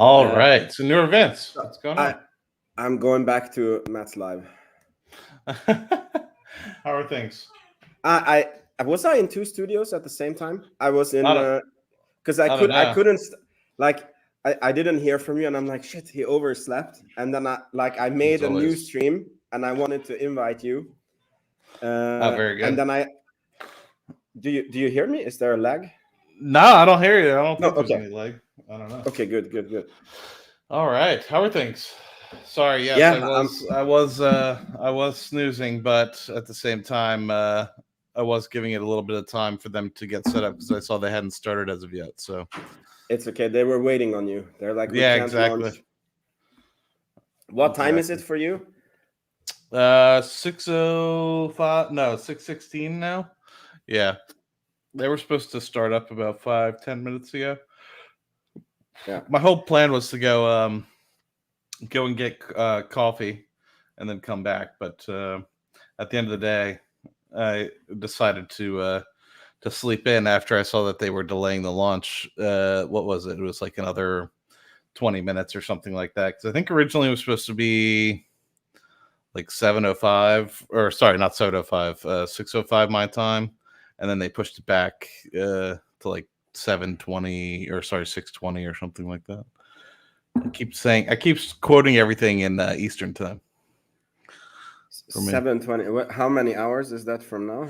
All Uh, right. So new events. What's going on? I'm going back to Matt's live. How are things? I was I in two studios at the same time. I was in I because don't I know. couldn't like I didn't hear from you, and I'm like, shit, he overslept. And then I made a new always stream, and I wanted to invite you. not very good. And then do you hear me? Is there a lag? No, I don't hear you. I don't No. think there's Okay. any lag. I don't know. Okay. Good. All right. How are things? Sorry. Yes, Yeah. I was snoozing, but at the same time, I was giving it a little bit of time for them to get set up because I saw they hadn't started as of yet. So It's okay. They were waiting on you. They're like, we yeah, can't exactly. launch. What time is it for you? 6:05. No, 6:16 now. Yeah, they were supposed to start up about 5-10 minutes ago. Yeah. My whole plan was to go and get coffee and then come back, but at the end of the day, I decided to sleep in after I saw that they were delaying the launch. What was it? It was like another 20 minutes or something like that. Because I think originally it was supposed to be like 7:05, or sorry, not 7:05, 6:05 my time, and then they pushed it back to like 7:20 or sorry 6:20 or something like that. I keep quoting everything in Eastern time. 7:20. How many hours is that from now?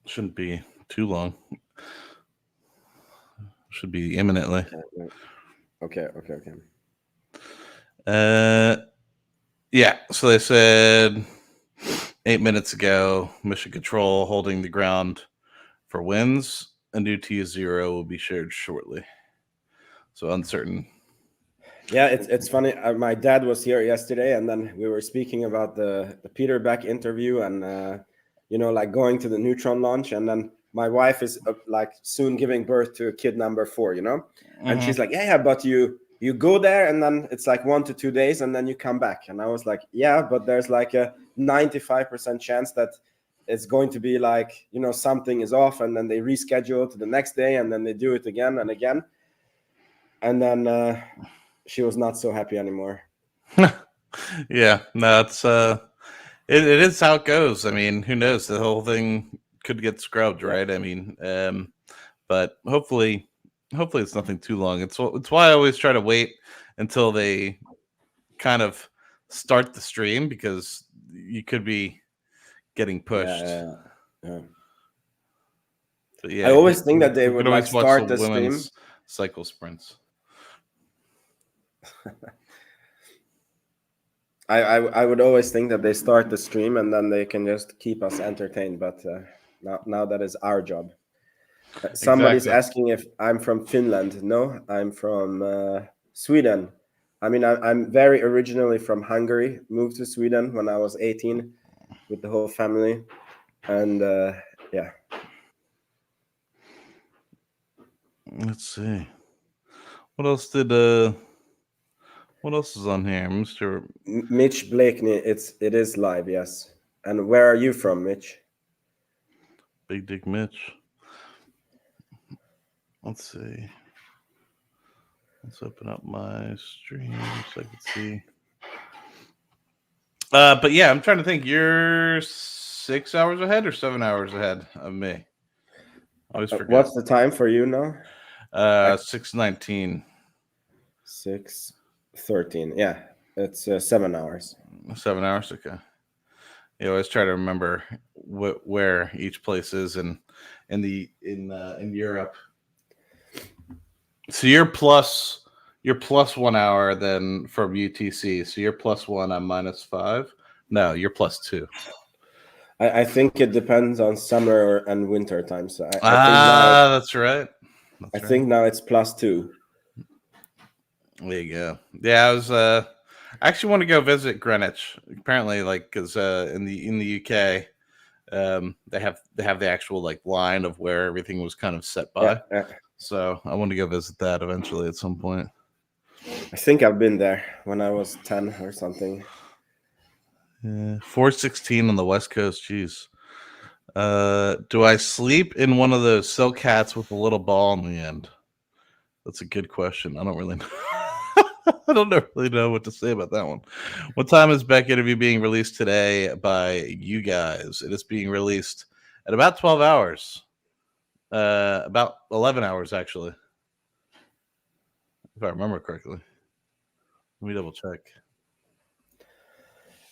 Shouldn't be too long. Should be imminently. Okay. Yeah. So they said 8 minutes ago, mission control holding the ground for wins. A new T0 will be shared shortly. So uncertain. Yeah, it's funny. My dad was here yesterday, and then we were speaking about the Peter Beck interview, and like going to the neutron launch, and then my wife is like soon giving birth to a kid number 4, and she's like, yeah, but you go there, and then it's like 1 to 2 days, and then you come back. And I was like, yeah, but there's like a 95% chance that it's going to be like, something is off, and then they reschedule to the next day, and then they do it again and again, and then she was not so happy anymore. Yeah, no, it's it is how it goes. I mean, who knows? The whole thing could get scrubbed, right? I mean, but hopefully it's nothing too long. It's why I always try to wait until they kind of start the stream, because you could be getting pushed. Yeah. But yeah, I always think that they would like start the women's stream cycle sprints. I would always think that they start the stream and then they can just keep us entertained, but now that is our job. Somebody's asking if I'm from Finland. No, I'm from Sweden. I mean, I'm very originally from Hungary. Moved to Sweden when I was 18 with the whole family, and yeah. Let's see. What else is on here, Mr. Mitch Blakeney? It is live, yes. And where are you from, Mitch? Big Dick Mitch. Let's see. Let's open up my stream so I can see. But yeah, I'm trying to think. You're 6 hours ahead or 7 hours ahead of me? I always forget. What's the time for you now? 6:19. 6:13. Yeah, it's 7 hours. 7 hours. Okay. You always try to remember where each place is in Europe. So you're plus 1 hour then from UTC. So you're +1. I'm -5. No, you're +2. I think it depends on summer and winter time. So I think that's right. I think now it's +2. There you go. Yeah, I actually want to go visit Greenwich. Apparently, like, because in the UK, they have the actual like line of where everything was kind of set by. Yeah. So I want to go visit that eventually at some point. I think I've been there when I was 10 or something. Yeah, 4:16 on the West Coast. Jeez. Do I sleep in one of those silk hats with a little ball in the end? That's a good question. I don't really know. I don't really know what to say about that one. What time is Beck interview being released today by you guys? It is being released at about 12 hours. About 11 hours, actually. If I remember correctly. Let me double check.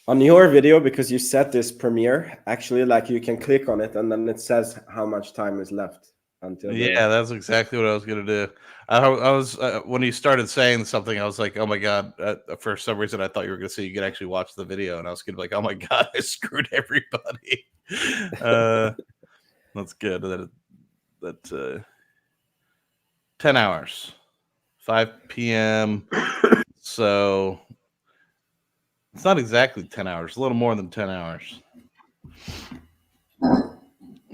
On your video, because you set this premiere, actually, like you can click on it and then it says how much time is left until. Yeah, that's exactly what I was gonna do. I was when you started saying something, I was like, "Oh my god!" For some reason, I thought you were gonna say you could actually watch the video, and I was gonna be like, "Oh my god, I screwed everybody." That's good. That 10 hours, 5 p.m. So it's not exactly 10 hours. A little more than 10 hours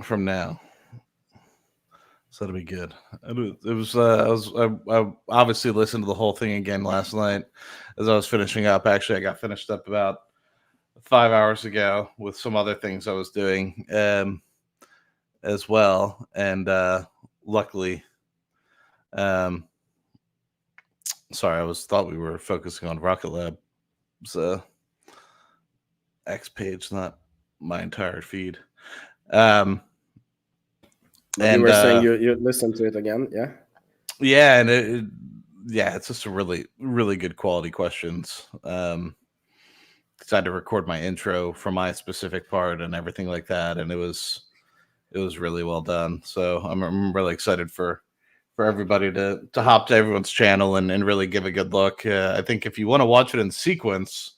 from now. So that'll be good. It was. I obviously listened to the whole thing again last night as I was finishing up. Actually, I got finished up about 5 hours ago with some other things I was doing as well, and luckily, sorry, I thought we were focusing on Rocket Lab. So X page, not my entire feed. But you were saying you listened to it again, yeah? Yeah, and it's just a really, really good quality questions. Decided to record my intro for my specific part and everything like that, and it was really well done. So I'm really excited for everybody to hop to everyone's channel and really give a good look. I think if you want to watch it in sequence,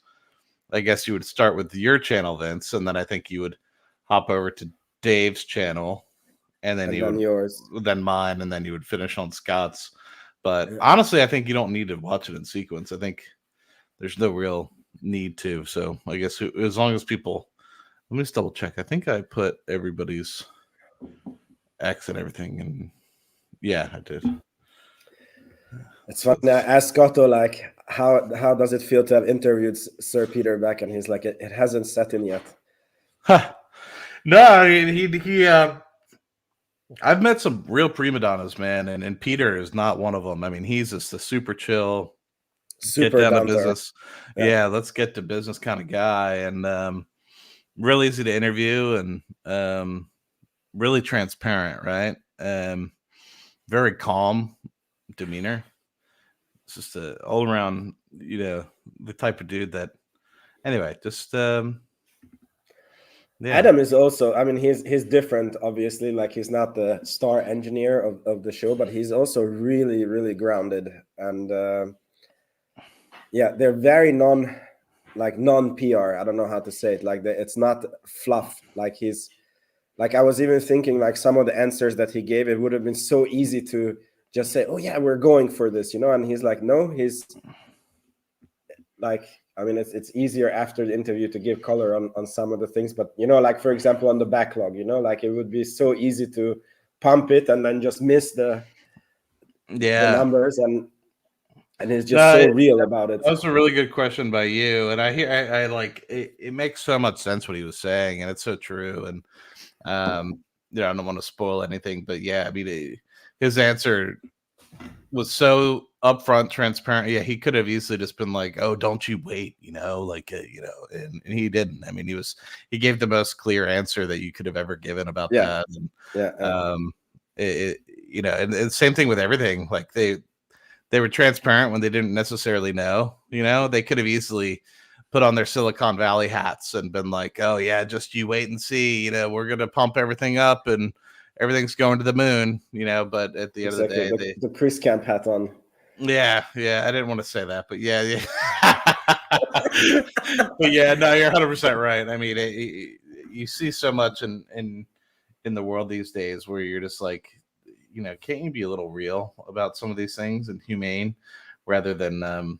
I guess you would start with your channel, Vince, and then I think you would hop over to Dave's channel, and then yours, then mine, and then you would finish on Scott's. But honestly, I think you don't need to watch it in sequence. I think there's no real need to. So I guess as long as people, let me just double check. I think I put everybody's X and everything, and yeah, I did. It's funny. I asked Scotto, like, how does it feel to have interviewed Sir Peter Beck, and he's like, it hasn't set in yet. Huh. No, I mean, he I've met some real prima donnas, man, and Peter is not one of them. I mean, he's just a super chill, super get down down to business. Yeah, let's get to business kind of guy, and really easy to interview, and really transparent, right? Very calm demeanor. It's just a all around, the type of dude that. Anyway, just yeah. Adam is also, I mean, he's different, obviously. Like, he's not the star engineer of the show, but he's also really, really grounded. And yeah, they're very non-PR. I don't know how to say it. Like, it's not fluff. Like, I was even thinking, like, some of the answers that he gave, it would have been so easy to just say, oh yeah, we're going for this, and he's like, no, he's like, I mean, it's easier after the interview to give color on some of the things, but like, for example, on the backlog, like, it would be so easy to pump it and then just miss the numbers, and it's just so real about it. That was a really good question by you, and I like it. It makes so much sense what he was saying, and it's so true. And I don't want to spoil anything, but yeah, I mean, his answer was so upfront, transparent. Yeah, he could have easily just been like, "Oh, don't you wait," like, and he didn't. I mean, he gave the most clear answer that you could have ever given about that. And, and same thing with everything. Like, they were transparent when they didn't necessarily know. They could have easily put on their Silicon Valley hats and been like, "Oh yeah, just you wait and see. We're gonna pump everything up and everything's going to the moon." But at the end of the day, the Chris Camp hat on. Yeah, I didn't want to say that, but yeah. But yeah, no, you're 100% right. I mean, you see so much in the world these days where you're just like, can't you be a little real about some of these things and humane rather than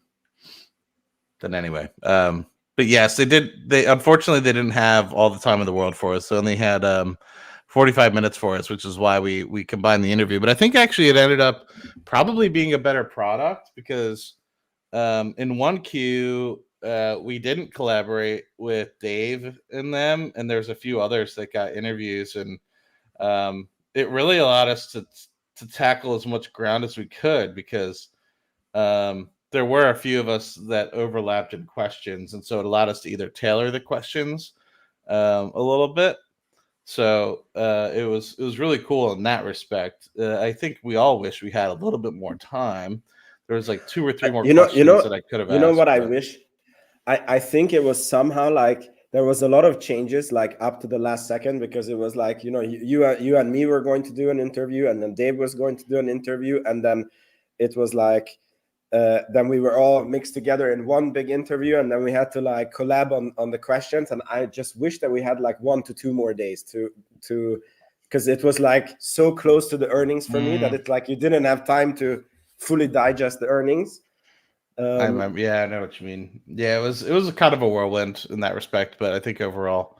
anyway. But yes, they unfortunately they didn't have all the time in the world for us. They only had 45 minutes for us, which is why we combined the interview. But I think actually it ended up probably being a better product because in one queue we didn't collaborate with Dave and them, and there's a few others that got interviews, and it really allowed us to tackle as much ground as we could, because there were a few of us that overlapped in questions, and so it allowed us to either tailor the questions a little bit. So it was really cool in that respect. I think we all wish we had a little bit more time. There was like 2 or 3 more questions that I could have asked. What I wish. I think it was somehow like there was a lot of changes like up to the last second, because it was like, you and me were going to do an interview, and then Dave was going to do an interview, and then it was like then we were all mixed together in one big interview, and then we had to like collab on the questions. And I just wish that we had like 1 to 2 more days to because it was like so close to the earnings for me that it's like you didn't have time to fully digest the earnings. I remember. Yeah, I know what you mean. Yeah, it was a kind of a whirlwind in that respect, but I think overall,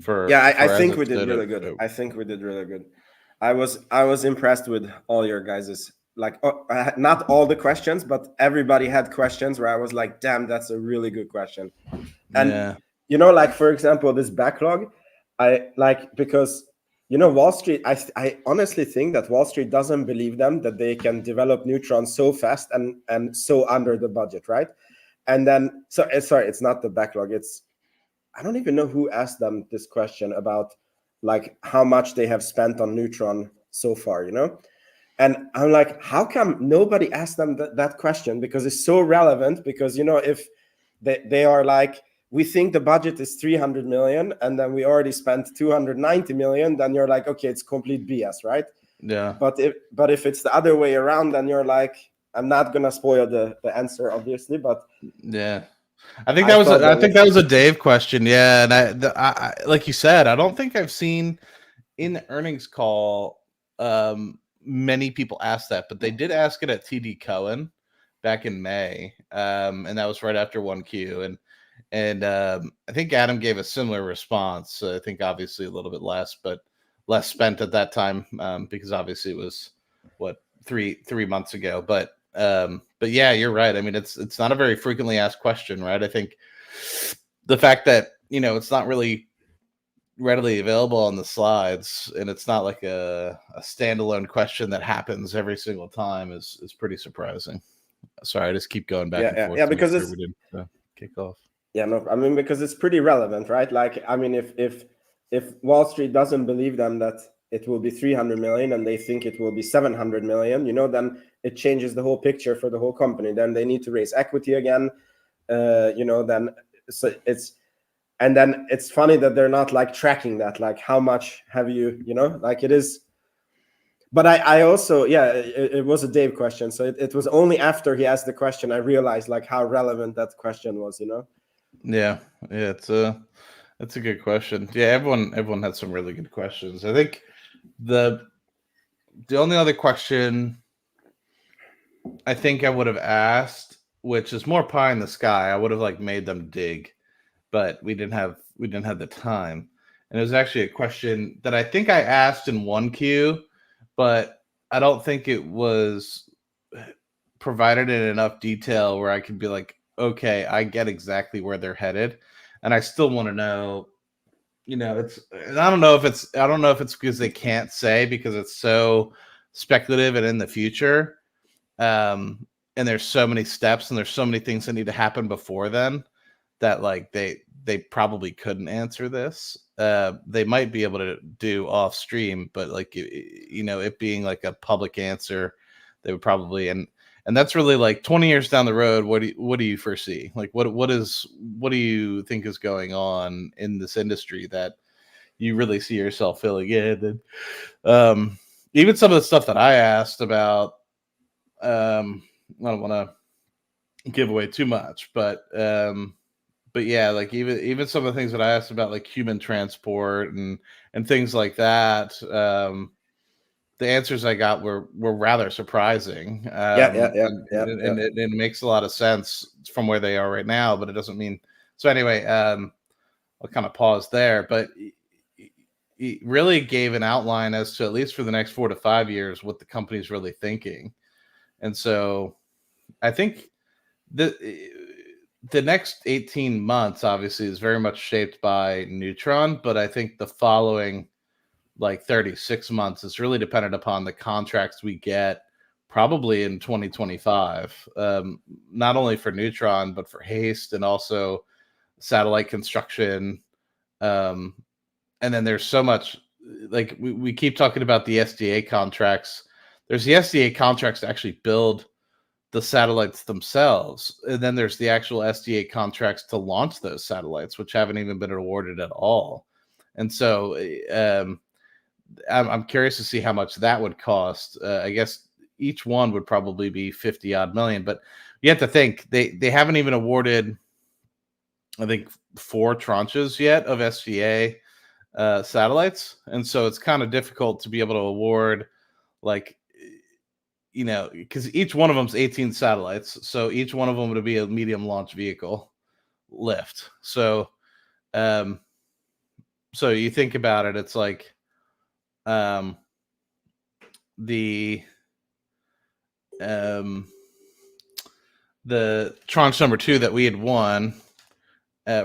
I think we did really good. I think we did really good. I was impressed with all your guys's, like, not all the questions, but everybody had questions where I was like, damn, that's a really good question. And like, for example, this backlog, I like, because Wall Street, I honestly think that Wall Street doesn't believe them that they can develop neutrons so fast and so under the budget, right? And then sorry, it's not the backlog, it's, I don't even know who asked them this question about like how much they have spent on neutron so far, and I'm like, how come nobody asked them that question? Because it's so relevant. Because if they are like, we think the budget is 300 million and then we already spent 290 million, then you're like, okay, it's complete BS, right? Yeah. But if it's the other way around, then you're like, I'm not gonna spoil the answer, obviously, but yeah, I think that was a Dave question. Yeah, and I like you said, I don't think I've seen in the earnings call many people ask that, but they did ask it at TD Cohen back in May, and that was right after 1Q, and I think Adam gave a similar response. I think obviously a little bit less, but less spent at that time, because obviously it was what three months ago. But yeah, you're right. I mean, it's not a very frequently asked question, right? I think the fact that it's not really readily available on the slides, and it's not like a standalone question that happens every single time is pretty surprising. Sorry, I just keep going back and forth. Yeah, because we didn't kick off. Yeah, no, I mean, because it's pretty relevant, right? Like, I mean, if Wall Street doesn't believe them that it will be 300 million and they think it will be 700 million, then it changes the whole picture for the whole company. Then they need to raise equity again, then so and then it's funny that they're not like tracking that, like how much have you, like it is. But I also, it was a Dave question. So it was only after he asked the question, I realized like how relevant that question was, Yeah, it's a good question. Yeah, everyone had some really good questions. I think the only other question I think I would have asked, which is more pie in the sky, I would have like made them dig, but we didn't have the time. And it was actually a question that I think I asked in 1Q, but I don't think it was provided in enough detail where I could be like, okay, I get exactly where they're headed, and I still want to know. It's I don't know if it's because they can't say, because it's so speculative and in the future, and there's so many steps and there's so many things that need to happen before then that like they probably couldn't answer this. They might be able to do off stream, but like it being like a public answer, they would probably and that's really like 20 years down the road. What do you foresee? Like what do you think is going on in this industry that you really see yourself filling in? And even some of the stuff that I asked about, I don't want to give away too much, but yeah, like even some of the things that I asked about, like human transport and things like that, the answers I got were rather surprising. And it makes a lot of sense from where they are right now, but it doesn't mean so. Anyway, I'll kind of pause there, but it really gave an outline as to, at least for the next 4 to 5 years, what the company's really thinking. And so I think that the next 18 months obviously is very much shaped by Neutron, but I think the following like 36 months is really dependent upon the contracts we get probably in 2025, not only for Neutron but for Haste and also satellite construction. um, and then there's so much, like we keep talking about the SDA contracts. There's the SDA contracts to actually build the satellites themselves, and then there's the actual SDA contracts to launch those satellites, which haven't even been awarded at all. And so I'm curious to see how much that would cost. I guess each one would probably be 50 odd million, but you have to think they haven't even awarded, I think, 4 tranches yet of SDA satellites, and so it's kind of difficult to be able to award, like, because each one of them's 18 satellites, so each one of them would be a medium launch vehicle lift. So, so you think about it, it's like the tranche number 2 that we had won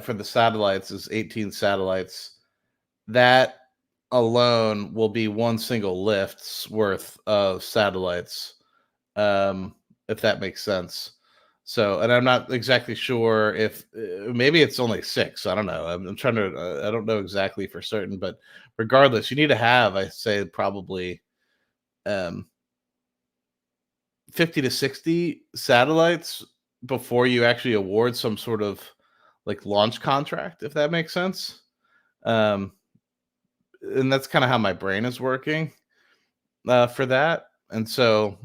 for the satellites is 18 satellites. That alone will be one single lift's worth of satellites, if that makes sense. So, and I'm not exactly sure if maybe it's only 6. I don't know. I'm trying to. I don't know exactly for certain, but regardless, you need to have, I say, probably 50 to 60 satellites before you actually award some sort of like launch contract, if that makes sense. And that's kind of how my brain is working for that. And so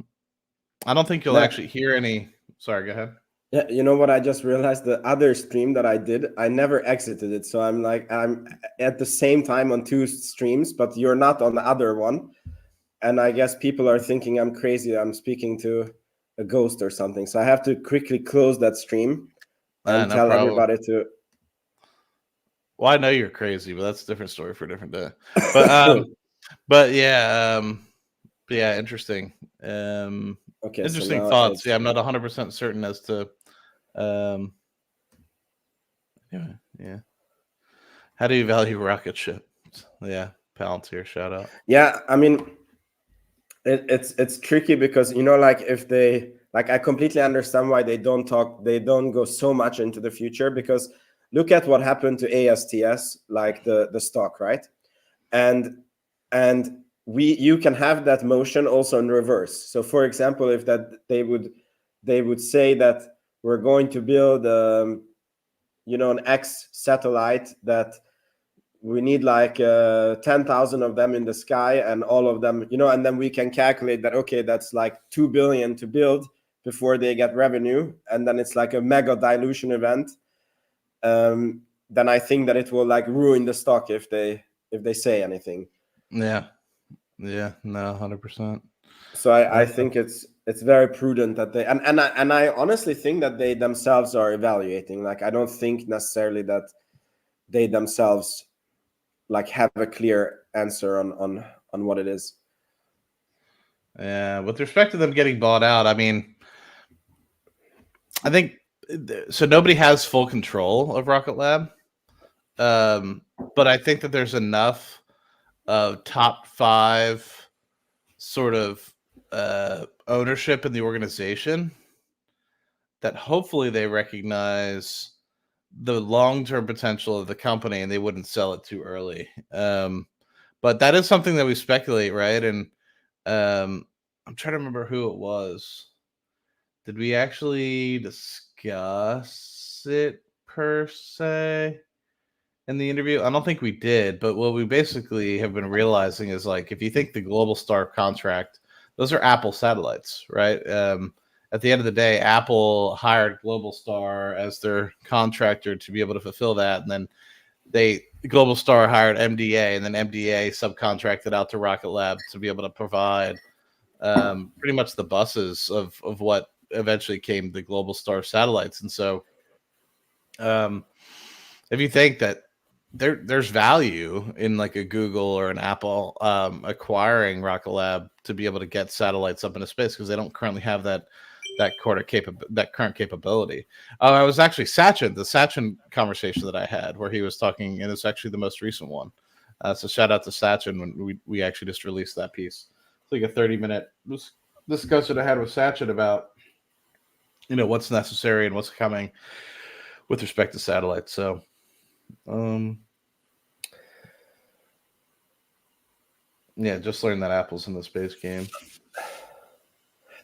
I don't think you'll actually hear any. Sorry, go ahead. Yeah, you know what? I just realized the other stream that I did, I never exited it. So I'm at the same time on 2 streams, but you're not on the other one. And I guess people are thinking I'm crazy. I'm speaking to a ghost or something. So I have to quickly close that stream and tell everybody to. Well, I know you're crazy, but that's a different story for a different day. But yeah, interesting. Okay, interesting thoughts. Yeah, I'm not 100% certain as to. Yeah. How do you value rocket ships? Yeah, Palantir, shout out. Yeah, I mean, it's tricky because like if they I completely understand why they don't go so much into the future, because look at what happened to ASTS, like the stock, right? And you can have that motion also in reverse. So for example, if that they would say that we're going to build an X satellite that we need like 10,000 of them in the sky, and all of them, and then we can calculate that, okay, that's like 2 billion to build before they get revenue, and then it's like a mega dilution event. Then I think that it will like ruin the stock if they say anything. Yeah, no, 100%. So I think it's very prudent that they and I honestly think that they themselves are evaluating. Like, I don't think necessarily that they themselves like have a clear answer on what it is. Yeah, with respect to them getting bought out, I mean, I think so. Nobody has full control of Rocket Lab, but I think that there's enough of top 5 sort of ownership in the organization that hopefully they recognize the long-term potential of the company and they wouldn't sell it too early. But that is something that we speculate, right? And I'm trying to remember who it was. Did we actually discuss it per se in the interview? I don't think we did, but what we basically have been realizing is, like, if you think the Global Star contract, those are Apple satellites, right? At the end of the day, Apple hired Global Star as their contractor to be able to fulfill that, and then Global Star hired MDA, and then MDA subcontracted out to Rocket Lab to be able to provide pretty much the buses of what eventually came the Global Star satellites. And so if you think that there's value in like a Google or an Apple acquiring Rocket Lab to be able to get satellites up into space, because they don't currently have that current capability. I was actually the Sachin conversation that I had where he was talking, and it's actually the most recent one. So shout out to Sachin when we actually just released that piece. It's like a 30-minute discussion I had with Sachin about what's necessary and what's coming with respect to satellites. So yeah, just learned that Apple's in the space game.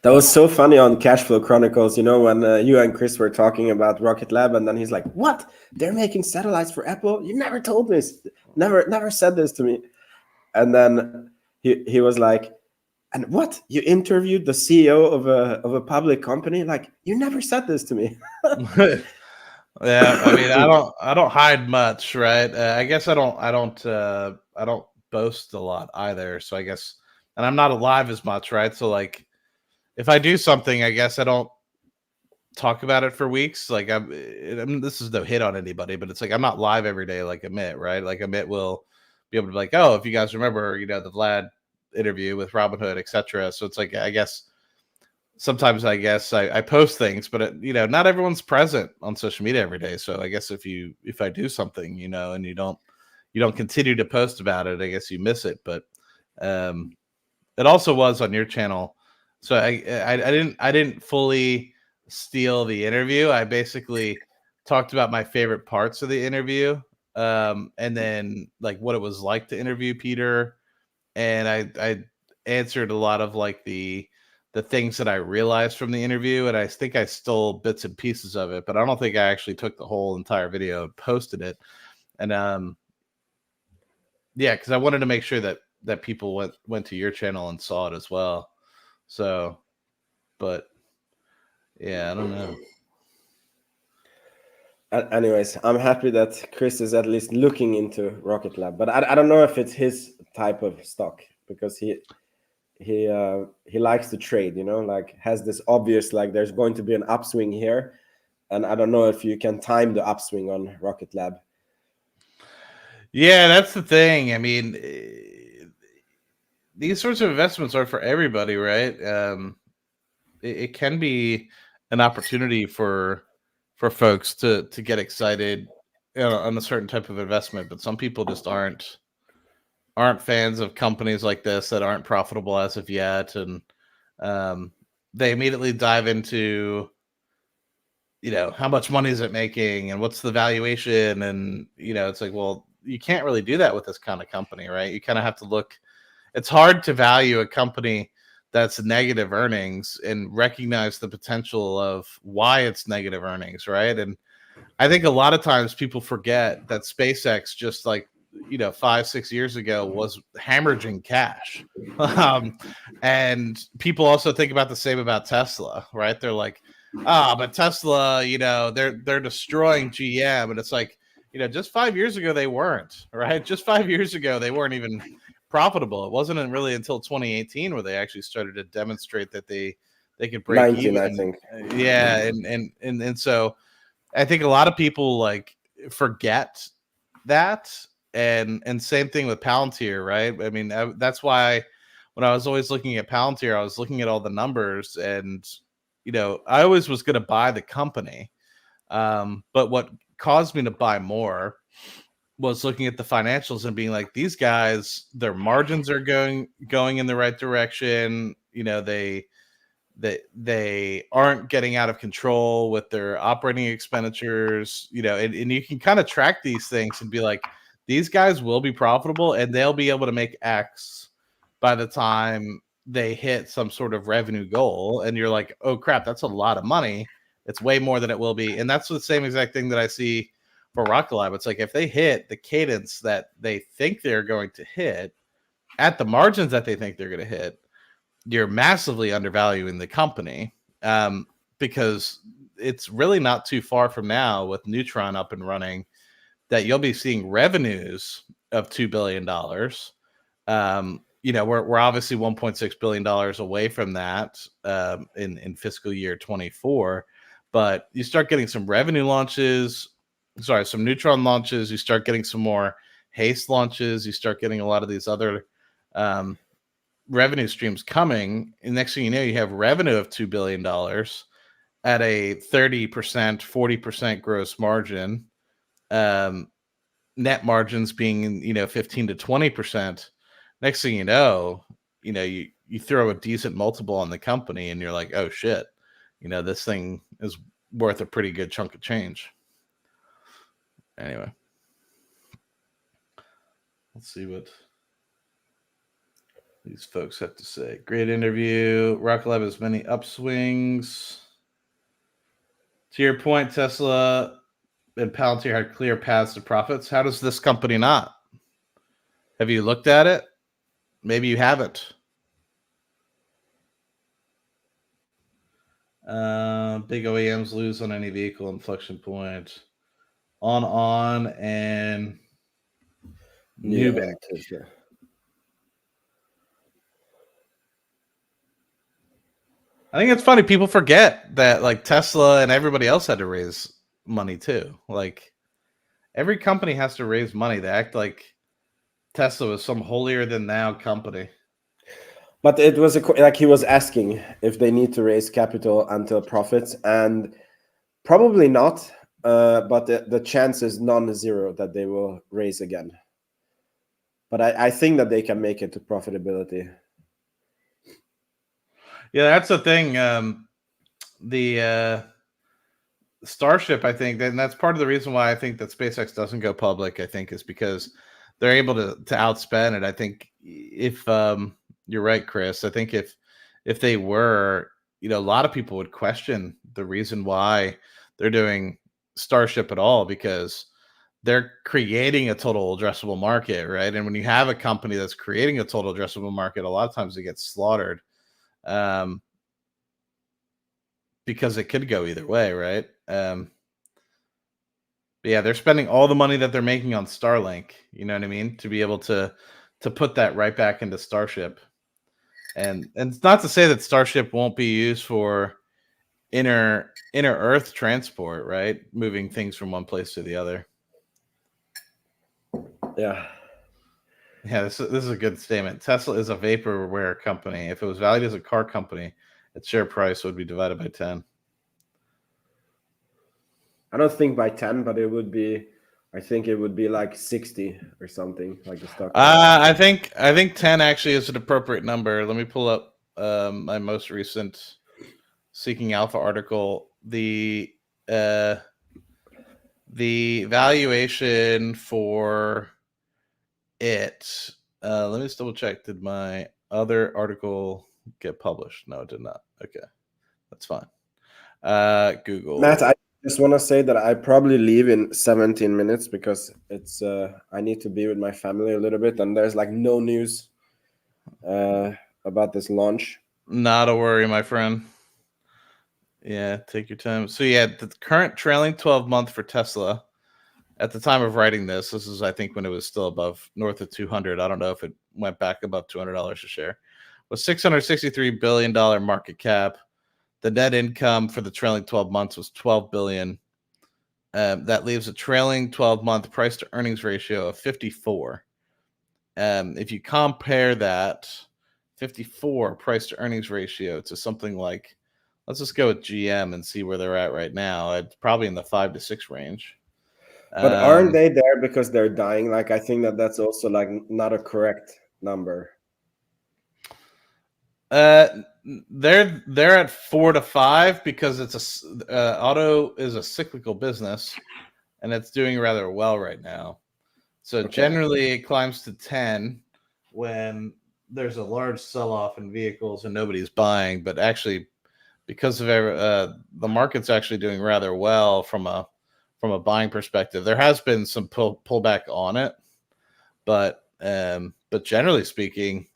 That was so funny on Cashflow Chronicles, when you and Chris were talking about Rocket Lab, and then he's like, "What? They're making satellites for Apple? You never told me, never said this to me." And then he was like, "And what? You interviewed the CEO of a public company? Like, you never said this to me." Yeah, I mean, I don't hide much, right? I guess I don't boast a lot either. So I guess, and I'm not alive as much, right? So like, if I do something, I guess I don't talk about it for weeks. Like I mean, this is no hit on anybody, but it's like I'm not live every day like Amit, right? Like Amit will be able to be like, oh, if you guys remember, the Vlad interview with Robinhood, etc. So it's like I guess sometimes I post things, but not everyone's present on social media every day. So I guess if I do something, and you don't continue to post about it, I guess you miss it. But it also was on your channel. So I didn't fully steal the interview. I basically talked about my favorite parts of the interview, and then like what it was like to interview Peter, and I answered a lot of like the things that I realized from the interview, and I think I stole bits and pieces of it, but I don't think I actually took the whole entire video and posted it. And yeah, because I wanted to make sure that people went to your channel and saw it as well. So, but yeah, I don't know. Anyways, I'm happy that Chris is at least looking into Rocket Lab, but I don't know if it's his type of stock, because he likes to trade, like has this obvious, like there's going to be an upswing here, and I don't know if you can time the upswing on Rocket Lab. Yeah, that's the thing. I mean, these sorts of investments are for everybody, right? It can be an opportunity for folks to get excited on a certain type of investment, but some people just aren't fans of companies like this that aren't profitable as of yet, and they immediately dive into how much money is it making and what's the valuation, and it's like, well, you can't really do that with this kind of company, right? You kind of have to look. It's hard to value a company that's negative earnings and recognize the potential of why it's negative earnings, right? And I think a lot of times people forget that SpaceX, just like 5-6 years ago, was hemorrhaging cash. And people also think about the same about Tesla, right? They're like, but Tesla, they're destroying GM, and it's like, just 5 years ago they weren't, right? Just 5 years ago they weren't even profitable. It wasn't really until 2018 where they actually started to demonstrate that they could break 19, even. I think. Yeah, and so I think a lot of people like forget that, and same thing with Palantir, right? I mean, that's why when I was always looking at Palantir, I was looking at all the numbers, and I always was going to buy the company, but what caused me to buy more was looking at the financials and being like, these guys, their margins are going in the right direction. They aren't getting out of control with their operating expenditures, and you can kind of track these things and be like, these guys will be profitable and they'll be able to make X by the time they hit some sort of revenue goal. And you're like, oh crap, that's a lot of money. It's way more than it will be. And that's the same exact thing that I see for Rocket Lab. It's like, if they hit the cadence that they think they're going to hit at the margins that they think they're going to hit, you're massively undervaluing the company, because it's really not too far from now with Neutron up and running that you'll be seeing revenues of $2 billion. We're obviously $1.6 billion away from that in fiscal year 24, but you start getting some some Neutron launches, you start getting some more HASTE launches, you start getting a lot of these other revenue streams coming. And next thing you know, you have revenue of $2 billion at a 30%, 40% gross margin, net margins being, 15 to 20%. Next thing you know, you throw a decent multiple on the company and you're like, oh shit, this thing is worth a pretty good chunk of change. Anyway, let's see what these folks have to say. Great interview. Rocket Lab has many upswings. To your point, Tesla and Palantir had clear paths to profits. How does this company not? Have you looked at it? Maybe you haven't. Big OEMs lose on any vehicle inflection point. On and new back. I think it's funny. People forget that like Tesla and everybody else had to raise money too. Like every company has to raise money. They act like Tesla was some holier than thou company. But it was like he was asking if they need to raise capital until profits, and probably not. But the chance is non-zero that they will raise again. But I think that they can make it to profitability. Yeah, that's the thing. The Starship, I think, and that's part of the reason why I think that SpaceX doesn't go public, I think, is because they're able to outspend it. I think if you're right, Chris, I think if they were, a lot of people would question the reason why they're doing Starship at all, because they're creating a total addressable market, right? And when you have a company that's creating a total addressable market, a lot of times it gets slaughtered. Because it could go either way, right? But yeah, they're spending all the money that they're making on Starlink, you know what I mean, to be able to put that right back into Starship. And it's not to say that Starship won't be used for inner Earth transport, right? Moving things from one place to the other. Yeah. Yeah, this is a good statement. Tesla is a vaporware company. If it was valued as a car company, its share price would be divided by 10. I don't think by 10, but it would be. I think it would be like 60 or something, like the stock. I think 10 actually is an appropriate number. Let me pull up my most recent Seeking Alpha article. The valuation for it. Let me just double check. Did my other article get published? No, it did not. Okay, that's fine. Google. Matt, I just want to say that I probably leave in 17 minutes because it's I need to be with my family a little bit, and there's like no news about this launch. Not a worry, my friend. Yeah, take your time. So yeah, the current trailing 12-month for Tesla at the time of writing this is I think when it was still above north of 200. I don't know if it went back above $200 a share. Was $663 billion market cap. The net income for the trailing 12 months was $12 billion. That leaves a trailing 12-month price to earnings ratio of 54. If you compare that 54 price to earnings ratio to something like, let's just go with GM and see where they're at right now. It's probably in the 5 to 6 range. But aren't they there because they're dying? Like, I think that's also like not a correct number. They're at 4 to 5 because it's auto is a cyclical business, and it's doing rather well right now. So generally, it climbs to 10 when there's a large sell-off in vehicles and nobody's buying. But actually, because of the market's actually doing rather well from a buying perspective, there has been some pullback on it, but generally speaking,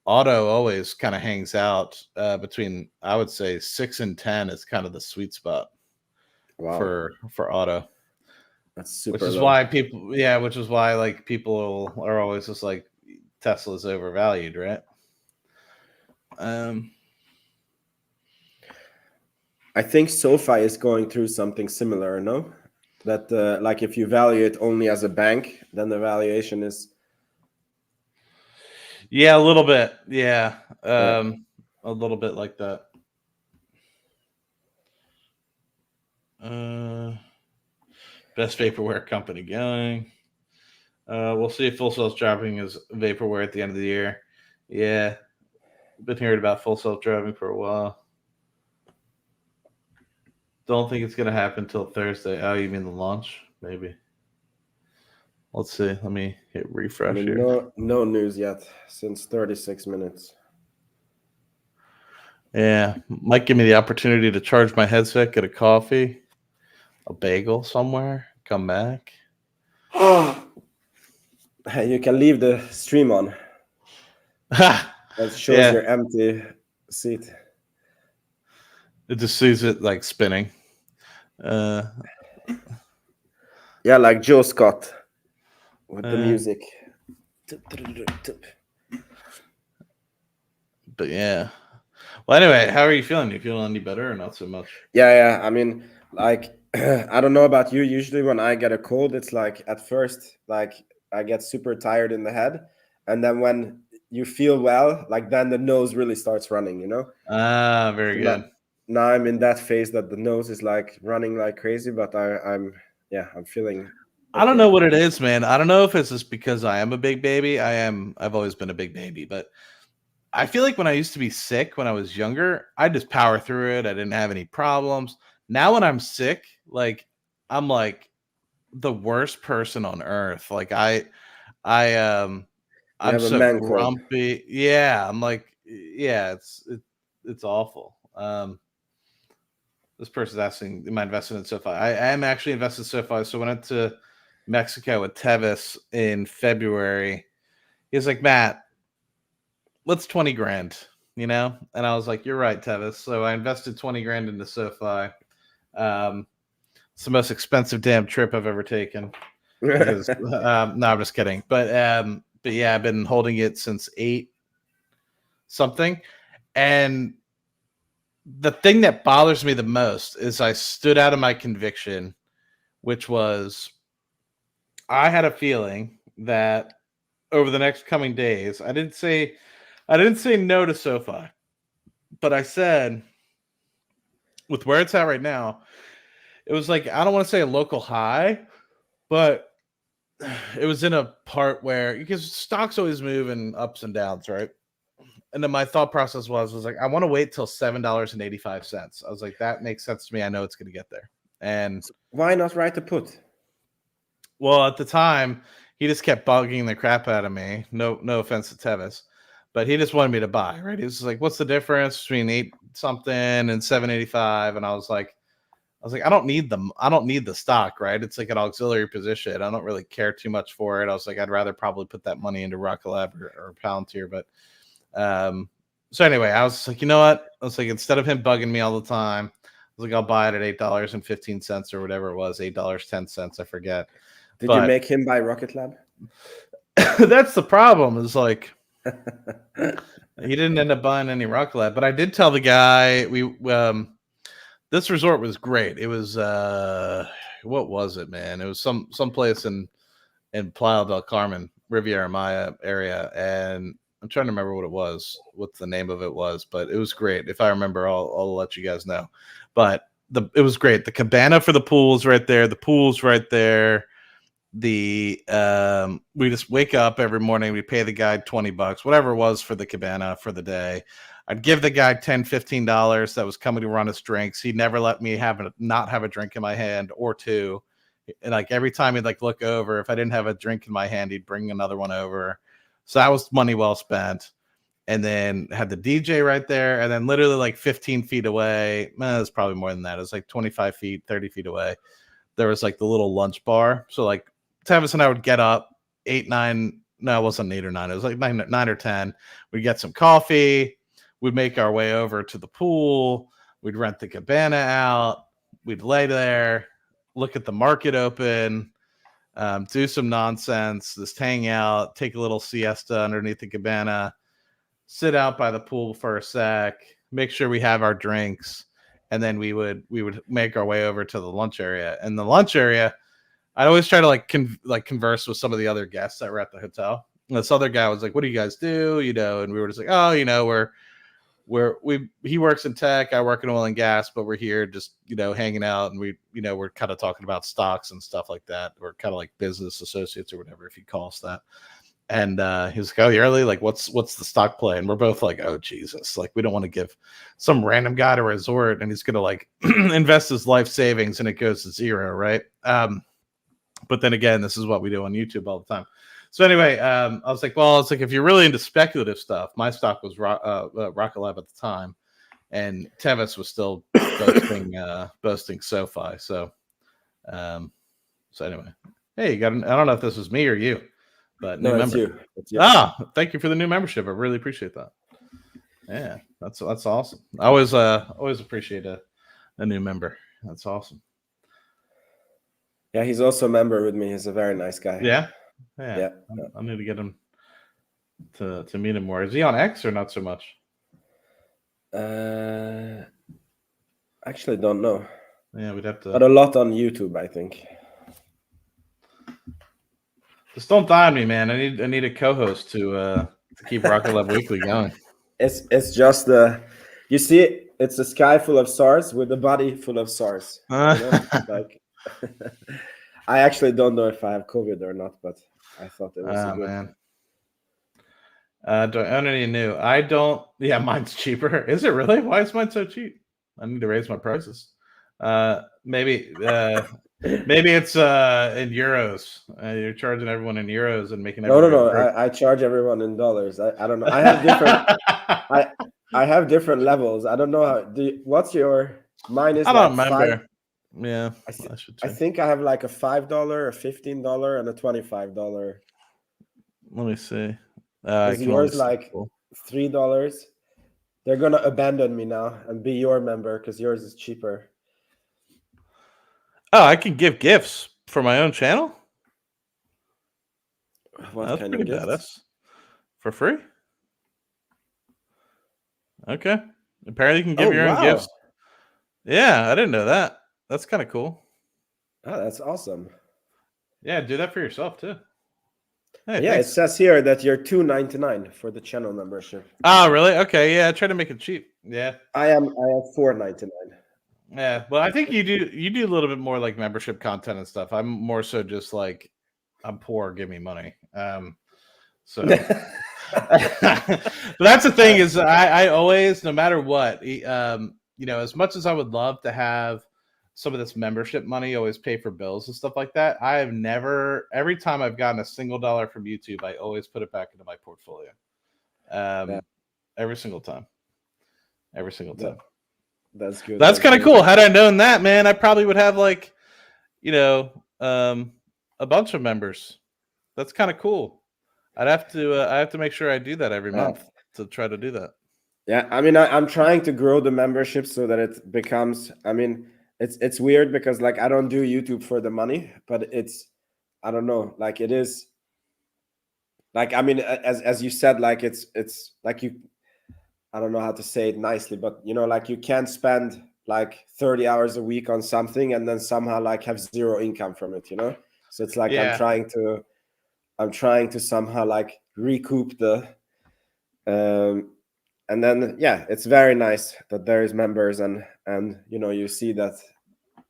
auto always kind of hangs out between, I would say, 6 and 10 is kind of the sweet spot. Wow. for auto. That's super. Which is why like people are always just like Tesla's overvalued, right? I think SoFi is going through something similar, no? That like if you value it only as a bank, then the valuation is. Yeah, a little bit. Yeah. Yeah. A little bit like that. Uh, best vaporware company going. We'll see if Full Self Driving is vaporware at the end of the year. Yeah, been hearing about Full Self Driving for a while. Don't think it's gonna happen till Thursday. Oh, you mean the launch? Maybe. Let's see. Let me hit I refresh mean, here. no news yet since 36 minutes. Yeah, might give me the opportunity to charge my headset, get a coffee, a bagel somewhere, come back. You can leave the stream on. That shows Yeah, your empty seat. it just sees it like spinning. Uh, Yeah, like Joe Scott with the uh, music. but yeah. Well, anyway, how are you feeling? You feeling any better or not so much? Yeah. I mean, like, I don't know about you. Usually, when I get a cold, it's like at first, like I get super tired in the head, and then when you feel well, like then the nose really starts running. Ah, very So good. now I'm in that phase that the nose is like running like crazy, but I'm feeling I don't okay. know what it is, man. I don't know if it's just because I am a big baby. I've always been a big baby, but I feel like when I used to be sick when I was younger, I just power through it. I didn't have any problems. Now when I'm sick, like I'm like the worst person on earth. Like I You I'm have a so man cold. grumpy. Yeah, I'm like yeah, it's awful. This person's asking, am I invested in SoFi? I am actually invested in SoFi. So when I went to Mexico with Tevis in February, he was like, Matt, what's 20 grand? And I was like, you're right, Tevis. So I invested 20 grand into SoFi. It's the most expensive damn trip I've ever taken because no, I'm just kidding. But yeah, I've been holding it since 8 something. And the thing that bothers me the most is I stood out of my conviction, which was I had a feeling that over the next coming days, I didn't say no to SoFi, but I said with where it's at right now, it was like I don't want to say a local high, but it was in a part where because stocks always move in ups and downs, right? And then my thought process was like, I want to wait till $7.85. I was like, that makes sense to me. I know it's going to get there. And Why not write a put? well, at the time, he just kept bugging the crap out of me. No offense to Tevis, but he just wanted me to buy. Right? He was like, "What's the difference between 8 something and 785?" And I don't need them. I don't need the stock. Right? It's like an auxiliary position. I don't really care too much for it. I was like, I'd rather probably put that money into Rocket Lab or Palantir. But so anyway, I was like, you know what? I was like, instead of him bugging me all the time, I was like, I'll buy it at $8.15 or whatever it was, $8.10. I forget. Did you But make him buy Rocket Lab? that's the problem. Is like he didn't end up buying any Rocket Lab, but I did tell the guy this resort was great. It was what was it, man? It was some place in Playa del Carmen, Riviera Maya area, and I'm trying to remember what the name of it was, but it was great. If I remember, I'll let you guys know. But it was great. The cabana for the pool's right there. The pool's right there. We just wake up every morning, we pay the guy $20, whatever it was for the cabana for the day. I'd give the guy $10-15 that was coming to run us drinks. He never let me not have a drink in my hand or two. And like every time he'd like look over, if I didn't have a drink in my hand, he'd bring another one over. So that was money well spent. And then had the DJ right there, and then literally like 15 feet away, it was probably more than that. It was like 25 feet, 30 feet away. There was like the little lunch bar. So like Tavis and I would get up 8, 9. No, it wasn't 8 or 9. It was like 9 or 10. We'd get some coffee. We'd make our way over to the pool. We'd rent the cabana out. We'd lay there, look at the market open, do some nonsense, just hang out, take a little siesta underneath the cabana, sit out by the pool for a sec, make sure we have our drinks, and then we would make our way over to the lunch area. And the lunch area, I'd always try to converse with some of the other guests that were at the hotel. this other guy was like, "What do you guys do?" And we were just like, "Oh, he works in tech, I work in oil and gas, but we're here just hanging out, and we're kind of talking about stocks and stuff like that. We're kind of like business associates or whatever, if you call us that." And he was like, "Oh, you early? Like, what's the stock play?" And we're both like, "Oh, Jesus! Like, we don't want to give some random guy to resort, and he's gonna like invest his life savings, and it goes to zero, right?" But then again, this is what we do on YouTube all the time. So anyway, I was like, if you're really into speculative stuff, my stock was Rocket Lab at the time, and Tevis was still boasting SoFi. So anyway, hey, I don't know if this was me or you, but no, new it's member. you. Thank you for the new membership. I really appreciate that. Yeah, that's awesome. I always appreciate a new member. That's awesome. Yeah, he's also a member with me. He's a very nice guy. Yeah. Yeah. I need to get him to meet him more. Is he on X or not so much? Actually, don't know. Yeah, we'd have to. But a lot on YouTube, I think. Just don't die on me, man. I need a co-host to keep Rocket Lab Weekly going. It's just you see, it's a sky full of SARs with a body full of SARs. Like, I actually don't know if I have COVID or not, but I thought it was good. Man. Do I own any new? I don't. Yeah, mine's cheaper. Is it really? Why is mine so cheap? I need to raise my prices. Maybe it's in euros. You're charging everyone in euros and making everyone. No. I charge everyone in dollars. I don't know. I have different. I have different levels. I don't know how. What's your? Mine is. I don't remember. 5. Yeah, I think I have like a $5, a $15, and a $25. Let me see. Is yours like $3? They're gonna abandon me now and be your member because yours is cheaper. Oh, I can give gifts for my own channel. What kind of gifts? Badass. For free? Okay. Apparently, you can give your own gifts. Yeah, I didn't know that. That's kind of cool. Oh, that's awesome. Yeah, do that for yourself too. Hey, yeah, thanks. It says here that you're $2.99 for the channel membership. Oh, really? Okay, yeah. I try to make it cheap. Yeah, I have $4.99. Yeah, well, I think you do a little bit more like membership content and stuff. I'm more so just like, I'm poor, give me money. So, but that's the thing is, I always, no matter what, as much as I would love to have some of this membership money always pay for bills and stuff like that, I have never, every time I've gotten a single dollar from YouTube, I always put it back into my portfolio. Every single time. That's good. That's kind of cool. Had I known that, man, I probably would have like, a bunch of members. That's kind of cool. I have to make sure I do that every month to try to do that. Yeah, I mean, I'm trying to grow the membership so that it becomes. I mean, it's weird because like I don't do YouTube for the money, but I don't know, like it is. Like I mean, as you said, like it's like you. I don't know how to say it nicely, but like you can't spend like 30 hours a week on something and then somehow like have zero income from it, So it's like I'm trying to somehow like recoup the and then it's very nice that there is members and you see that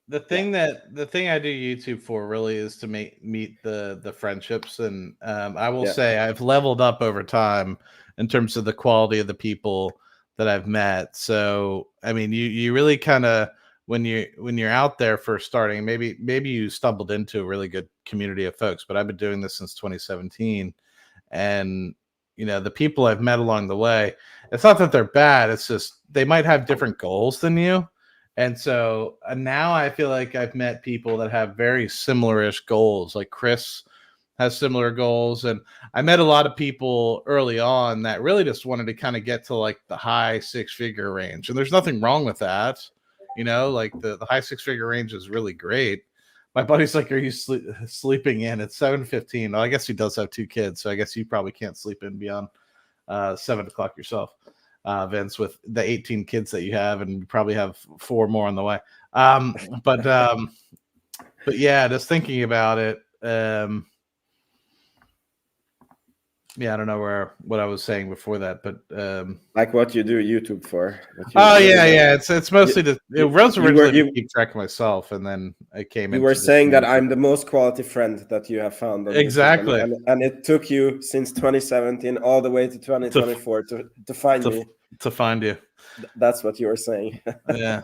the thing I do YouTube for really is to meet the friendships, and I will say I've leveled up over time in terms of the quality of the people that I've met. So I mean, you really kind of when you're out there first starting, maybe you stumbled into a really good community of folks, but I've been doing this since 2017, and the people I've met along the way, it's not that they're bad, it's just they might have different goals than you. And so now I feel like I've met people that have very similar-ish goals. Like Chris has similar goals. And I met a lot of people early on that really just wanted to kind of get to like the high 6-figure range. And there's nothing wrong with that. Like the high 6-figure range is really great. My buddy's like, are you sleeping in? It's 7:15. Well, I guess he does have 2 kids. So I guess you probably can't sleep in beyond 7 o'clock yourself. Vince, with the 18 kids that you have, and you probably have 4 more on the way. But yeah, just thinking about it. Yeah, I don't know what I was saying before that, but Like what you do YouTube for? oh What is it? yeah, it's mostly You, it was you were originally to keep track of myself, and then I came you were into this saying that management. I'm the most quality friend that you have found on YouTube, Exactly and it took you since 2017 all the way to to 2024 to find to me. to find you. That's what you were saying. Yeah,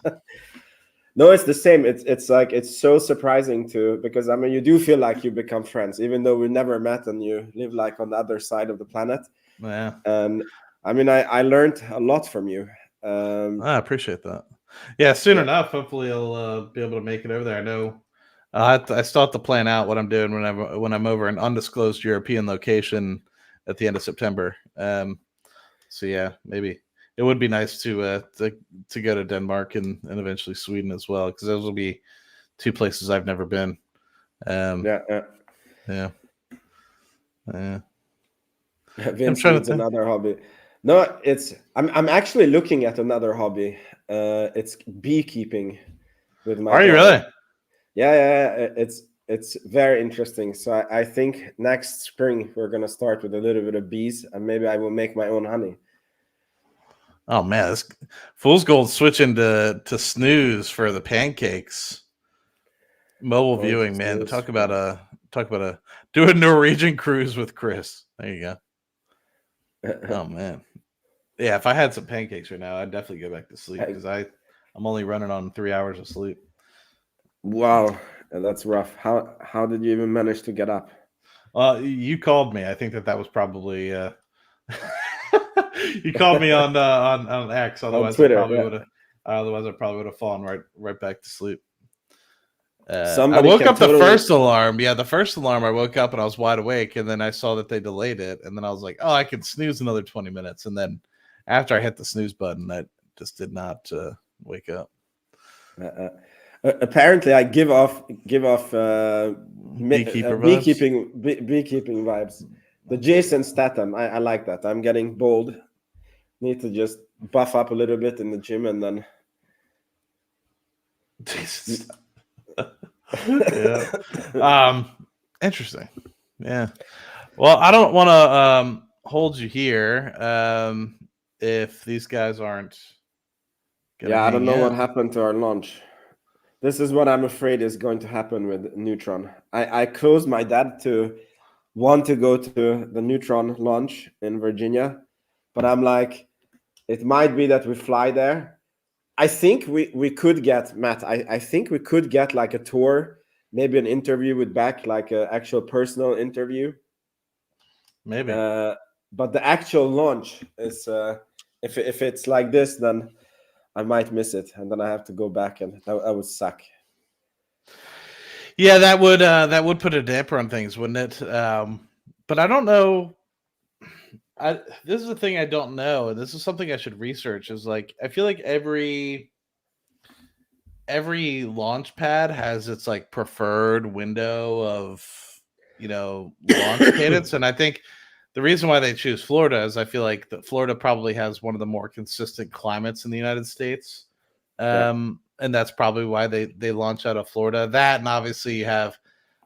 No, it's the same. It's like it's so surprising too, because I mean you do feel like you become friends, even though we never met and you live like on the other side of the planet. yeah. And I mean I learned a lot from you. Um, I appreciate that. Yeah, soon yeah, enough. Hopefully, I'll be able to make it over there. I know. I still have to plan out what I'm doing when I'm over an undisclosed European location at the end of September. So yeah, maybe it would be nice to go to Denmark and eventually Sweden as well, because those will be two places I've never been. Um, yeah. yeah, yeah. I'm Vince trying to needs think. another hobby. No, I'm actually looking at another hobby. It's beekeeping with my Are you daughter. really? Yeah. It's very interesting. So I think next spring we're gonna start with a little bit of bees, and maybe I will make my own honey. Oh man, this fool's gold switching to snooze for the pancakes. Mobile Going to viewing, man. snooze. Talk about a do a Norwegian cruise with Chris. There you go. Oh man. Yeah, if I had some pancakes right now, I'd definitely go back to sleep because I'm only running on 3 hours of sleep. Wow, that's rough. How did you even manage to get up? You called me. I think that was probably you called me on X. On Twitter, yeah. Otherwise I probably would have fallen right back to sleep. I Somebody woke can up the totally. first alarm. Yeah, the first alarm. I woke up and I was wide awake, and then I saw that they delayed it, and then I was like, "Oh, I can snooze another 20 minutes." And then after I hit the snooze button, I just did not wake up. Uh, uh, Apparently, I give off Beekeeper vibes. beekeeping vibes. The Jason Statham, I like that. I'm getting bold. Need to just buff up a little bit in the gym, and then Jesus. Yeah. Um. Interesting. Yeah. Well, I don't want to hold you here. If these guys aren't gonna yeah, I don't hang know what out. happened to our launch. This is what I'm afraid is going to happen with Neutron. I closed my dad to want to go to the Neutron launch in Virginia, but I'm like, it might be that we fly there. I think we could get Matt. I think we could get like a tour, maybe an interview with Beck, like an actual personal interview. Maybe. Uh, but the actual launch is if it's like this, then I might miss it, and then I have to go back, and that would suck. Yeah, that would put a damper on things, wouldn't it? But I don't know. This is the thing I don't know, and this is something I should research. Is like I feel like every launch pad has its like preferred window of launch cadence, and I think the reason why they choose Florida is I feel like that Florida probably has one of the more consistent climates in the United States, Yeah. and that's probably why they launch out of Florida. That, and obviously you have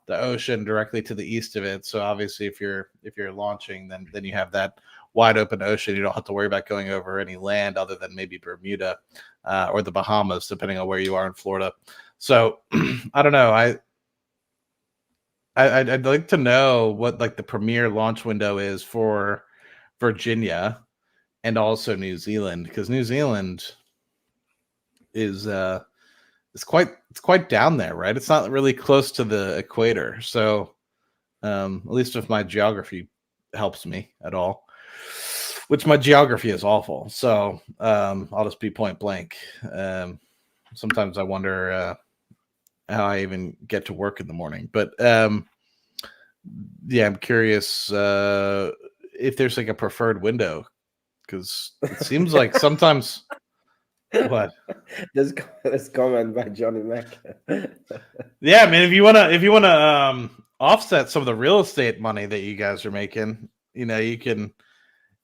the ocean directly to the east of it. So obviously, if you're launching, then you have that wide open ocean. You don't have to worry about going over any land other than maybe Bermuda or the Bahamas, depending on where you are in Florida. So I don't know. I'd like to know what like the premier launch window is for Virginia and also New Zealand, because New Zealand is it's quite down there, right? It's not really close to the equator, so at least if my geography helps me at all, which my geography is awful. So I'll just be point blank. Sometimes I wonder how I even get to work in the morning. But yeah, I'm curious if there's like a preferred window, because it seems like sometimes what. This comment by Johnny Mac. Yeah, I mean, if you wanna offset some of the real estate money that you guys are making, you can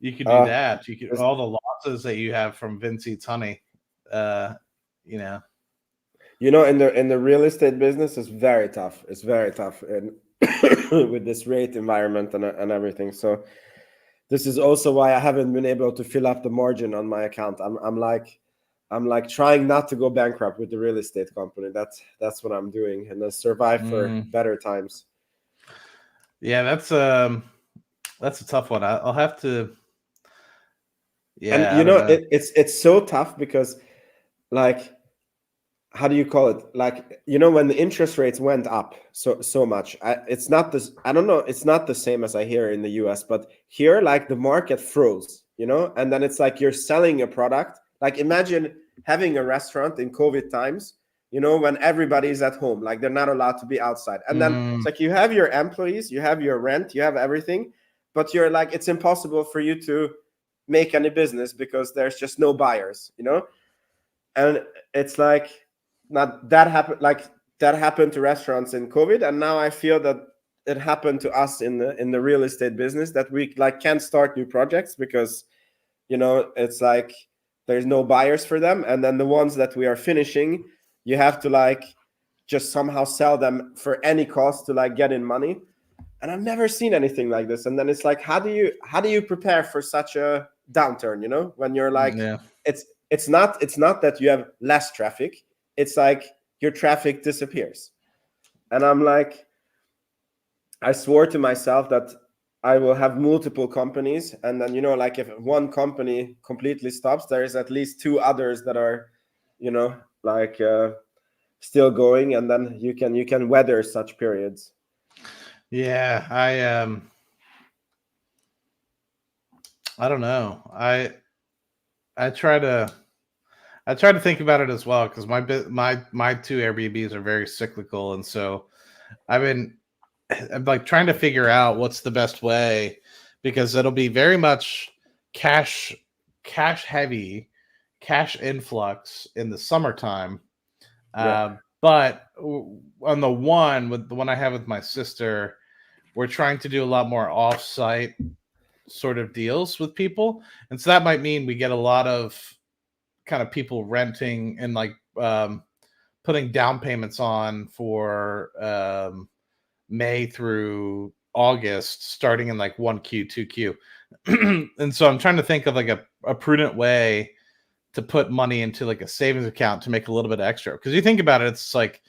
do uh, that. You can this- all the losses that you have from Vince Eats Honey. Uh, you know, in the real estate business, it's very tough. It's very tough, and with this rate environment and everything. So this is also why I haven't been able to fill up the margin on my account. I'm like trying not to go bankrupt with the real estate company. That's what I'm doing, and then survive for better times. Yeah, that's a tough one. I'll have to. Yeah, And I don't know. it's so tough because, like, how do you call it? Like, when the interest rates went up so much, it's not this. I don't know. It's not the same as I hear in the US, but here, like, the market froze. And then it's like you're selling a product. Like, imagine having a restaurant in COVID times. When everybody's at home, like they're not allowed to be outside, and then it's like you have your employees, you have your rent, you have everything, but you're like, it's impossible for you to make any business because there's just no buyers. And it's like, not that happened, like that happened to restaurants in COVID, and now I feel that it happened to us in the real estate business, that we like can't start new projects because it's like there's no buyers for them, and then the ones that we are finishing, you have to like just somehow sell them for any cost to like get in money. And I've never seen anything like this. And then it's like, how do you prepare for such a downturn, when you're like, it's not that you have less traffic, it's like your traffic disappears. And I'm like, I swore to myself that I will have multiple companies, and then like if one company completely stops, there is at least two others that are like still going, and then you can weather such periods. Yeah, I don't know. I try to think about it as well, because my two Airbnbs are very cyclical, and so I'm like trying to figure out what's the best way, because it'll be very much cash heavy, cash influx in the summertime. But on the one I have with my sister, we're trying to do a lot more off-site sort of deals with people, and so that might mean we get a lot of kind of people renting and like putting down payments on for May through August, starting in like 1Q, 2Q. And so I'm trying to think of like a prudent way to put money into like a savings account to make a little bit extra. Because you think about it, it's like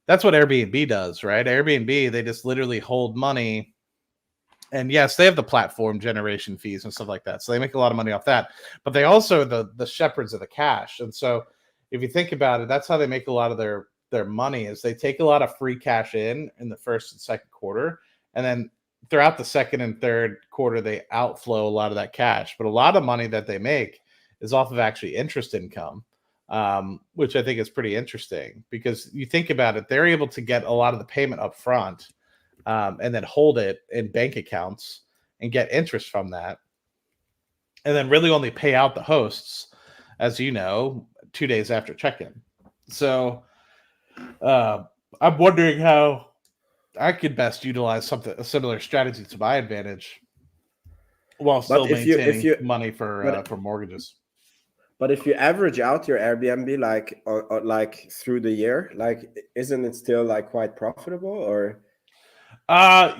that's what Airbnb does, right? Airbnb, they just literally hold money. And yes, they have the platform generation fees and stuff like that. So they make a lot of money off that. But they also the shepherds of the cash. And so if you think about it, that's how they make a lot of their money, is they take a lot of free cash in the first and second quarter. And then throughout the second and third quarter, they outflow a lot of that cash. But a lot of money that they make is off of actually interest income, which I think is pretty interesting, because you think about it, they're able to get a lot of the payment up front. And then hold it in bank accounts and get interest from that. And then really only pay out the hosts, as you know, 2 days after check-in. So I'm wondering how I could best utilize a similar strategy to my advantage while still maintaining money for mortgages. But if you average out your Airbnb like through the year, like isn't it still like quite profitable? Or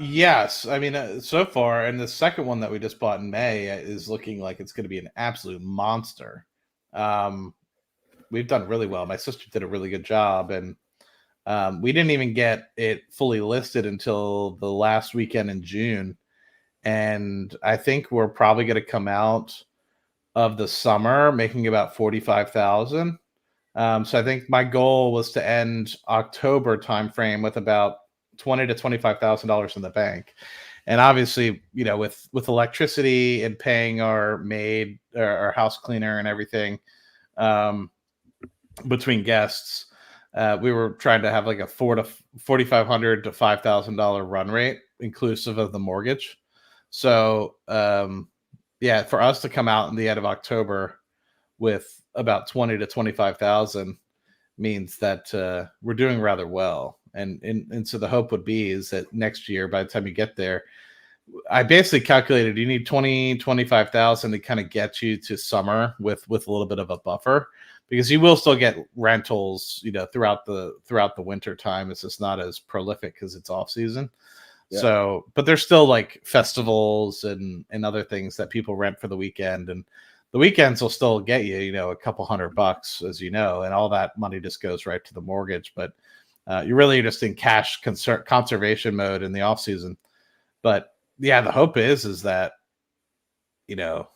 yes. I mean, so far, and the second one that we just bought in May is looking like it's going to be an absolute monster. We've done really well. My sister did a really good job, and we didn't even get it fully listed until the last weekend in June. And I think we're probably going to come out of the summer making about 45,000. So I think my goal was to end October timeframe with about $20,000 to $25,000 in the bank. And obviously, with electricity and paying our maid, our house cleaner and everything, between guests, we were trying to have like a $4,500 to $5,000 run rate inclusive of the mortgage. So yeah, for us to come out in the end of October with about 20 to 25,000 means that we're doing rather well. And so the hope would be is that next year, by the time you get there, I basically calculated you need 20, 25,000 to kind of get you to summer with a little bit of a buffer, because you will still get rentals, throughout the winter time. It's just not as prolific because it's off season. Yeah. So, but there's still like festivals and other things that people rent for the weekend, and the weekends will still get you, you know, a couple $100, as you know, and all that money just goes right to the mortgage. But you're really just in cash conservation mode in the off season. But yeah, the hope is that, you know,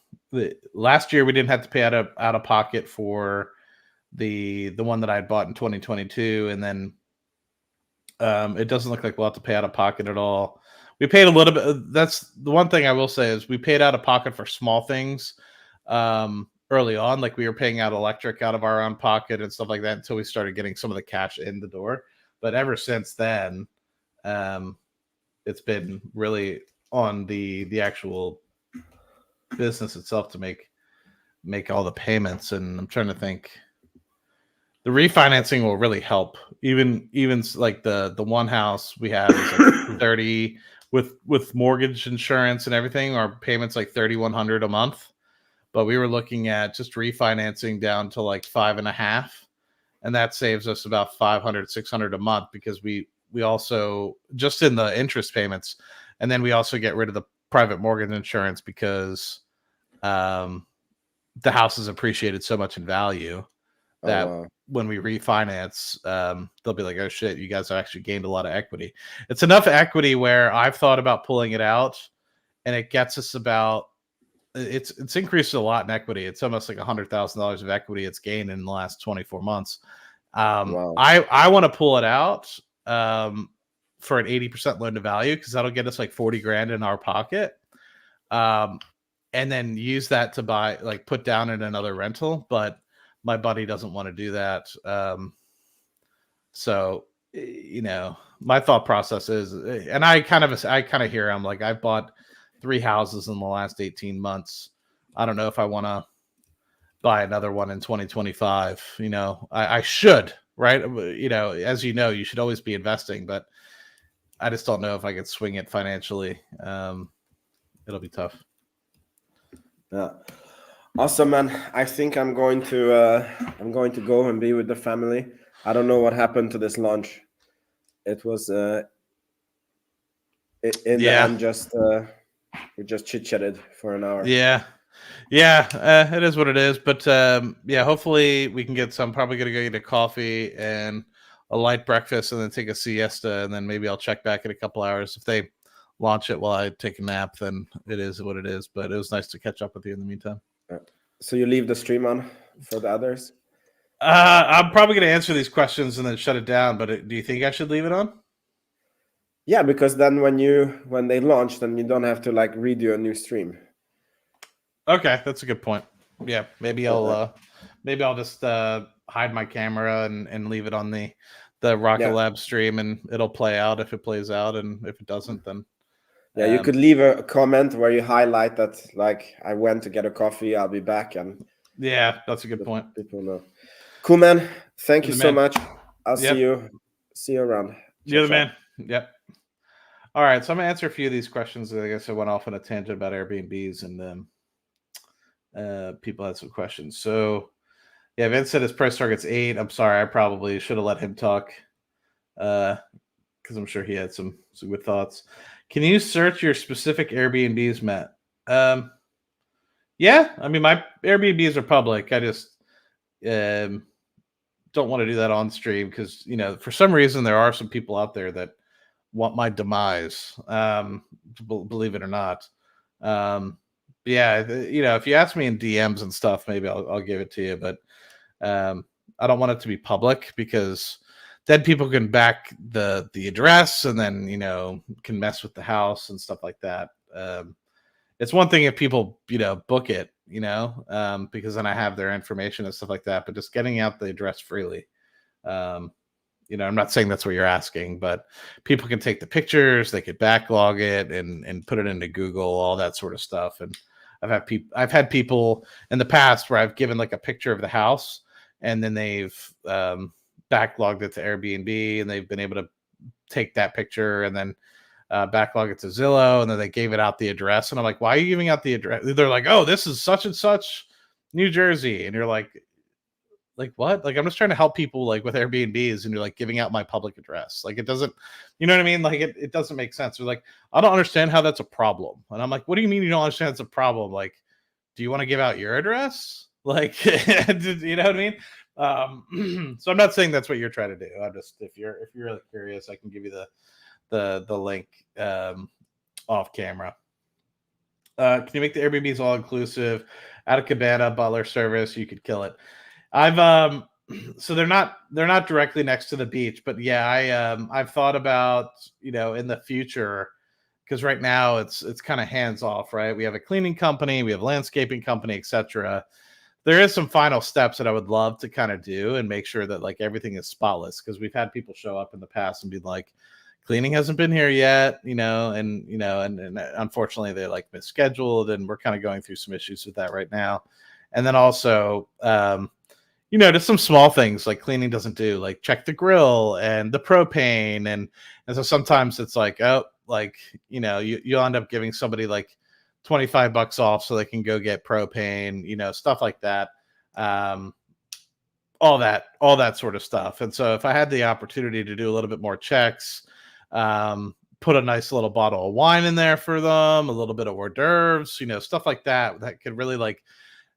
last year we didn't have to pay out of pocket for the one that I bought in 2022, and then it doesn't look like we'll have to pay out of pocket at all. We paid a little bit. That's the one thing I will say is we paid out of pocket for small things early on. Like we were paying out electric out of our own pocket and stuff like that until we started getting some of the cash in the door. But ever since then, it's been really on the actual business itself to make all the payments. And I'm trying to think. The refinancing will really help. Even like the one house we have is like 30 with mortgage insurance and everything. Our payments like 3,100 a month, but we were looking at just refinancing down to like 5.5, and that saves us about 500, 600 a month because we also just in the interest payments, and then we also get rid of the private mortgage insurance because the house has appreciated so much in value that when we refinance, they'll be like, oh shit, you guys have actually gained a lot of equity. It's enough equity where I've thought about pulling it out, and it gets us about, it's increased a lot in equity. It's almost like $100,000 of equity it's gained in the last 24 months. I want to pull it out for an 80% loan to value, because that'll get us like 40 grand in our pocket. And then use that to buy, like put down in another rental. But my buddy doesn't want to do that. So, you know, my thought process is, and I kind of hear him, like I've bought 3 houses in the last 18 months. I don't know if I want to buy another one in 2025. You know, I should, right? You know, as you know, you should always be investing, but I just don't know if I could swing it financially. It'll be tough. Yeah. Awesome, man. I think I'm going to go and be with the family. I don't know what happened to this launch. It was in the end just we just chit-chatted for an hour. Yeah. It is what it is. But yeah, hopefully we can get some. Probably gonna go get a coffee and a light breakfast and then take a siesta, and then maybe I'll check back in a couple hours. If they launch it while I take a nap, then it is what it is. But it was nice to catch up with you in the meantime. So you leave the stream on for the others? I'm probably going to answer these questions and then shut it down. But do you think I should leave it on? Yeah, because then when they launch, then you don't have to like redo a new stream. Okay, that's a good point. Yeah, maybe I'll just hide my camera and leave it on the Rocket Lab stream, and it'll play out if it plays out, and if it doesn't, then you could leave a comment where you highlight that, like, I went to get a coffee, I'll be back, and yeah, that's a good point. People know. Cool, man. Thank you so much. I'll see you around. You're the man. Yep. All right, so I'm gonna answer a few of these questions. I guess I went off on a tangent about Airbnbs, and people had some questions. So yeah, Vince said his price target's 8. I'm sorry, I probably should have let him talk, because I'm sure he had some good thoughts. Can you search your specific Airbnbs, Matt? Yeah, I mean, my Airbnbs are public. I just don't want to do that on stream because, you know, for some reason there are some people out there that want my demise, believe it or not. Yeah, you know, if you ask me in DMs and stuff, maybe I'll give it to you, but I don't want it to be public because then people can back the address and then, you know, can mess with the house and stuff like that. It's one thing if people, you know, book it, you know, because then I have their information and stuff like that, but just getting out the address freely. You know, I'm not saying that's what you're asking, but people can take the pictures, they could backlog it and put it into Google, all that sort of stuff. And I've had people in the past where I've given like a picture of the house and then they've backlogged it to Airbnb, and they've been able to take that picture and then backlog it to Zillow, and then they gave it out the address. And I'm like, why are you giving out the address? They're like, oh, this is such and such New Jersey. And you're like, Like what? Like I'm just trying to help people like with Airbnbs, and you're like giving out my public address. Like it doesn't, you know what I mean? Like it doesn't make sense. They're like, I don't understand how that's a problem. And I'm like, what do you mean you don't understand it's a problem? Like, do you want to give out your address? Like, you know what I mean? So I'm not saying that's what you're trying to do. I'm just, if you're really curious, I can give you the link off camera. Can you make the Airbnbs all inclusive? Add a cabana, butler service, you could kill it. I've so they're not directly next to the beach, but yeah, I've thought about, in the future, because right now it's kind of hands off, right? We have a cleaning company, we have a landscaping company, etc. There is some final steps that I would love to kind of do and make sure that like everything is spotless, because we've had people show up in the past and be like, cleaning hasn't been here yet, and unfortunately they're like misscheduled, and we're kind of going through some issues with that right now. And then also, just some small things like cleaning doesn't do, like check the grill and the propane, and so sometimes it's like, oh, like you'll end up giving somebody like $25 off so they can go get propane, stuff like that. All that sort of stuff. And so if I had the opportunity to do a little bit more checks, put a nice little bottle of wine in there for them, a little bit of hors d'oeuvres, stuff like that could really like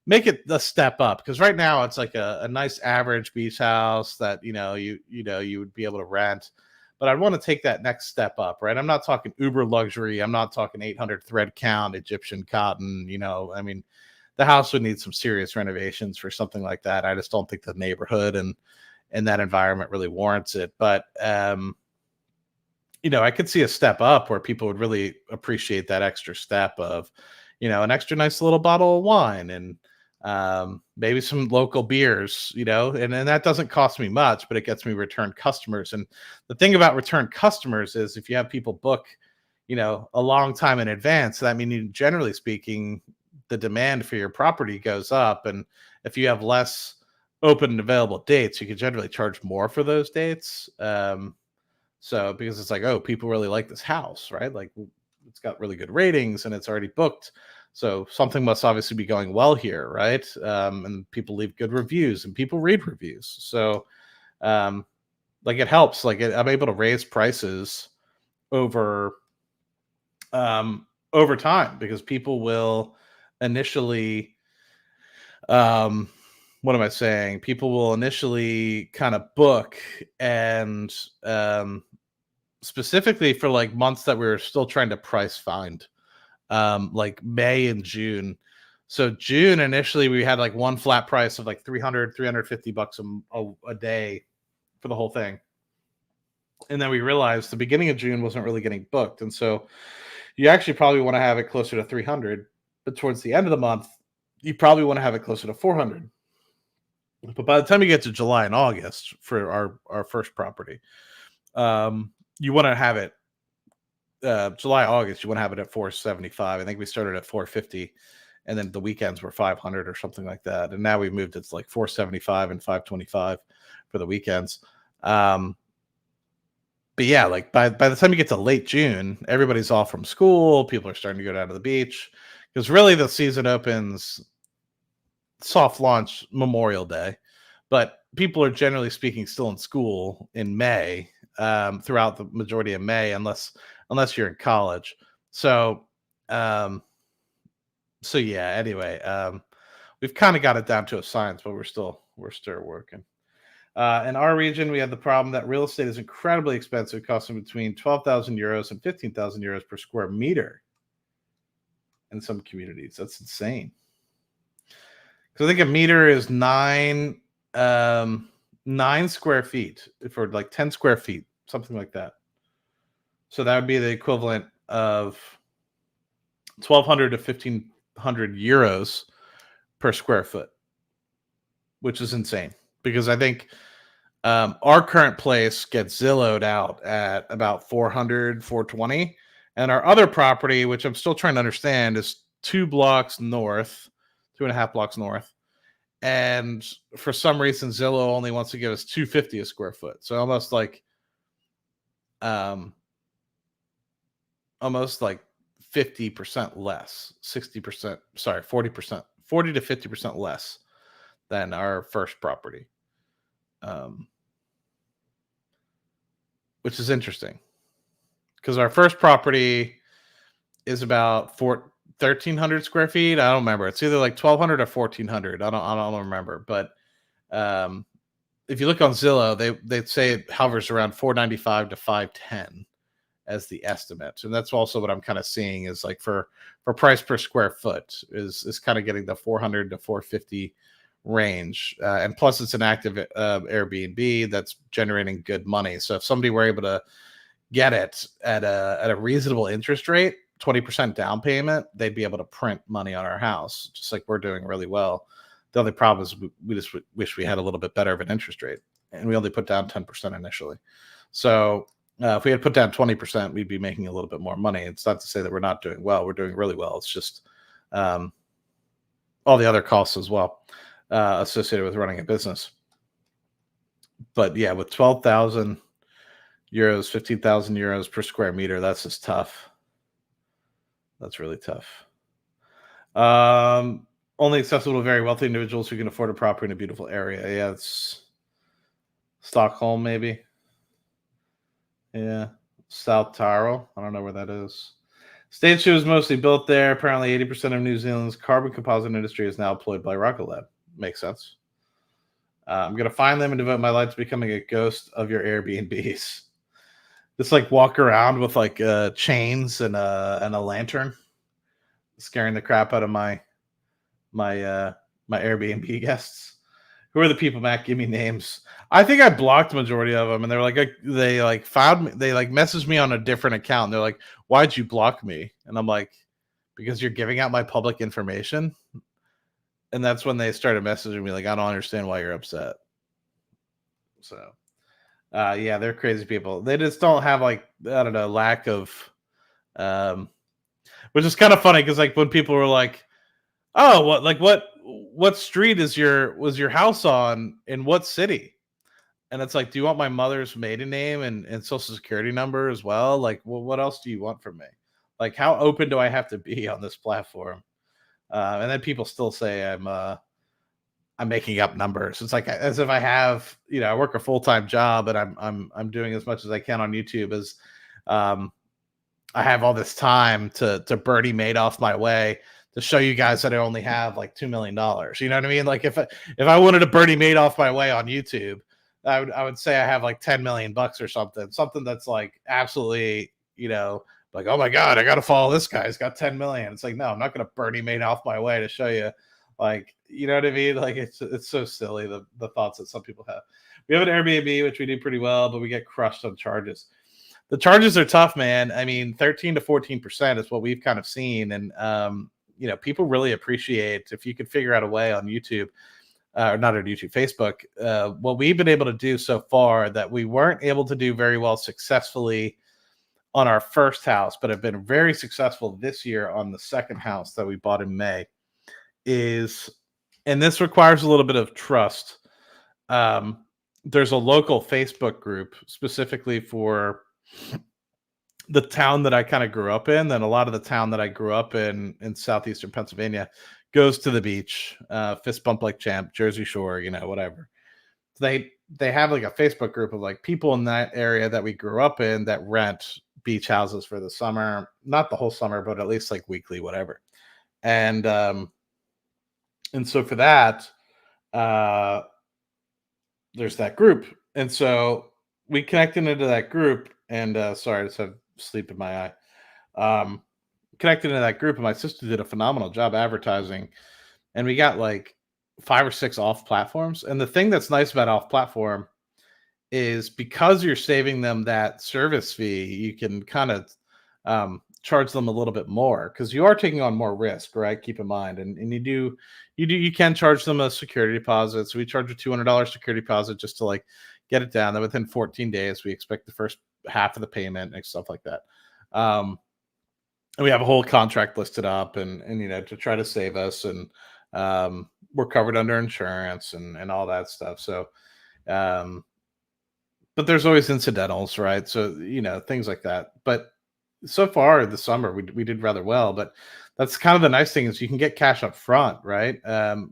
make it a step up. Because right now it's like a nice average beach house that you would be able to rent, but I'd want to take that next step up, right? I'm not talking uber luxury, I'm not talking 800 thread count Egyptian cotton. I mean, the house would need some serious renovations for something like that. I just don't think the neighborhood and that environment really warrants it. But I could see a step up where people would really appreciate that extra step of, an extra nice little bottle of wine, and maybe some local beers, and that doesn't cost me much, but it gets me return customers. And the thing about return customers is if you have people book, a long time in advance, that means generally speaking, the demand for your property goes up. And if you have less open and available dates, you can generally charge more for those dates. So because it's like, oh, people really like this house, right? Like it's got really good ratings and it's already booked. So something must obviously be going well here, right? And people leave good reviews and people read reviews. So like it helps. Like I'm able to raise prices over time, because people will initially what am I saying? People will initially kind of book, and specifically for like months that we were still trying to price find, like May and June. So June initially we had like one flat price of like $350 a day for the whole thing. And then we realized the beginning of June wasn't really getting booked. And so you actually probably want to have it closer to 300, but towards the end of the month, you probably want to have it closer to 400. But by the time you get to July and August for our first property, you want to have it July, August, you want to have it at 475. I think we started at 450, and then the weekends were 500 or something like that. And now we've moved it to like 475 and 525 for the weekends. But yeah, like by the time you get to late June, everybody's off from school. People are starting to go down to the beach, because really the season opens soft launch Memorial Day, but people are generally speaking still in school in May, throughout the majority of May, unless you're in college. So yeah, anyway, we've kind of got it down to a science, but we're still working. In our region, we have the problem that real estate is incredibly expensive, costing between 12,000 euros and 15,000 euros per square meter in some communities. That's insane. Because I think a meter is 9 square feet for like 10 square feet, something like that. So that would be the equivalent of 1,200 to 1,500 euros per square foot, which is insane. Because I think our current place gets Zillowed out at about 400, 420. And our other property, which I'm still trying to understand, is 2.5 blocks north. And for some reason, Zillow only wants to give us $250 a square foot. So almost like 50% less, 60%, sorry, 40%, 40 to 50% less than our first property. which is interesting because our first property is about 1,300 square feet. I don't remember. It's either like 1,200 or 1,400. I don't remember. But if you look on Zillow, they say it hovers around 495 to 510 as the estimate, and that's also what I'm kind of seeing is like for price per square foot is kind of getting the 400 to 450 range, and plus it's an active Airbnb that's generating good money. So if somebody were able to get it at a reasonable interest rate, 20% down payment, they'd be able to print money on our house, just like we're doing really well. The only problem is we just wish we had a little bit better of an interest rate, and we only put down 10% initially. So if we had put down 20%, we'd be making a little bit more money. It's not to say that we're not doing well. We're doing really well. It's just all the other costs as well associated with running a business. But yeah, with 12,000 euros, 15,000 euros per square meter, that's just tough. That's really tough. Only accessible to very wealthy individuals who can afford a property in a beautiful area. Yeah, it's Stockholm, maybe. Yeah, South Tyrol. I don't know where that is. Stage 2 is mostly built there. Apparently, 80% of New Zealand's carbon composite industry is now employed by Rocket Lab. Makes sense. I'm going to find them and devote my life to becoming a ghost of your Airbnbs. Just like walk around with like chains and a lantern, scaring the crap out of my Airbnb guests. Who are the people, Matt? Give me names. I think I blocked the majority of them, and they found me. They messaged me on a different account. And they're like, "Why'd you block me?" And I'm like, "Because you're giving out my public information." And that's when they started messaging me like, "I don't understand why you're upset." So, yeah, they're crazy people. They just don't have like, I don't know, lack of, which is kind of funny because like when people were like, "Oh, what street was your house on in what city?" And it's like, do you want my mother's maiden name and social security number as well? Like, well, what else do you want from me? Like, how open do I have to be on this platform? And then people still say I'm making up numbers. It's like as if I have, I work a full-time job and I'm doing as much as I can on YouTube as I have all this time to Bernie Madoff my way to show you guys that I only have like $2 million. You know what I mean? Like if I wanted to Bernie Madoff my way on YouTube, I would say I have like 10 million bucks or something that's like absolutely, like, oh my God, I got to follow this guy. He's got 10 million. It's like, no, I'm not going to Bernie Madoff my way to show you, like, you know what I mean? Like it's so silly, the thoughts that some people have. We have an Airbnb, which we do pretty well, but we get crushed on charges. The charges are tough, man. I mean, 13 to 14% is what we've kind of seen. And, people really appreciate if you could figure out a way on YouTube, or not on YouTube, Facebook, what we've been able to do so far that we weren't able to do very well successfully on our first house, but have been very successful this year on the second house that we bought in May is, and this requires a little bit of trust. There's a local Facebook group specifically for the town that I kind of grew up in. And a lot of the town that I grew up in southeastern Pennsylvania goes to the beach, fist bump like champ, Jersey Shore, whatever. They have like a Facebook group of like people in that area that we grew up in that rent beach houses for the summer, not the whole summer, but at least like weekly, whatever. And so for that, there's that group. And so we connected into that group and sorry, I just have sleep in my eye. Connected into that group, and my sister did a phenomenal job advertising, and we got like 5 or 6 off platforms. And the thing that's nice about off platform is because you're saving them that service fee, you can kind of charge them a little bit more because you are taking on more risk, right? Keep in mind, and you can charge them a security deposit. So we charge a $200 security deposit just to like get it down. Then within 14 days, we expect the first half of the payment and stuff like that. And we have a whole contract listed up and to try to save us, and we're covered under insurance and all that stuff. So, but there's always incidentals, right? So, things like that. But so far this summer, we did rather well, but that's kind of the nice thing is you can get cash up front, right?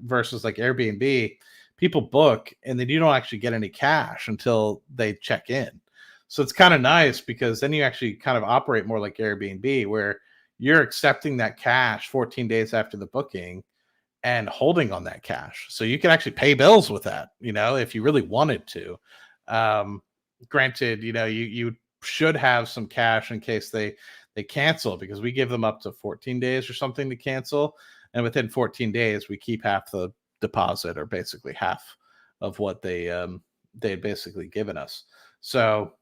Versus like Airbnb, people book and then you don't actually get any cash until they check in. So it's kind of nice because then you actually kind of operate more like Airbnb, where you're accepting that cash 14 days after the booking and holding on that cash. So you can actually pay bills with that, if you really wanted to. Um, Granted, you should have some cash in case they cancel, because we give them up to 14 days or something to cancel. And within 14 days, we keep half the deposit, or basically half of what they had basically given us. So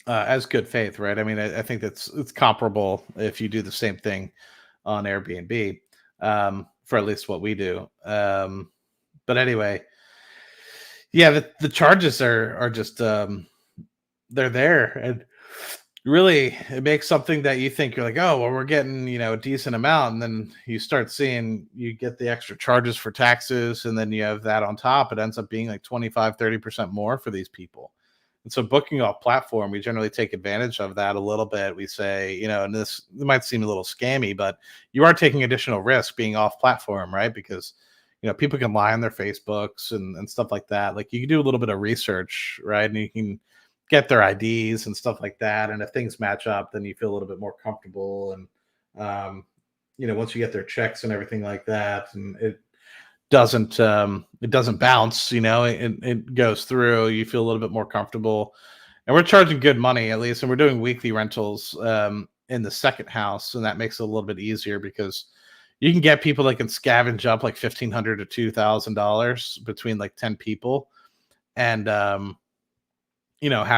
as good faith, right? I mean, I think it's comparable if you do the same thing on Airbnb, for at least what we do. But anyway, yeah, the charges are just they're there, and really it makes something that you think you're like, oh well, we're getting a decent amount, and then you start seeing you get the extra charges for taxes, and then you have that on top. It ends up being like 25-30% more for these people. And so booking off platform, we generally take advantage of that a little bit. We say, and this might seem a little scammy, but you are taking additional risk being off platform, right? Because people can lie on their Facebooks and stuff like that. Like, you can do a little bit of research, right? And you can get their IDs and stuff like that. And if things match up, then you feel a little bit more comfortable. And once you get their checks and everything like that, and it doesn't bounce, it goes through, you feel a little bit more comfortable. And we're charging good money, at least, and we're doing weekly rentals in the second house, and that makes it a little bit easier because you can get people that can scavenge up like $1,500 to $2,000 between like 10 people, and have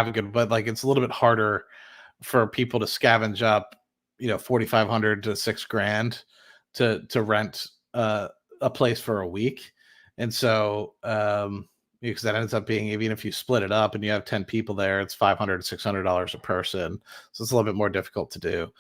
a good, but like it's a little bit harder for people to scavenge up 4,500 to $6,000 to rent a place for a week. And so because that ends up being, even if you split it up and you have 10 people there, it's $500 to $600 a person. So it's a little bit more difficult to do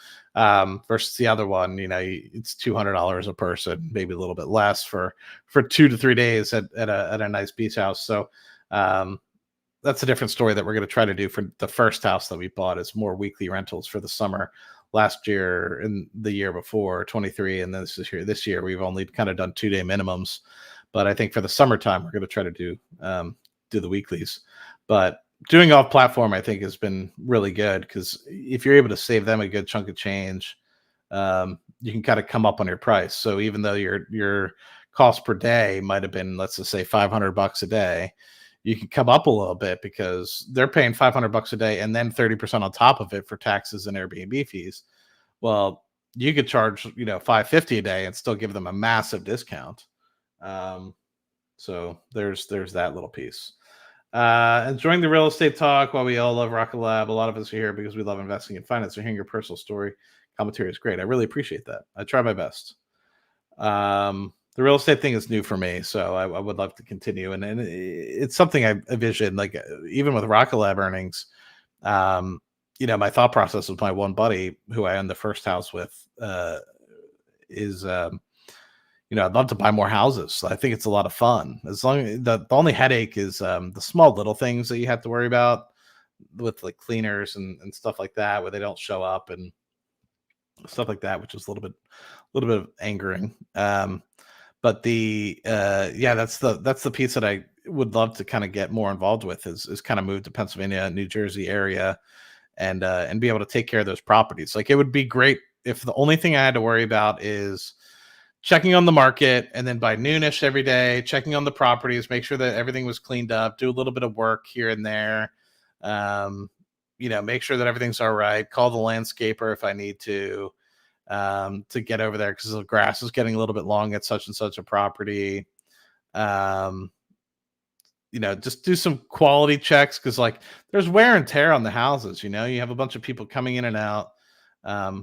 versus the other one. It's $200 a person, maybe a little bit less for 2 to 3 days at a nice beach house. So that's a different story that we're going to try to do for the first house that we bought, is more weekly rentals for the summer. Last year and the year before, 23, and this year we've only kind of done 2-day minimums. But I think for the summertime, we're going to try to do the weeklies. But doing off platform, I think, has been really good, because if you're able to save them a good chunk of change, you can kind of come up on your price. So even though your cost per day might have been, let's just say, $500 a day, you can come up a little bit because they're paying $500 a day and then 30% on top of it for taxes and Airbnb fees. Well, you could charge, $550 a day and still give them a massive discount. So there's that little piece. Enjoying the real estate talk while we all love Rocket Lab. A lot of us are here because we love investing in finance. So hearing your personal story commentary is great. I really appreciate that. I try my best. The real estate thing is new for me, so I would love to continue. And it's something I envision, like, even with Rocket Lab earnings, my thought process with my one buddy who I owned the first house with is, I'd love to buy more houses. I think it's a lot of fun. As long as the only headache is the small little things that you have to worry about with like cleaners and stuff like that, where they don't show up and stuff like that, which is a little bit of angering. But that's the piece that I would love to kind of get more involved with, is kind of move to Pennsylvania, New Jersey area, and be able to take care of those properties. Like, it would be great if the only thing I had to worry about is checking on the market, and then by noonish every day, checking on the properties, make sure that everything was cleaned up, do a little bit of work here and there, make sure that everything's all right, call the landscaper if I need to get over there because the grass is getting a little bit long at such and such a property. Just do some quality checks, because like there's wear and tear on the houses. You have a bunch of people coming in and out,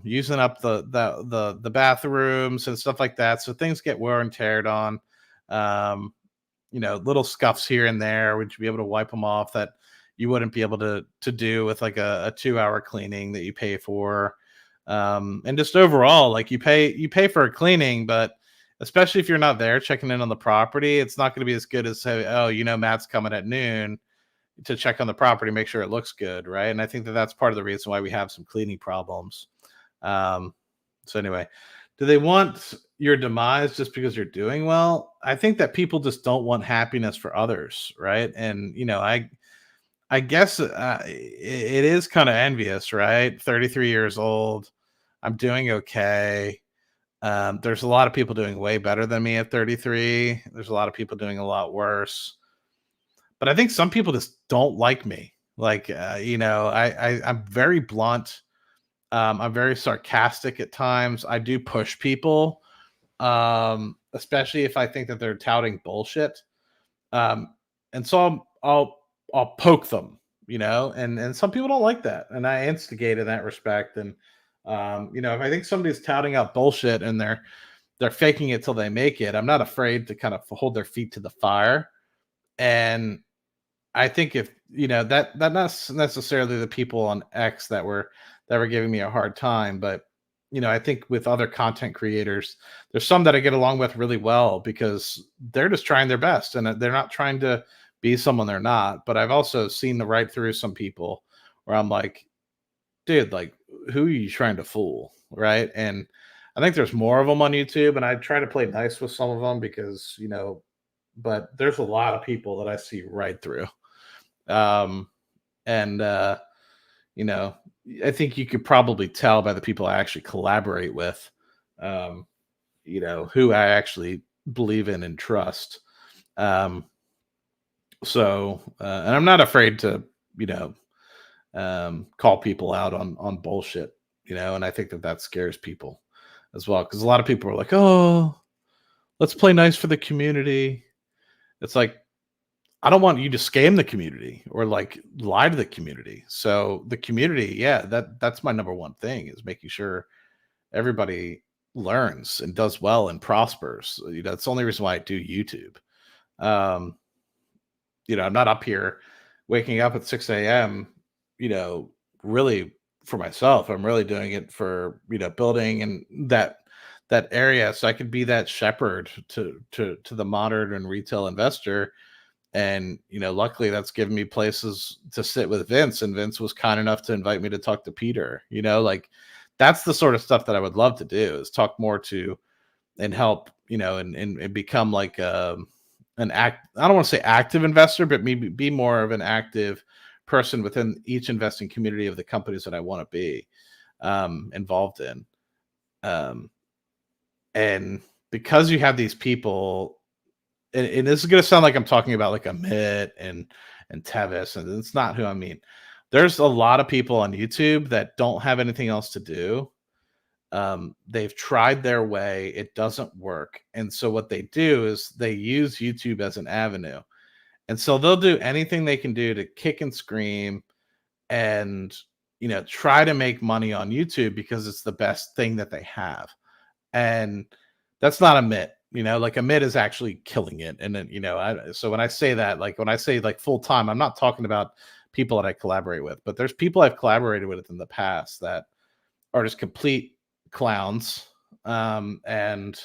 using up the bathrooms and stuff like that. So things get wear and teared on. Little scuffs here and there. Would you be able to wipe them off that you wouldn't be able to do with like a 2-hour cleaning that you pay for? And just overall, like you pay for a cleaning, but especially if you're not there checking in on the property, it's not going to be as good as say, Matt's coming at noon to check on the property, make sure it looks good. Right. And I think that's part of the reason why we have some cleaning problems. So anyway, do they want your demise just because you're doing well? I think that people just don't want happiness for others, right? And I guess it is kind of envious, right? 33 years old, I'm doing okay. There's a lot of people doing way better than me at 33. There's a lot of people doing a lot worse. But I think some people just don't like me. Like, I'm very blunt. I'm very sarcastic at times. I do push people, especially if I think that they're touting bullshit. Um, and so I'll poke them, and some people don't like that, and I instigate in that respect. And if I think somebody's touting out bullshit and they're faking it till they make it, I'm not afraid to kind of hold their feet to the fire. And I think if that not necessarily the people on X that were giving me a hard time, but I think with other content creators, there's some that I get along with really well because they're just trying their best and they're not trying to be someone they're not. But I've also seen the right through some people where I'm like, dude, like, who are you trying to fool, right? And I think there's more of them on YouTube, and I try to play nice with some of them because but there's a lot of people that I see right through. And you know, I think you could probably tell by the people I actually collaborate with, um, who I actually believe in and trust. Um, and I'm not afraid to, you know, call people out on bullshit, and I think that scares people as well because a lot of people are like, oh, let's play nice for the community. It's like, I don't want you to scam the community or like lie to the community. So the community, yeah, that's my number one thing is making sure everybody learns and does well and prospers. It's the only reason why I do YouTube. Um, I'm not up here waking up at 6 a.m., really for myself. I'm really doing it for, building and that area so I could be that shepherd to the modern and retail investor. And luckily that's given me places to sit with Vince, and Vince was kind enough to invite me to talk to Peter. Like that's the sort of stuff that I would love to do, is talk more to and help, and become like I don't want to say active investor, but maybe be more of an active person within each investing community of the companies that I want to be involved in. And because you have these people, and this is going to sound like I'm talking about like Amit and Tevis, and it's not who I mean. There's a lot of people on YouTube that don't have anything else to do. They've tried their way, it doesn't work, and so what they do is they use YouTube as an avenue, and so they'll do anything they can do to kick and scream and try to make money on YouTube because it's the best thing that they have. And that's not Amit. Like Amit is actually killing it. And then, so when I say that, like when I say like full time, I'm not talking about people that I collaborate with, but there's people I've collaborated with in the past that are just complete clowns. And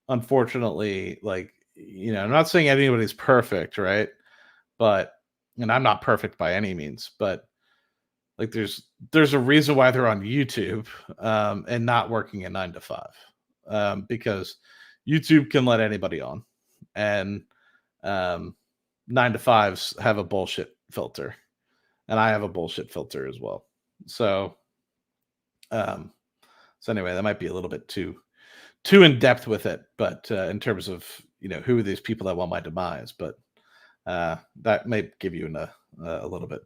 unfortunately, like, I'm not saying anybody's perfect, right? But, and I'm not perfect by any means, but like there's a reason why they're on YouTube and not working a 9 to 5, because YouTube can let anybody on, and 9 to 5s have a bullshit filter, and I have a bullshit filter as well. So, so anyway, that might be a little bit too in depth with it, but in terms of who are these people that want my demise, but that may give you a little bit.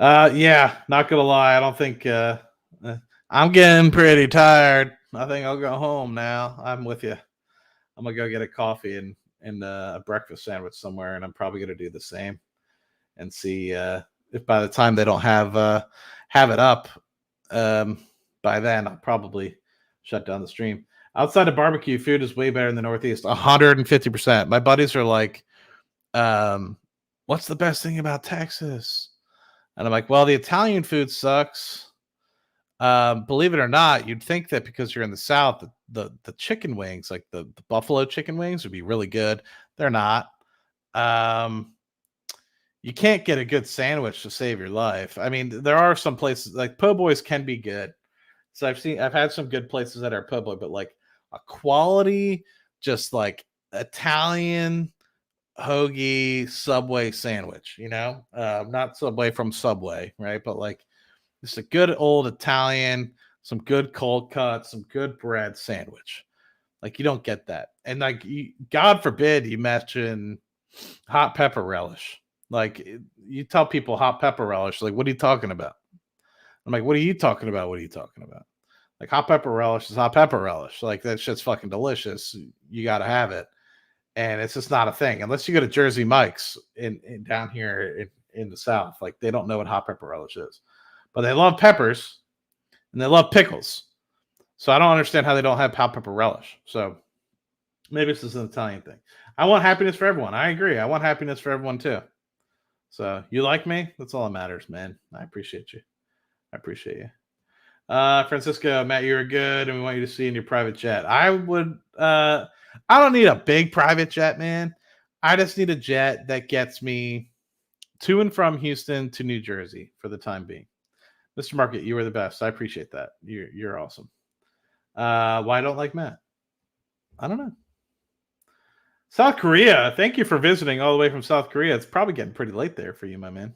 Yeah, not gonna lie, I don't think I'm getting pretty tired. I think I'll go home now. I'm with you. I'm gonna go get a coffee and a breakfast sandwich somewhere, and I'm probably gonna do the same and see if by the time they don't have it up by then, I'll probably shut down the stream. Outside of barbecue, food is way better in the Northeast. 150%. My buddies are like, what's the best thing about Texas? And I'm like, well, the Italian food sucks. Believe it or not, you'd think that because you're in the South, the chicken wings, like the buffalo chicken wings, would be really good. They're not. You can't get a good sandwich to save your life. I mean, there are some places like po' boys can be good. So I've had some good places that are public, but like a quality, just like Italian hoagie Subway sandwich, not Subway from Subway, right? But like just a good old Italian, some good cold cuts, some good bread sandwich. Like you don't get that, and like God forbid you mention hot pepper relish. Like you tell people hot pepper relish, like what are you talking about? I'm like, what are you talking about? What are you talking about? Like hot pepper relish is hot pepper relish. Like that shit's fucking delicious. You got to have it, and it's just not a thing unless you go to Jersey Mike's in down here in the South. Like they don't know what hot pepper relish is, but they love peppers and they love pickles. So I don't understand how they don't have hot pepper relish. So maybe it's just an Italian thing. I want happiness for everyone. I agree. I want happiness for everyone too. So you like me? That's all that matters, man. I appreciate you. I appreciate you. Francisco, Matt, you're good, and we want you to see in your private jet. I don't need a big private jet, man. I just need a jet that gets me to and from Houston to New Jersey for the time being. Mr. Market, you are the best. I appreciate that. You're awesome. Why I don't like Matt? I don't know. South Korea, thank you for visiting all the way from South Korea. It's probably getting pretty late there for you, my man.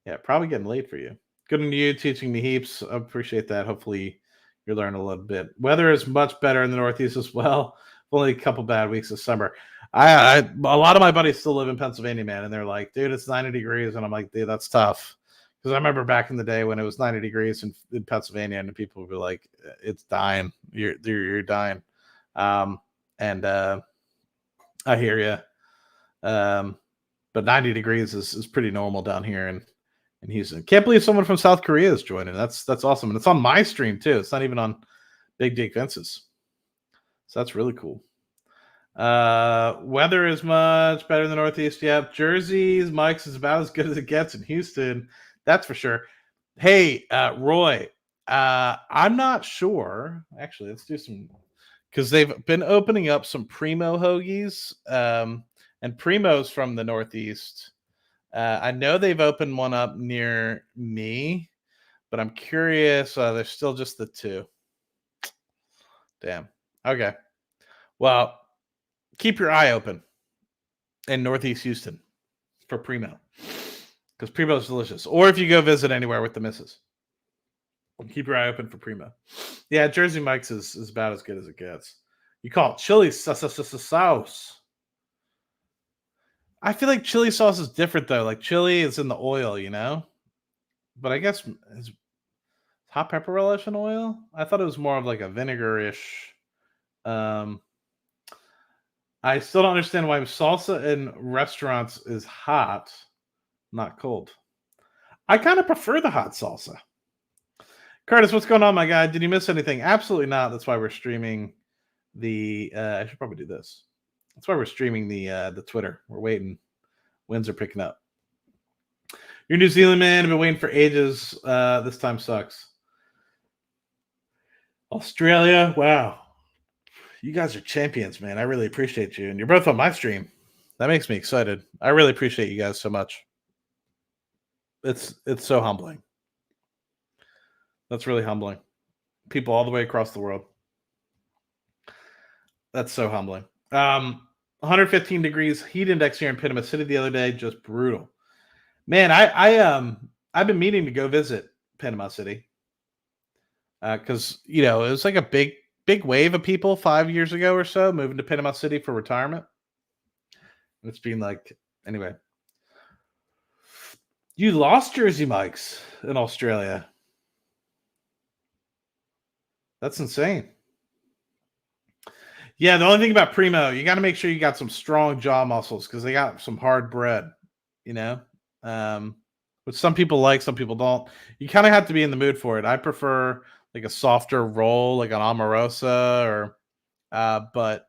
Yeah, probably getting late for you. Good on you, teaching me heaps. I appreciate that. Hopefully you're learning a little bit. Weather is much better in the Northeast as well. Only a couple bad weeks of summer. A lot of my buddies still live in Pennsylvania, man, and they're like, dude, it's 90 degrees. And I'm like, dude, that's tough. Because I remember back in the day when it was 90 degrees in Pennsylvania, and people would be like, it's dying. You're dying. And I hear you. But 90 degrees is pretty normal down here in Houston. Can't believe someone from South Korea is joining. That's awesome. And it's on my stream too. It's not even on Big Dick Vince's. So that's really cool. Weather is much better in the Northeast. Yep. Jersey's Mike's is about as good as it gets in Houston. That's for sure. Hey, Roy, I'm not sure. Actually, let's do some, because they've been opening up some Primo hoagies. And Primo's from the Northeast. I know they've opened one up near me, but I'm curious. There's still just the two. Damn. Okay. Well, keep your eye open in Northeast Houston for Primo, because Primo is delicious. Or if you go visit anywhere with the missus, keep your eye open for Primo. Yeah, Jersey Mike's is about as good as it gets. You call it chili sauce. I feel like chili sauce is different though. Like chili is in the oil, But I guess is hot pepper relish in oil? I thought it was more of like a vinegar-ish. I still don't understand why salsa in restaurants is hot, not cold. I kind of prefer the hot salsa. Curtis, what's going on, my guy? Did you miss anything? Absolutely not. That's why we're streaming the. I should probably do this. That's why we're streaming the Twitter. We're waiting. Winds are picking up. You're New Zealand, man. I've been waiting for ages. This time sucks. Australia, wow. You guys are champions, man. I really appreciate you. And you're both on my stream. That makes me excited. I really appreciate you guys so much. It's so humbling. That's really humbling. People all the way across the world. That's so humbling. 115 degrees heat index here in Panama City the other day, just brutal. Man, I've been meaning to go visit Panama City. Because it was like a big wave of people 5 years ago or so moving to Panama City for retirement. And it's been like, anyway. You lost Jersey Mike's in Australia. That's insane. Yeah, the only thing about Primo, you got to make sure you got some strong jaw muscles because they got some hard bread, which some people like, some people don't. You kind of have to be in the mood for it. I prefer like a softer roll, like an Amorosa, or but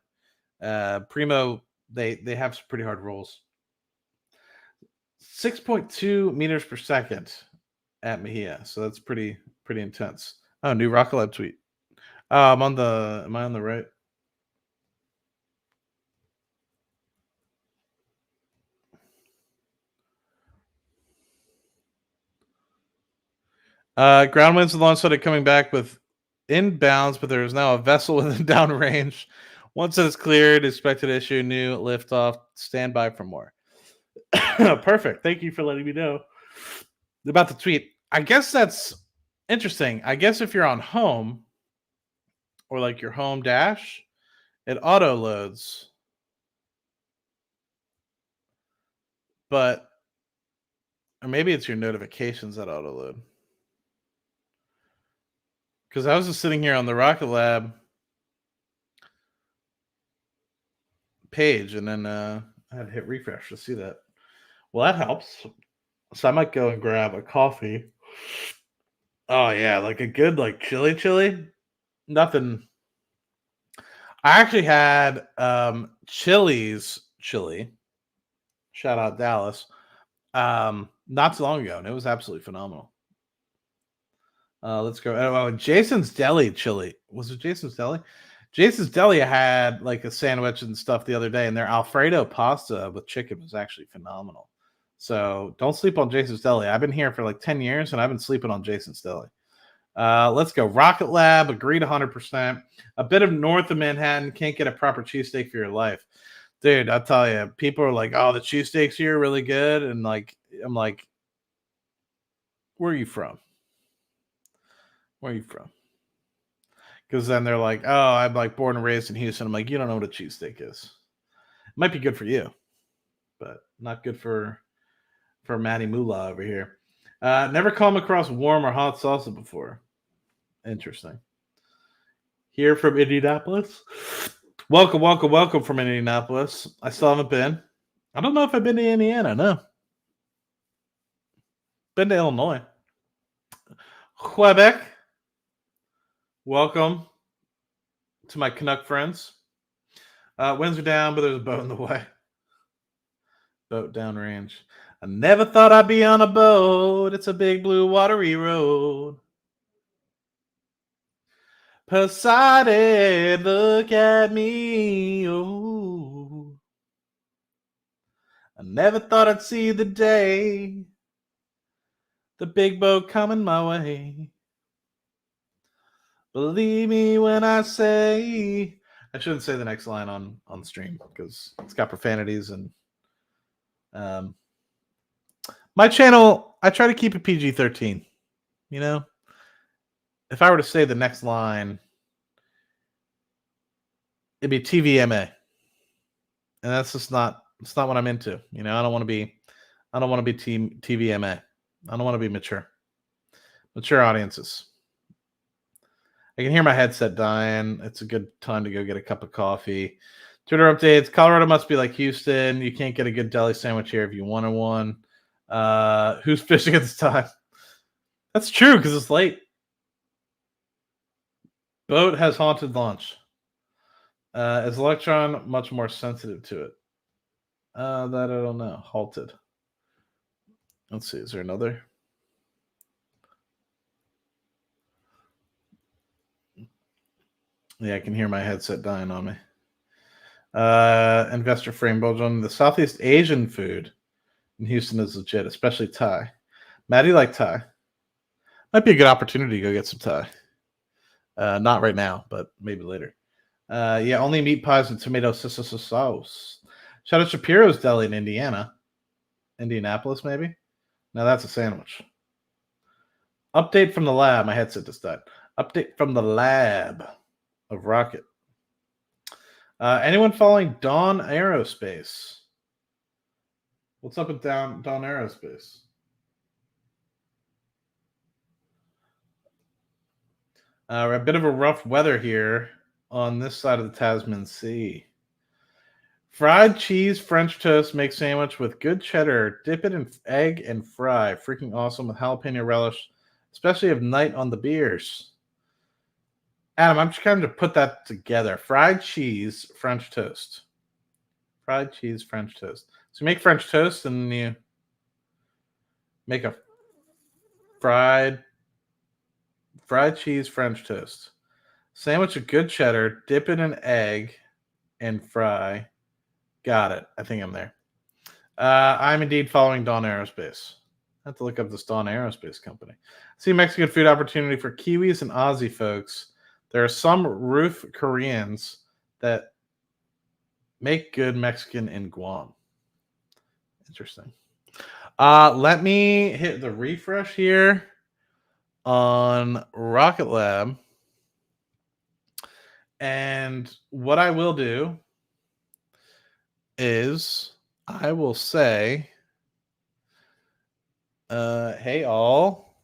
Primo, they have some pretty hard rolls. 6.2 meters per second at Mejia, so that's pretty intense. Oh, new Rocket Lab tweet. Am I on the right? Ground winds and launch started coming back with inbounds, but there is now a vessel within downrange. Once it is cleared, expected to issue new liftoff. Stand by for more. Perfect. Thank you for letting me know about the tweet. I guess that's interesting. I guess if you're on home or like your home dash, it auto loads. But or maybe it's your notifications that auto load. Because I was just sitting here on the Rocket Lab page, and then I had to hit refresh to see that. Well, that helps. So I might go and grab a coffee. Oh yeah, like a good like chili. Nothing. I actually had Chili's chili. Shout out Dallas. Not too long ago, and it was absolutely phenomenal. Let's go. Oh, Jason's Deli chili. Was it Jason's Deli? Jason's Deli had like a sandwich and stuff the other day, and their Alfredo pasta with chicken was actually phenomenal. So don't sleep on Jason's Deli. I've been here for like 10 years, and I've been sleeping on Jason's Deli. Let's go. Rocket Lab, agreed 100%. A bit of north of Manhattan, can't get a proper cheesesteak for your life. Dude, I'll tell you, people are like, oh, the cheesesteaks here are really good. And like, I'm like, where are you from? Where are you from? Because then they're like, oh, I'm like born and raised in Houston. I'm like, you don't know what a cheesesteak is. It might be good for you, but not good for Matty Moolah over here. Never come across warm or hot salsa before. Interesting. Here from Indianapolis. Welcome from Indianapolis. I still haven't been. I don't know if I've been to Indiana. No. Been to Illinois. Quebec. Welcome to my Canuck friends. Winds are down, but there's a boat in the way. Boat downrange. I never thought I'd be on a boat. It's a big blue watery road. Poseidon, look at me. Oh, I never thought I'd see the day. The big boat coming my way. Believe me when I say. I shouldn't say the next line on stream because it's got profanities and my channel. I try to keep it PG-13. You know, if I were to say the next line, it'd be TVMA, and that's just not. It's not what I'm into. You know, I don't want to be TVMA. I don't want to be mature audiences. I can hear my headset dying. It's a good time to go get a cup of coffee. Twitter updates. Colorado must be like Houston. You can't get a good deli sandwich here if you wanted one. Who's fishing at this time? That's true because it's late. Boat has haunted launch. Is Electron much more sensitive to it? That I don't know. Halted. Let's see. Is there another? Yeah, I can hear my headset dying on me. Investor frame Belgium. The Southeast Asian food in Houston is legit, especially Thai. Maddie like Thai. Might be a good opportunity to go get some Thai. Not right now, but maybe later. Yeah, only meat pies and tomato sauce. Shout out Shapiro's Deli in Indianapolis, maybe. Now that's a sandwich. Update from the lab. My headset just died. Update from the lab of Rocket. Anyone following Dawn Aerospace? What's up with Dawn Aerospace? A bit of a rough weather here on this side of the Tasman Sea. Fried cheese French toast make sandwich with good cheddar. Dip it in egg and fry. Freaking awesome with jalapeno relish, especially of night on the beers. Adam, I'm just trying to put that together. Fried cheese French toast. Fried cheese French toast. So you make French toast and you make a fried cheese French toast. Sandwich of good cheddar. Dip it in egg and fry. Got it. I think I'm there. I'm indeed following Dawn Aerospace. I have to look up this Dawn Aerospace Company. See Mexican food opportunity for Kiwis and Aussie folks. There are some roof Koreans that make good Mexican in Guam. Interesting. Let me hit the refresh here on Rocket Lab. And what I will do is I will say, hey all,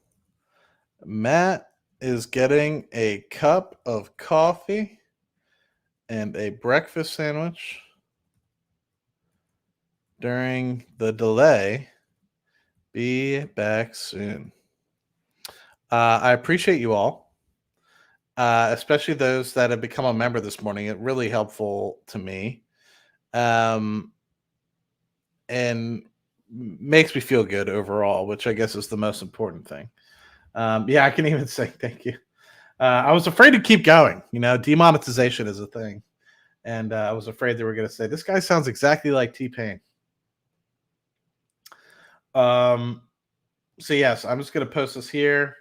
Matt is getting a cup of coffee and a breakfast sandwich during the delay. Be back soon. I appreciate you all, especially those that have become a member this morning. It's really helpful to me, and makes me feel good overall, which I guess is the most important thing. Yeah, I can even say thank you. I was afraid to keep going. Demonetization is a thing. And I was afraid they were going to say, this guy sounds exactly like T-Pain. So yes, I'm just going to post this here.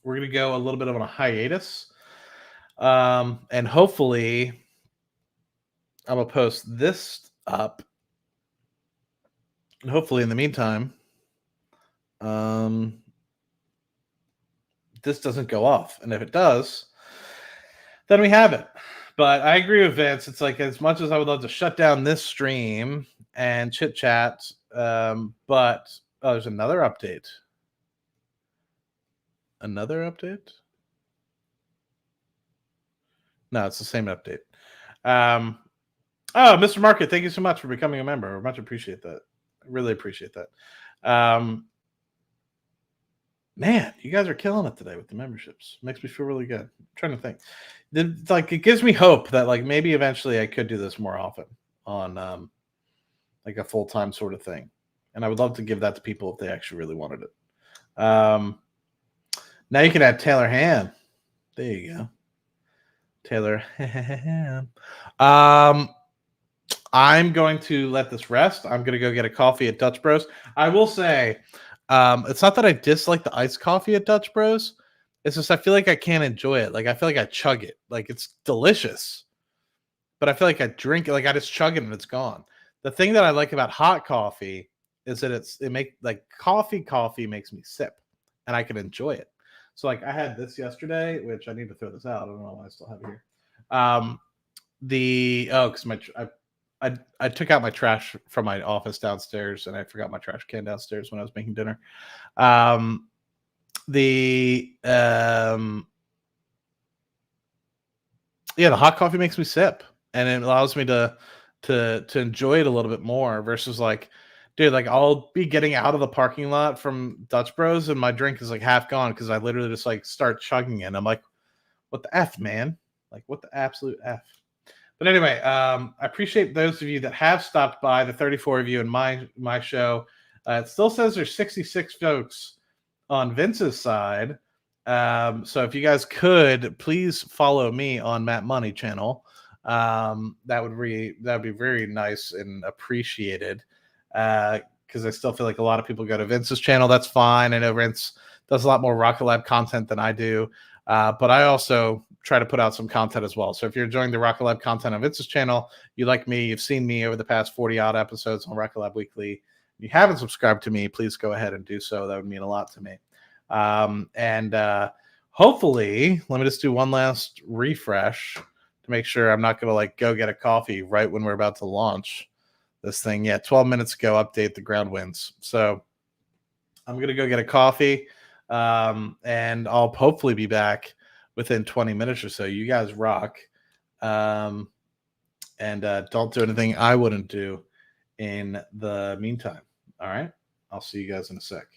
We're going to go a little bit of a hiatus. And hopefully I'm going to post this up. And hopefully in the meantime, this doesn't go off. And if it does, then we have it. But I agree with Vince. It's like, as much as I would love to shut down this stream and chit chat, but there's another update. Another update? No, it's the same update. Mr. Market, thank you so much for becoming a member. I much appreciate that. I really appreciate that. Man, you guys are killing it today with the memberships. Makes me feel really good. I'm trying to think. It gives me hope that maybe eventually I could do this more often on a full-time sort of thing. And I would love to give that to people if they actually really wanted it. Now you can add Taylor Ham. There you go. Taylor Ham. I'm going to let this rest. I'm going to go get a coffee at Dutch Bros. I will say, it's not that I dislike the iced coffee at Dutch Bros. It's just I feel like I can't enjoy it. I feel like I chug it. It's delicious. But I feel like I drink it. I just chug it and it's gone. The thing that I like about hot coffee is that coffee makes me sip. And I can enjoy it. So I had this yesterday, which I need to throw this out. I don't know why I still have it here. Because I took out my trash from my office downstairs, and I forgot my trash can downstairs when I was making dinner. The hot coffee makes me sip, and it allows me to enjoy it a little bit more versus I'll be getting out of the parking lot from Dutch Bros and my drink is half gone because I literally just start chugging it. And I'm like, what the F, man? What the absolute F? But anyway, I appreciate those of you that have stopped by, the 34 of you in my show. It still says there's 66 folks on Vince's side. So if you guys could please follow me on Matt Money channel, that would be very nice and appreciated. Because I still feel like a lot of people go to Vince's channel. That's fine. I know Vince does a lot more Rocket Lab content than I do. But I also try to put out some content as well. So if you're enjoying the Rocket Lab content on Vince's channel, you like me, you've seen me over the past 40 odd episodes on Rocket Lab Weekly. If you haven't subscribed to me, please go ahead and do so. That would mean a lot to me. And hopefully, let me just do one last refresh to make sure I'm not going to go get a coffee right when we're about to launch this thing. Yeah, 12 minutes ago, update the ground winds. So I'm going to go get a coffee. And I'll hopefully be back within 20 minutes or so. You guys rock. And don't do anything I wouldn't do in the meantime. All right. I'll see you guys in a sec.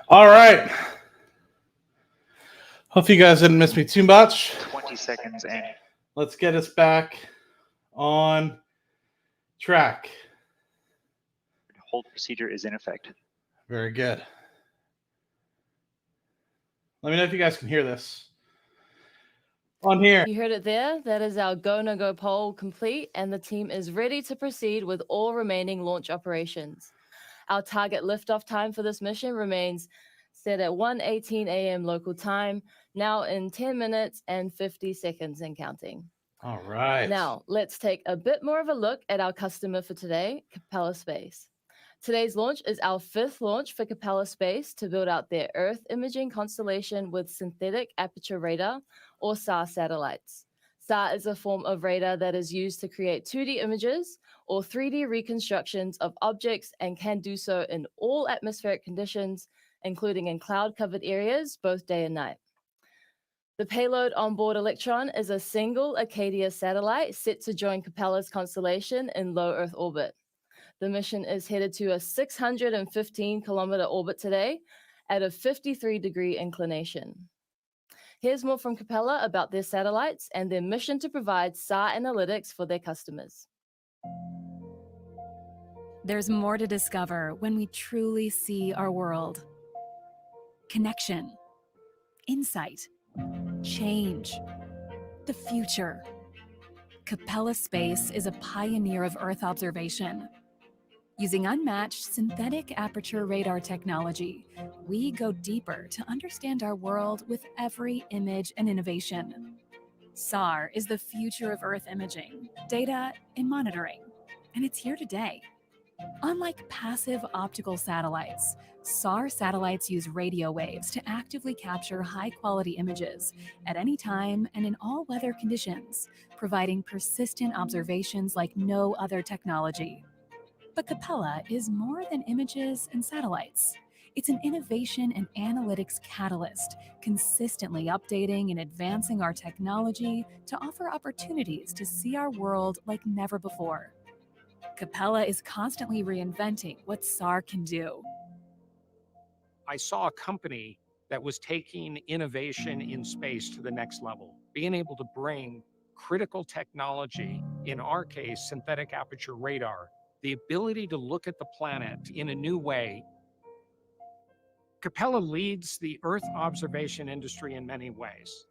All right. Hope you guys didn't miss me too much. 20 seconds in. Let's get us back on track. Hold procedure is in effect. Very good. Let me know if you guys can hear this. On here. You heard it there. That is our go, no go poll complete, and the team is ready to proceed with all remaining launch operations. Our target liftoff time for this mission remains set at 1:18 a.m. local time, now in 10 minutes and 50 seconds and counting. All right. Now, let's take a bit more of a look at our customer for today, Capella Space. Today's launch is our 5th launch for Capella Space to build out their Earth imaging constellation with synthetic aperture radar, or SAR satellites. SAR is a form of radar that is used to create 2D images or 3D reconstructions of objects and can do so in all atmospheric conditions, including in cloud-covered areas, both day and night. The payload on board Electron is a single Acadia satellite set to join Capella's constellation in low Earth orbit. The mission is headed to a 615-kilometer orbit today at a 53-degree inclination. Here's more from Capella about their satellites and their mission to provide SAR analytics for their customers. There's more to discover when we truly see our world. Connection, insight, change, the future. Capella Space is a pioneer of Earth observation. Using unmatched synthetic aperture radar technology, we go deeper to understand our world with every image and innovation. SAR is the future of Earth imaging, data, and monitoring, and it's here today. Unlike passive optical satellites, SAR satellites use radio waves to actively capture high-quality images at any time and in all weather conditions, providing persistent observations like no other technology. But Capella is more than images and satellites. It's an innovation and analytics catalyst, consistently updating and advancing our technology to offer opportunities to see our world like never before. Capella is constantly reinventing what SAR can do. I saw a company that was taking innovation in space to the next level, being able to bring critical technology, in our case, synthetic aperture radar, the ability to look at the planet in a new way. Capella leads the Earth observation industry in many ways.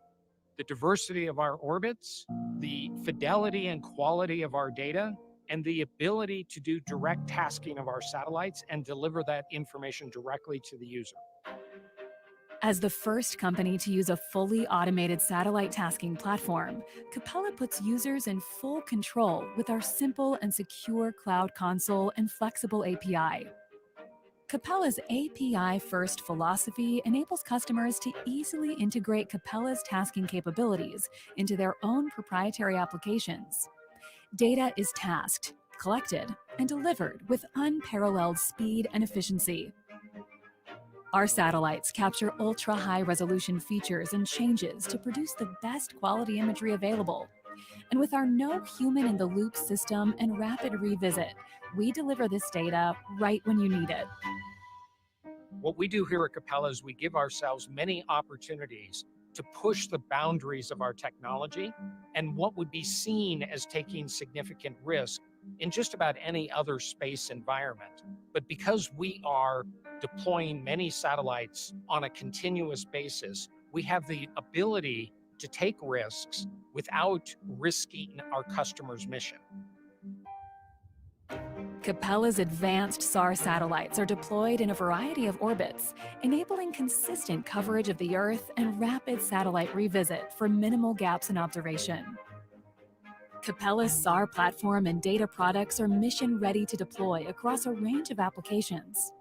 The diversity of our orbits, the fidelity and quality of our data, and the ability to do direct tasking of our satellites and deliver that information directly to the user. As the first company to use a fully automated satellite tasking platform, Capella puts users in full control with our simple and secure cloud console and flexible API. Capella's API-first philosophy enables customers to easily integrate Capella's tasking capabilities into their own proprietary applications. Data is tasked, collected, and delivered with unparalleled speed and efficiency. Our satellites capture ultra-high resolution features and changes to produce the best quality imagery available. And with our no human in the loop system and rapid revisit, we deliver this data right when you need it. What we do here at Capella is we give ourselves many opportunities to push the boundaries of our technology and what would be seen as taking significant risk in just about any other space environment. But because we are deploying many satellites on a continuous basis, we have the ability to take risks without risking our customers' mission. Capella's advanced SAR satellites are deployed in a variety of orbits, enabling consistent coverage of the Earth and rapid satellite revisit for minimal gaps in observation. Capella's SAR platform and data products are mission-ready to deploy across a range of applications.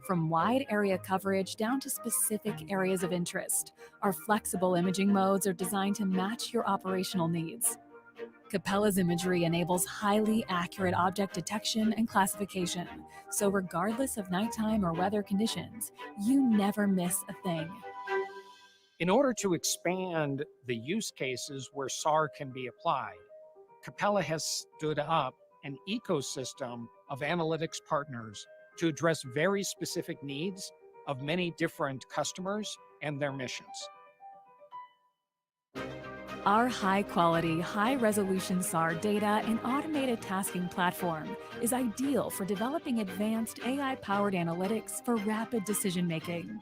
From wide area coverage down to specific areas of interest, our flexible imaging modes are designed to match your operational needs. Capella's imagery enables highly accurate object detection and classification, so regardless of nighttime or weather conditions, you never miss a thing. In order to expand the use cases where SAR can be applied, Capella has stood up an ecosystem of analytics partners to address very specific needs of many different customers and their missions. Our high-quality, high-resolution SAR data and automated tasking platform is ideal for developing advanced AI-powered analytics for rapid decision-making.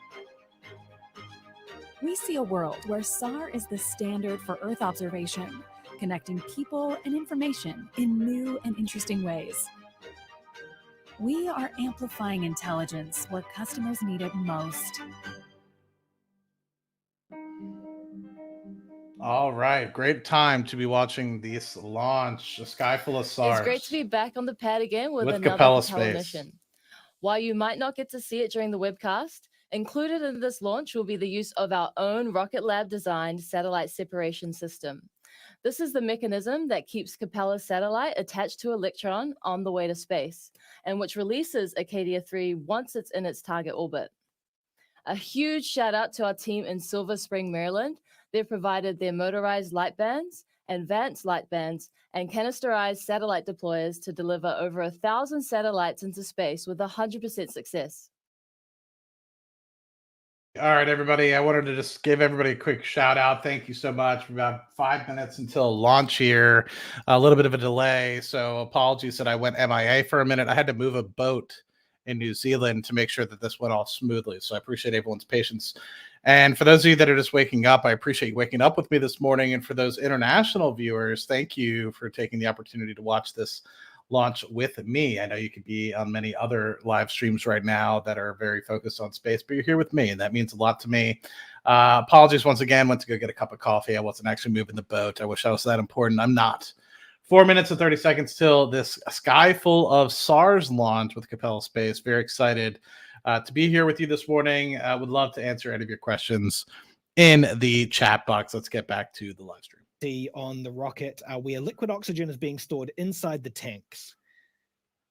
We see a world where SAR is the standard for Earth observation, connecting people and information in new and interesting ways. We are amplifying intelligence where customers need it most. All right, great time to be watching this launch, a sky full of SARs. It's great to be back on the pad again with another Capella Capella Space. mission. While you might not get to see it during the webcast, included in this launch will be the use of our own Rocket Lab designed satellite separation system. This is the mechanism that keeps Capella's satellite attached to Electron on the way to space, and which releases Acadia 3 once it's in its target orbit. A huge shout out to our team in Silver Spring, Maryland. They've provided their motorized light bands, advanced light bands, and canisterized satellite deployers to deliver over 1,000 satellites into space with 100% success. All right, everybody. I wanted to just give everybody a quick shout out. Thank you so much. For about 5 minutes until launch here. A little bit of a delay. So apologies that I went MIA for a minute. I had to move a boat in New Zealand to make sure that this went off smoothly. So I appreciate everyone's patience. And for those of you that are just waking up, I appreciate you waking up with me this morning. And for those international viewers, thank you for taking the opportunity to watch this launch with me. I know you could be on many other live streams right now that are very focused on space, but you're here with me, and that means a lot to me. Apologies once again, went to go get a cup of coffee. I wasn't actually moving the boat. I wish I was that important. I'm not. 4 minutes and 30 seconds till this sky full of SARs launch with Capella Space. Very excited to be here with you this morning. I would love to answer any of your questions in the chat box. Let's get back to the live stream. On the rocket where liquid oxygen is being stored inside the tanks.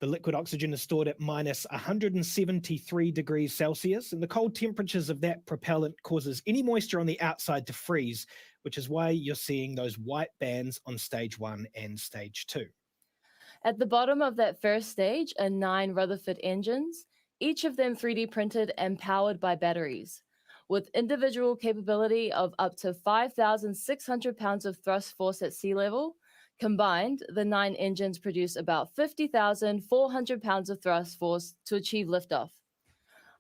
The liquid oxygen is stored at minus 173 degrees Celsius, and the cold temperatures of that propellant causes any moisture on the outside to freeze, which is why you're seeing those white bands on stage 1 and stage 2. At the bottom of that first stage are 9 Rutherford engines, each of them 3D printed and powered by batteries. With individual capability of up to 5,600 pounds of thrust force at sea level. Combined, the 9 engines produce about 50,400 pounds of thrust force to achieve liftoff.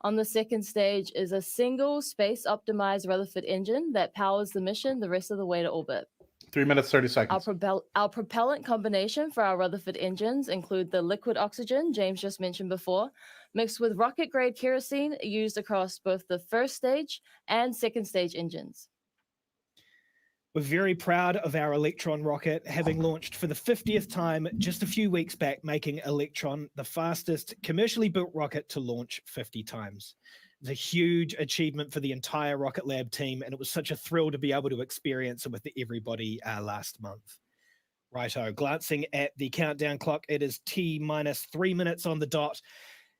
On the second stage is a single space-optimized Rutherford engine that powers the mission the rest of the way to orbit. 3 minutes, 30 seconds. Our propellant combination for our Rutherford engines include the liquid oxygen James just mentioned before, mixed with rocket-grade kerosene used across both the first stage and second stage engines. We're very proud of our Electron rocket, having launched for the 50th time just a few weeks back, making Electron the fastest commercially built rocket to launch 50 times. It's a huge achievement for the entire Rocket Lab team, and it was such a thrill to be able to experience it with everybody last month. Righto, glancing at the countdown clock, it is T-minus 3 minutes on the dot,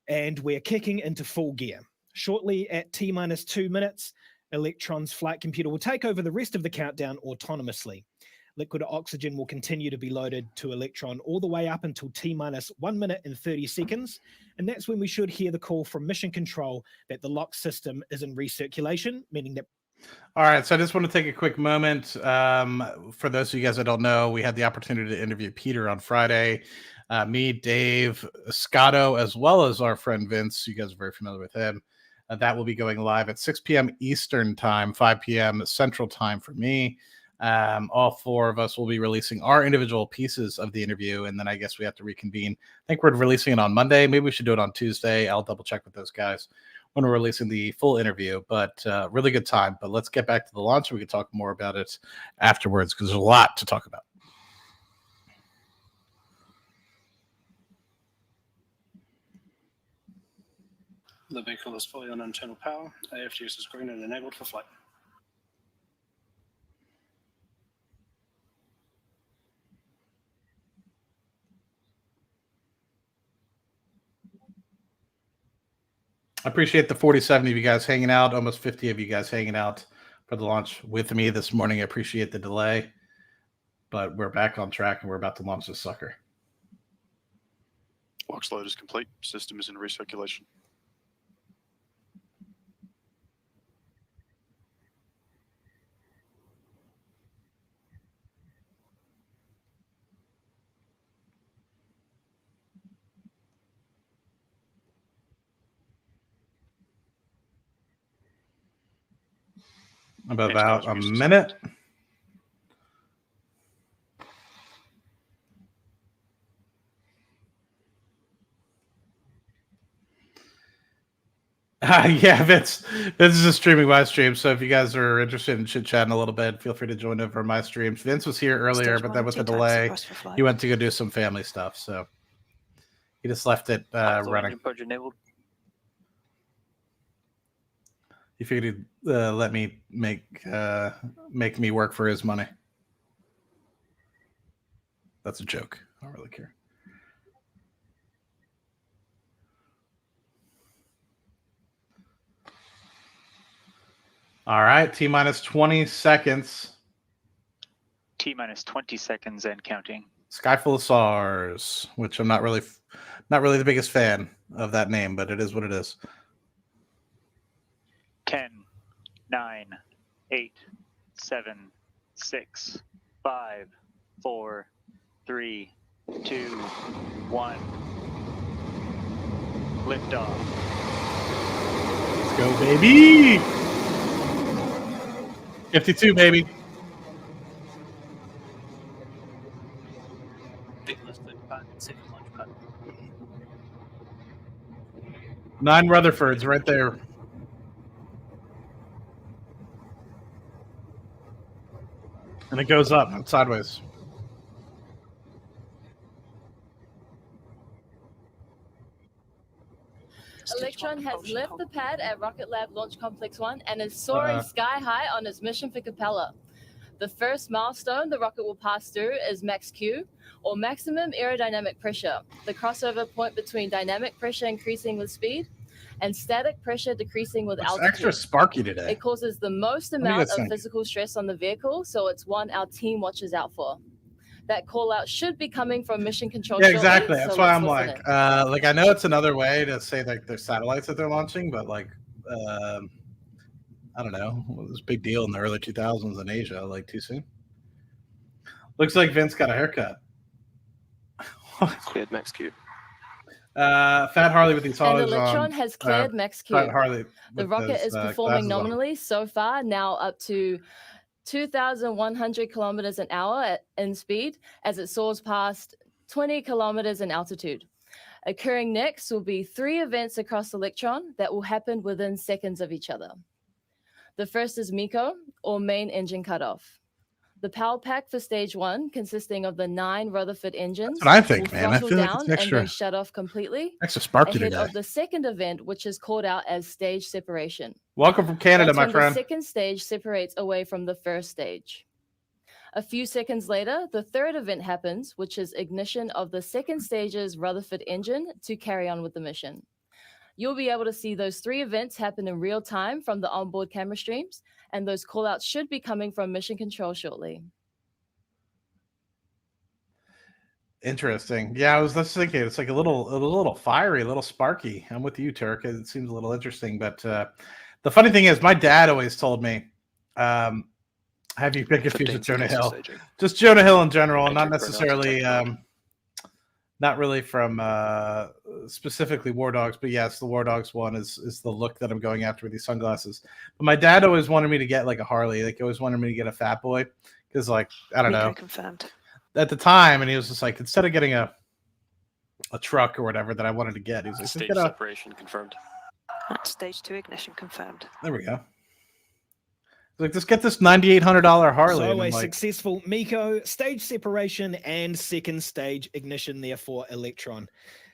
and we're kicking into full gear. Shortly at T-minus 2 minutes, Electron's flight computer will take over the rest of the countdown autonomously. Liquid oxygen will continue to be loaded to Electron all the way up until T-minus 1 minute and 30 seconds. And that's when we should hear the call from mission control that the lock system is in recirculation, meaning that... All right, so I just want to take a quick moment. For those of you guys that don't know, we had the opportunity to interview Peter on Friday. Me, Dave, Scotto, as well as our friend Vince. You guys are very familiar with him. That will be going live at 6 p.m. Eastern time, 5 p.m. Central time for me. All 4 of us will be releasing our individual pieces of the interview, and then I guess we have to reconvene. I think we're releasing it on Monday. Maybe we should do it on Tuesday. I'll double check with those guys when we're releasing the full interview, but really good time. But let's get back to the launch, and we can talk more about it afterwards because there's a lot to talk about. The vehicle is fully on internal power. AFGs is green and enabled for flight. I appreciate the 47 of you guys hanging out, almost 50 of you guys hanging out for the launch with me this morning. I appreciate the delay, but we're back on track and we're about to launch this sucker. Box load is complete. System is in recirculation. About a minute. Yeah, Vince is just streaming my stream. So if you guys are interested in chit chatting a little bit, feel free to join over my streams. Vince was here earlier, but then with the delay, he went to go do some family stuff. So he just left it running. He figured he'd let me make me work for his money. That's a joke. I don't really care. All right, T minus 20 seconds. T minus 20 seconds and counting. Sky full of SARs, which I'm not really the biggest fan of that name, but it is what it is. 10, 9, 8, 7, 6, 5, 4, 3, 2, 1. Liftoff. Let's go, baby! 52, baby. Nine Rutherfords right there. And it goes up, not sideways. Electron has left the pad at Rocket Lab Launch Complex 1 and is soaring sky high on its mission for Capella. The first milestone the rocket will pass through is max Q, or maximum aerodynamic pressure, the crossover point between dynamic pressure increasing with speed and static pressure decreasing with altitude. Extra sparky today. It causes the most amount of physical stress on the vehicle, so it's one our team watches out for. That call out should be coming from mission control. Yeah, exactly. That's why I'm like I know it's another way to say like there's satellites that they're launching, but like I don't know. It was a big deal in the early 2000s in Asia. Like too soon. Looks like Vince got a haircut. Cleared max Q. Fat Harley with these haulers and Electron on. Has cleared max Q. Fat Harley. The rocket is performing nominally so far, now up to 2,100 kilometers an hour in speed as it soars past 20 kilometers in altitude. Occurring next will be 3 events across Electron that will happen within seconds of each other. The first is MECO, or main engine cutoff. The power pack for stage 1, consisting of the 9 Rutherford engines, that's what I think, will man. I throttle feel like down it's extra, and then shut off completely. Extra sparky ahead today. of the second event, which is called out as stage separation. Welcome from Canada, That's my when friend. The second stage separates away from the first stage. A few seconds later, the third event happens, which is ignition of the second stage's Rutherford engine to carry on with the mission. You'll be able to see those 3 events happen in real time from the onboard camera streams, and those callouts should be coming from mission control shortly. Interesting. Yeah, I was just thinking it's like a little fiery, a little sparky. I'm with you, Turk. It seems a little interesting, but the funny thing is, my dad always told me, "Have you been confused with Jonah Hill? Just Jonah Hill in general, not necessarily, not really from specifically War Dogs, but yes, the War Dogs one is the look that I'm going after with these sunglasses. But my dad always wanted me to get like a Harley. Like, he always wanted me to get a Fat Boy because, like, I don't know." Confirmed. At the time, and he was just like, instead of getting a truck or whatever that I wanted to get, he was like, Stage get separation confirmed. Stage 2 ignition confirmed. There we go. Like, just get this $9,800 Harley. So a successful MECO, stage separation, and second stage ignition there for Electron.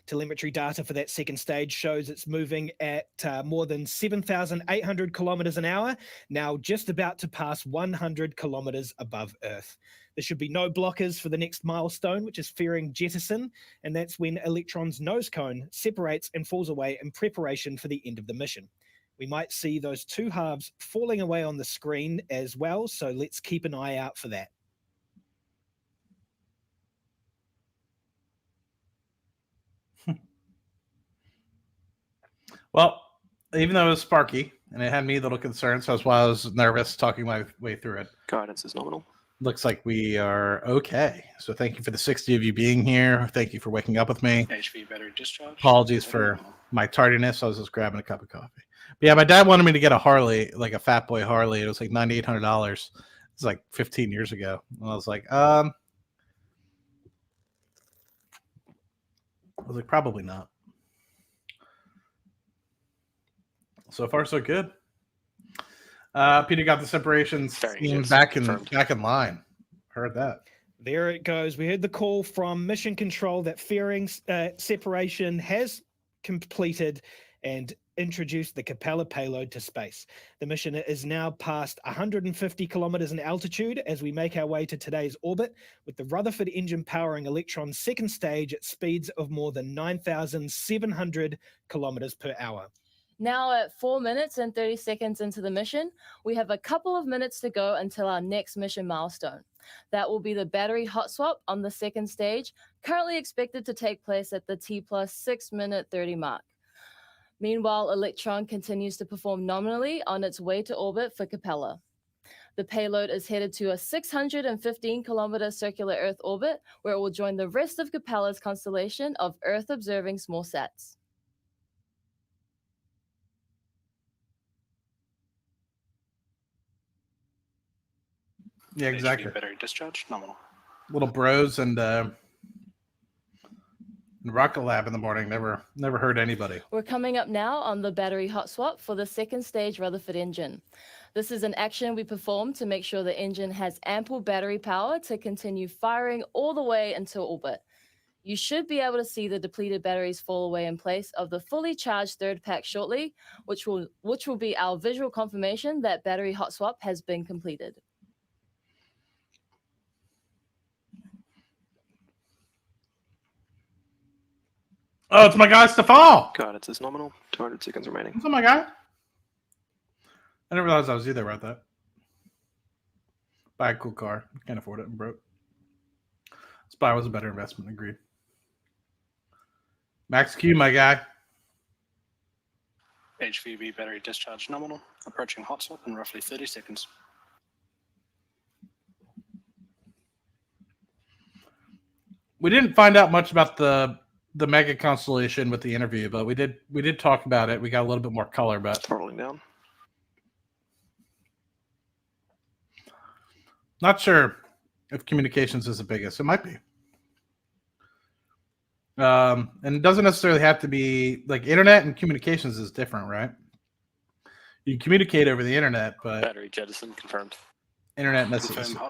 Telemetry data for that second stage shows it's moving at more than 7,800 kilometers an hour, now just about to pass 100 kilometers above Earth. There should be no blockers for the next milestone, which is fairing jettison, and that's when Electron's nose cone separates and falls away in preparation for the end of the mission. We might see those 2 halves falling away on the screen as well, so let's keep an eye out for that. Well, even though it was sparky and it had me a little concerned, so that's why I was nervous talking my way through it. Guidance is nominal. Looks like we are okay. So thank you for the 60 of you being here. Thank you for waking up with me. HV battery discharge. Apologies for my tardiness. I was just grabbing a cup of coffee. But yeah, my dad wanted me to get a Harley, like a Fat Boy Harley. It was like $9,800. It's like 15 years ago. And I was like, probably not. So far, so good. Peter got the separations back in line. Heard that. There it goes. We heard the call from Mission Control that fairing separation has completed and introduced the Capella payload to space. The mission is now past 150 kilometers in altitude as we make our way to today's orbit, with the Rutherford engine powering Electron's second stage at speeds of more than 9,700 kilometers per hour. Now at 4 minutes and 30 seconds into the mission, we have a couple of minutes to go until our next mission milestone. That will be the battery hot swap on the second stage, currently expected to take place at the T+6 minute 30 mark. Meanwhile, Electron continues to perform nominally on its way to orbit for Capella. The payload is headed to a 615-kilometer circular Earth orbit, where it will join the rest of Capella's constellation of Earth-observing small sats. Yeah, exactly. Battery discharge, nominal. Little bros and Rocket Lab in the morning. Never heard anybody. We're coming up now on the battery hot swap for the second stage Rutherford engine. This is an action we perform to make sure the engine has ample battery power to continue firing all the way until orbit. You should be able to see the depleted batteries fall away in place of the fully charged third pack shortly, which will be our visual confirmation that battery hot swap has been completed. Oh, it's my guy, Stefan. Guidance is nominal. 200 seconds remaining. What's up, my guy? I didn't realize I was you that wrote that. Buy a cool car. Can't afford it. I'm broke. Spy was a better investment. Agreed. Max Q, my guy. HVB battery discharge, nominal. Approaching hot swap in roughly 30 seconds. We didn't find out much about the mega constellation with the interview, but we did talk about it. We got a little bit more color, but rolling down. Not sure if communications is the biggest. It might be. And it doesn't necessarily have to be like internet and communications is different, right? You can communicate over the internet, but battery jettison confirmed. Internet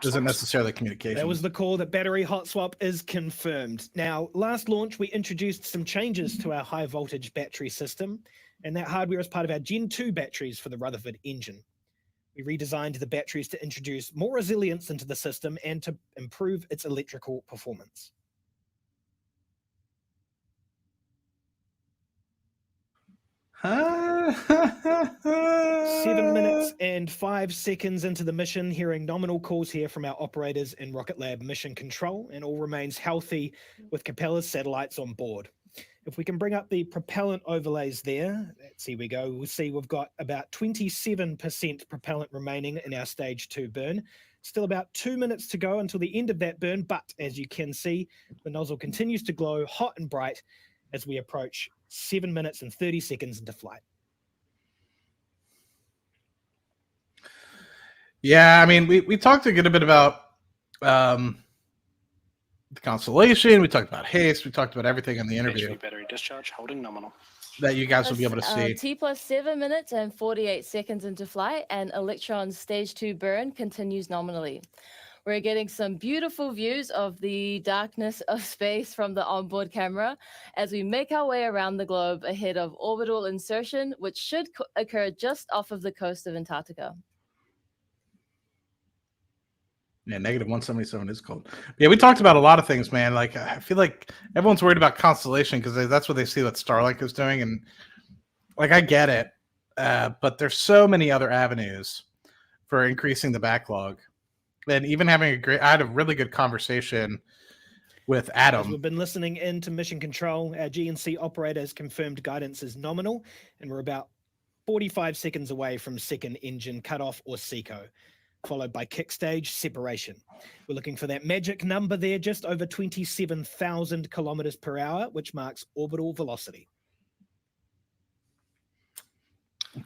isn't necessarily communication. That was the call that battery hot swap is confirmed. Now, last launch, we introduced some changes to our high voltage battery system, and that hardware is part of our Gen 2 batteries for the Rutherford engine. We redesigned the batteries to introduce more resilience into the system and to improve its electrical performance. 7 minutes and 5 seconds into the mission, hearing nominal calls here from our operators in Rocket Lab Mission Control, and all remains healthy with Capella's satellites on board. If we can bring up the propellant overlays there, here we go. We'll see we've got about 27% propellant remaining in our stage 2 burn. Still about 2 minutes to go until the end of that burn, but as you can see, the nozzle continues to glow hot and bright as we approach 7 minutes and 30 seconds into flight. Yeah, I mean, we talked a good bit about the constellation. We talked about haste. We talked about everything in the interview. HV battery discharge, holding nominal. That you guys will be able to see. T+7 minutes and 48 seconds into flight, and Electron's stage 2 burn continues nominally. We're getting some beautiful views of the darkness of space from the onboard camera as we make our way around the globe ahead of orbital insertion, which should occur just off of the coast of Antarctica. Yeah, -177 is cold. Yeah, we talked about a lot of things, man. Like, I feel like everyone's worried about constellation because that's what they see what Starlink is doing. And, like, I get it. But there's so many other avenues for increasing the backlog. And even having I had a really good conversation with Adam. As we've been listening in to Mission Control, our GNC operator has confirmed guidance is nominal, and we're about 45 seconds away from second engine cutoff or SECO, followed by kick stage separation. We're looking for that magic number there, just over 27,000 kilometers per hour, which marks orbital velocity.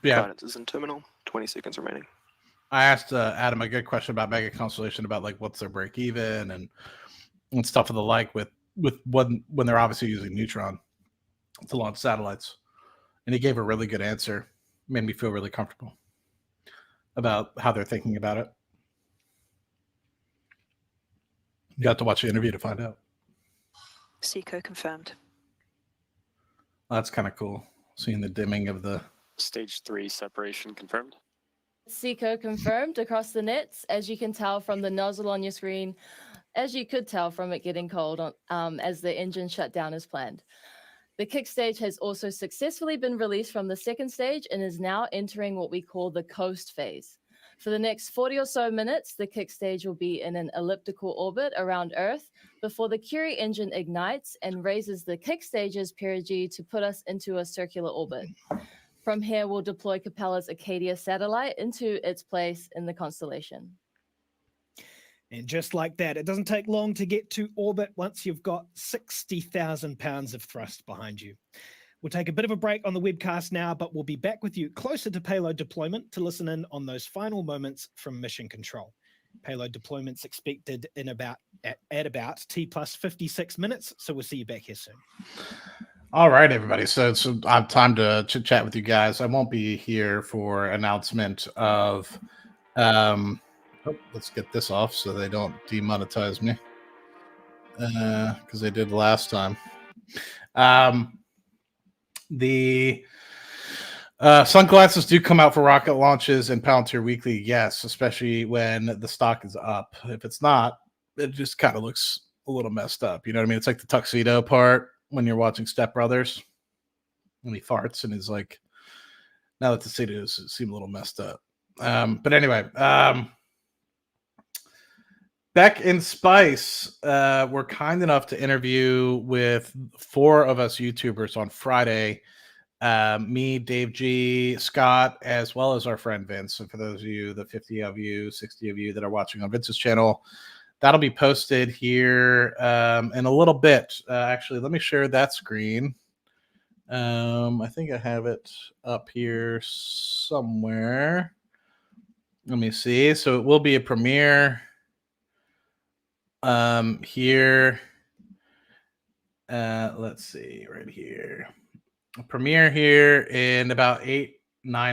Yeah. Guidance is in terminal. 20 seconds remaining. I asked Adam a good question about Mega Constellation, about like what's their break even and stuff of the like with when they're obviously using Neutron to launch satellites, and he gave a really good answer. Made me feel really comfortable about how they're thinking about it. You got to watch the interview to find out. Seco confirmed. That's kind of cool, seeing the dimming of the Stage 3 separation confirmed. Seco confirmed across the nets, as you can tell from the nozzle on your screen, as you could tell from it getting cold as the engine shut down as planned. The kick stage has also successfully been released from the second stage and is now entering what we call the coast phase. For the next 40 or so minutes, the kick stage will be in an elliptical orbit around Earth before the Curie engine ignites and raises the kick stage's perigee to put us into a circular orbit. From here, we'll deploy Capella's Acadia satellite into its place in the constellation. And just like that, it doesn't take long to get to orbit once you've got 60,000 pounds of thrust behind you. We'll take a bit of a break on the webcast now, but we'll be back with you closer to payload deployment to listen in on those final moments from mission control. Payload deployment's expected in about T plus 56 minutes, so we'll see you back here soon. All right, everybody. So I have time to chit chat with you guys. I won't be here for announcement of. Let's get this off so they don't demonetize me, because they did last time. The sunglasses do come out for rocket launches and Palantir Weekly, yes, especially when the stock is up. If it's not, it just kind of looks a little messed up. You know what I mean? It's like the tuxedo part when you're watching Step Brothers, and he farts and he's like, now that the tuxedos seem a little messed up. But anyway, Beck and Spice were kind enough to interview with 4 of us YouTubers on Friday. Me, Dave G, Scott, as well as our friend Vince. So for those of you, the 50 of you, 60 of you that are watching on Vince's channel, that'll be posted here in a little bit. Actually, let me share that screen. I think I have it up here somewhere. Let me see. So it will be a premiere here. Let's see, right here. A premiere here in about 8-9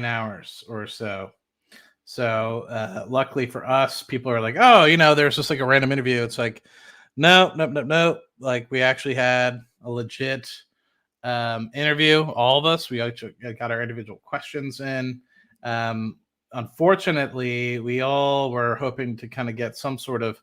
hours or so. So luckily for us, people are like, oh, there's just like a random interview. It's like, no. Like, we actually had a legit interview, all of us. We actually got our individual questions in. Unfortunately, we all were hoping to kind of get some sort of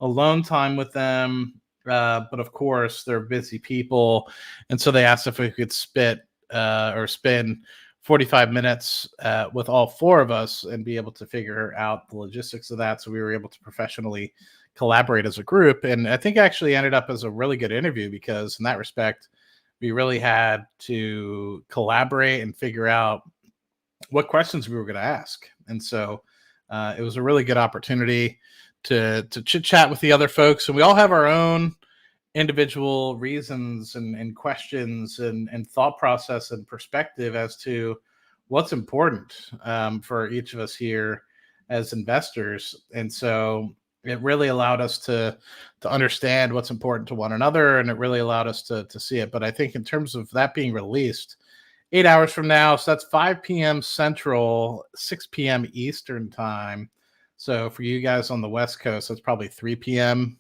alone time with them. But of course, they're busy people. And so they asked if we could spend 45 minutes with all 4 of us and be able to figure out the logistics of that. So we were able to professionally collaborate as a group. And I think actually ended up as a really good interview, because in that respect, we really had to collaborate and figure out what questions we were going to ask. And so it was a really good opportunity to chit chat with the other folks. And we all have our own individual reasons and questions and thought process and perspective as to what's important for each of us here as investors. And so it really allowed us to understand what's important to one another, and it really allowed us to see it. But I think in terms of that being released 8 hours from now, so that's 5 p.m. Central, 6 p.m. Eastern time. So for you guys on the West Coast, that's probably 3 p.m.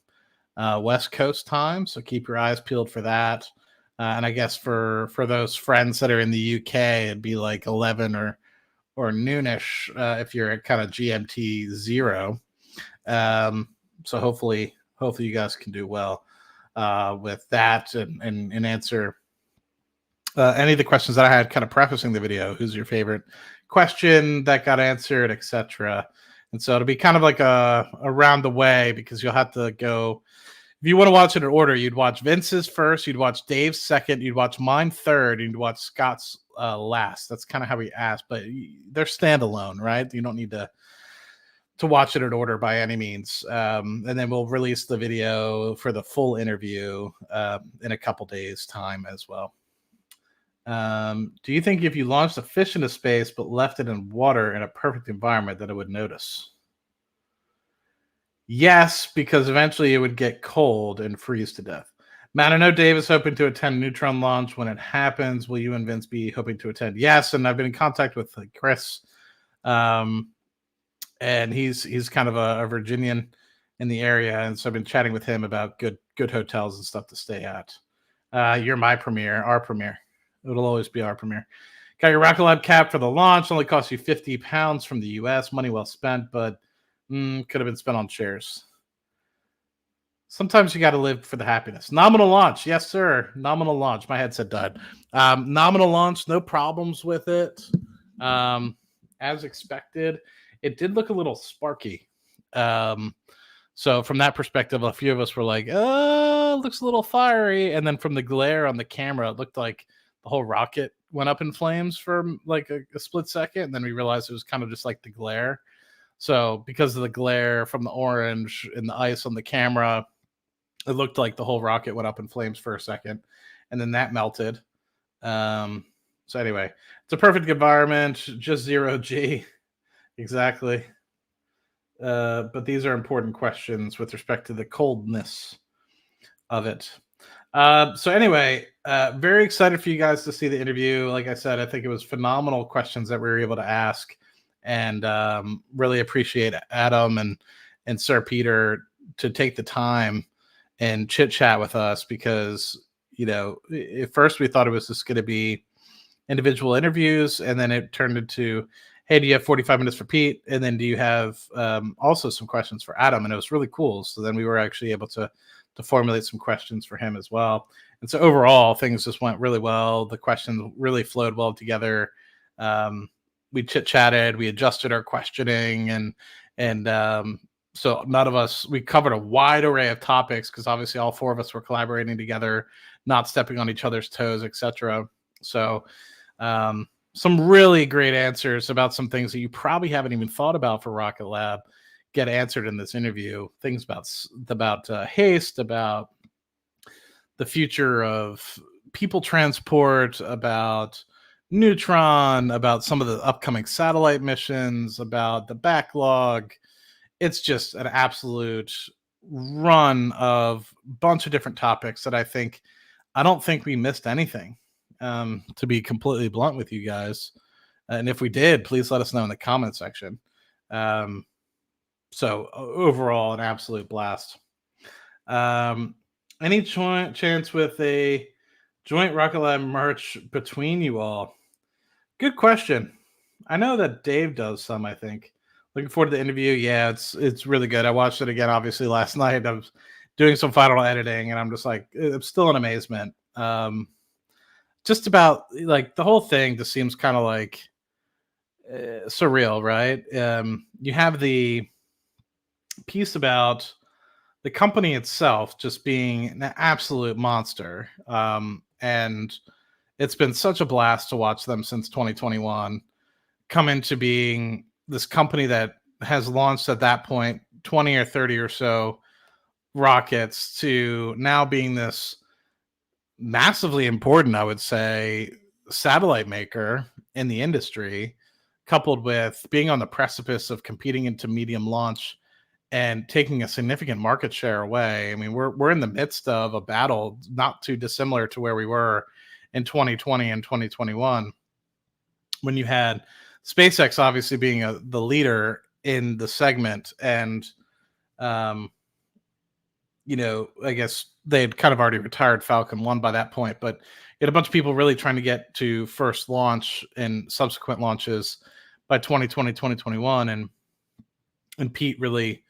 West Coast time. So keep your eyes peeled for that. And I guess for those friends that are in the UK, it'd be like 11 or noonish if you're at kind of GMT 0. So hopefully you guys can do well with that and answer any of the questions that I had kind of prefacing the video. Who's your favorite question that got answered, etc. And so it'll be kind of like a around the way, because you'll have to go. If you want to watch it in order, you'd watch Vince's first, you'd watch Dave's second, you'd watch mine third, and you'd watch Scott's last. That's kind of how we asked, but they're standalone, right? You don't need to watch it in order by any means. And then we'll release the video for the full interview in a couple days' time as well. Do you think if you launched a fish into space but left it in water in a perfect environment that it would notice? Yes, because eventually it would get cold and freeze to death. Matt, I know Dave is hoping to attend Neutron launch when it happens. Will you and Vince be hoping to attend? Yes, and I've been in contact with Chris, and he's kind of a Virginian in the area, and so I've been chatting with him about good hotels and stuff to stay at. You're my premier, our premier. It'll always be our premier. Got your Rocket Lab cap for the launch. Only cost you £50 from the US. Money well spent, but could have been spent on shares. Sometimes you got to live for the happiness. Nominal launch. Yes, sir. Nominal launch. My headset died. Nominal launch. No problems with it. As expected. It did look a little sparky. So from that perspective, a few of us were like, oh, it looks a little fiery. And then from the glare on the camera, it looked like the whole rocket went up in flames for like a split second. And then we realized it was kind of just like the glare. So because of the glare from the orange and the ice on the camera, it looked like the whole rocket went up in flames for a second. And then that melted. So anyway, it's a perfect environment, just 0G. Exactly. But these are important questions with respect to the coldness of it. So anyway, very excited for you guys to see the interview. Like I said, I think it was phenomenal questions that we were able to ask, and really appreciate Adam and Sir Peter to take the time and chit chat with us, because, you know, at first we thought it was just going to be individual interviews, and then it turned into, hey, do you have 45 minutes for Pete? And then do you have also some questions for Adam? And it was really cool. So then we were actually able to formulate some questions for him as well. And so overall, things just went really well. The questions really flowed well together. We chit-chatted, we adjusted our questioning, and so none of us, we covered a wide array of topics, because obviously all four of us were collaborating together, not stepping on each other's toes, etc. So some really great answers about some things that you probably haven't even thought about for Rocket Lab get answered in this interview. Things about haste, about the future of people transport, about Neutron, about some of the upcoming satellite missions, about the backlog. It's just an absolute run of bunch of different topics that I don't think we missed anything, to be completely blunt with you guys. And if we did, please let us know in the comment section. So overall, an absolute blast. Any chance with a joint Rocket Lab merch between you all? Good question. I know that Dave does some, I think. Looking forward to the interview. Yeah, it's really good. I watched it again, obviously, last night. I was doing some final editing, and I'm just like, I'm still in amazement. Just about, like, the whole thing just seems kind of like surreal, right? You have the piece about the company itself just being an absolute monster. And it's been such a blast to watch them since 2021 come into being this company that has launched at that point 20 or 30 or so rockets, to now being this massively important, I would say, satellite maker in the industry, coupled with being on the precipice of competing into medium launch and taking a significant market share away. I mean, we're in the midst of a battle not too dissimilar to where we were in 2020 and 2021, when you had SpaceX obviously being the leader in the segment, and you know, I guess they had kind of already retired Falcon 1 by that point, but you had a bunch of people really trying to get to first launch and subsequent launches by 2020, 2021, and Pete really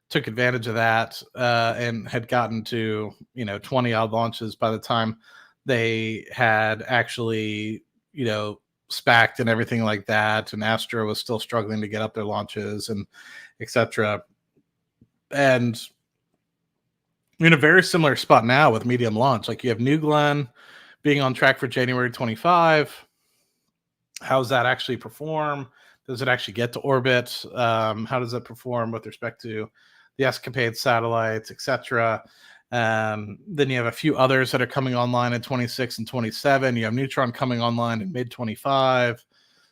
took advantage of that, and had gotten to, 20 odd launches by the time they had actually, SPAC'd and everything like that. And Astro was still struggling to get up their launches, and etc. And you're in a very similar spot now with medium launch. Like, you have New Glenn being on track for January 25. How does that actually perform? Does it actually get to orbit? How does it perform with respect to the Escapade satellites, etc.? Then you have a few others that are coming online in 26 and 27. You have Neutron coming online in mid 25.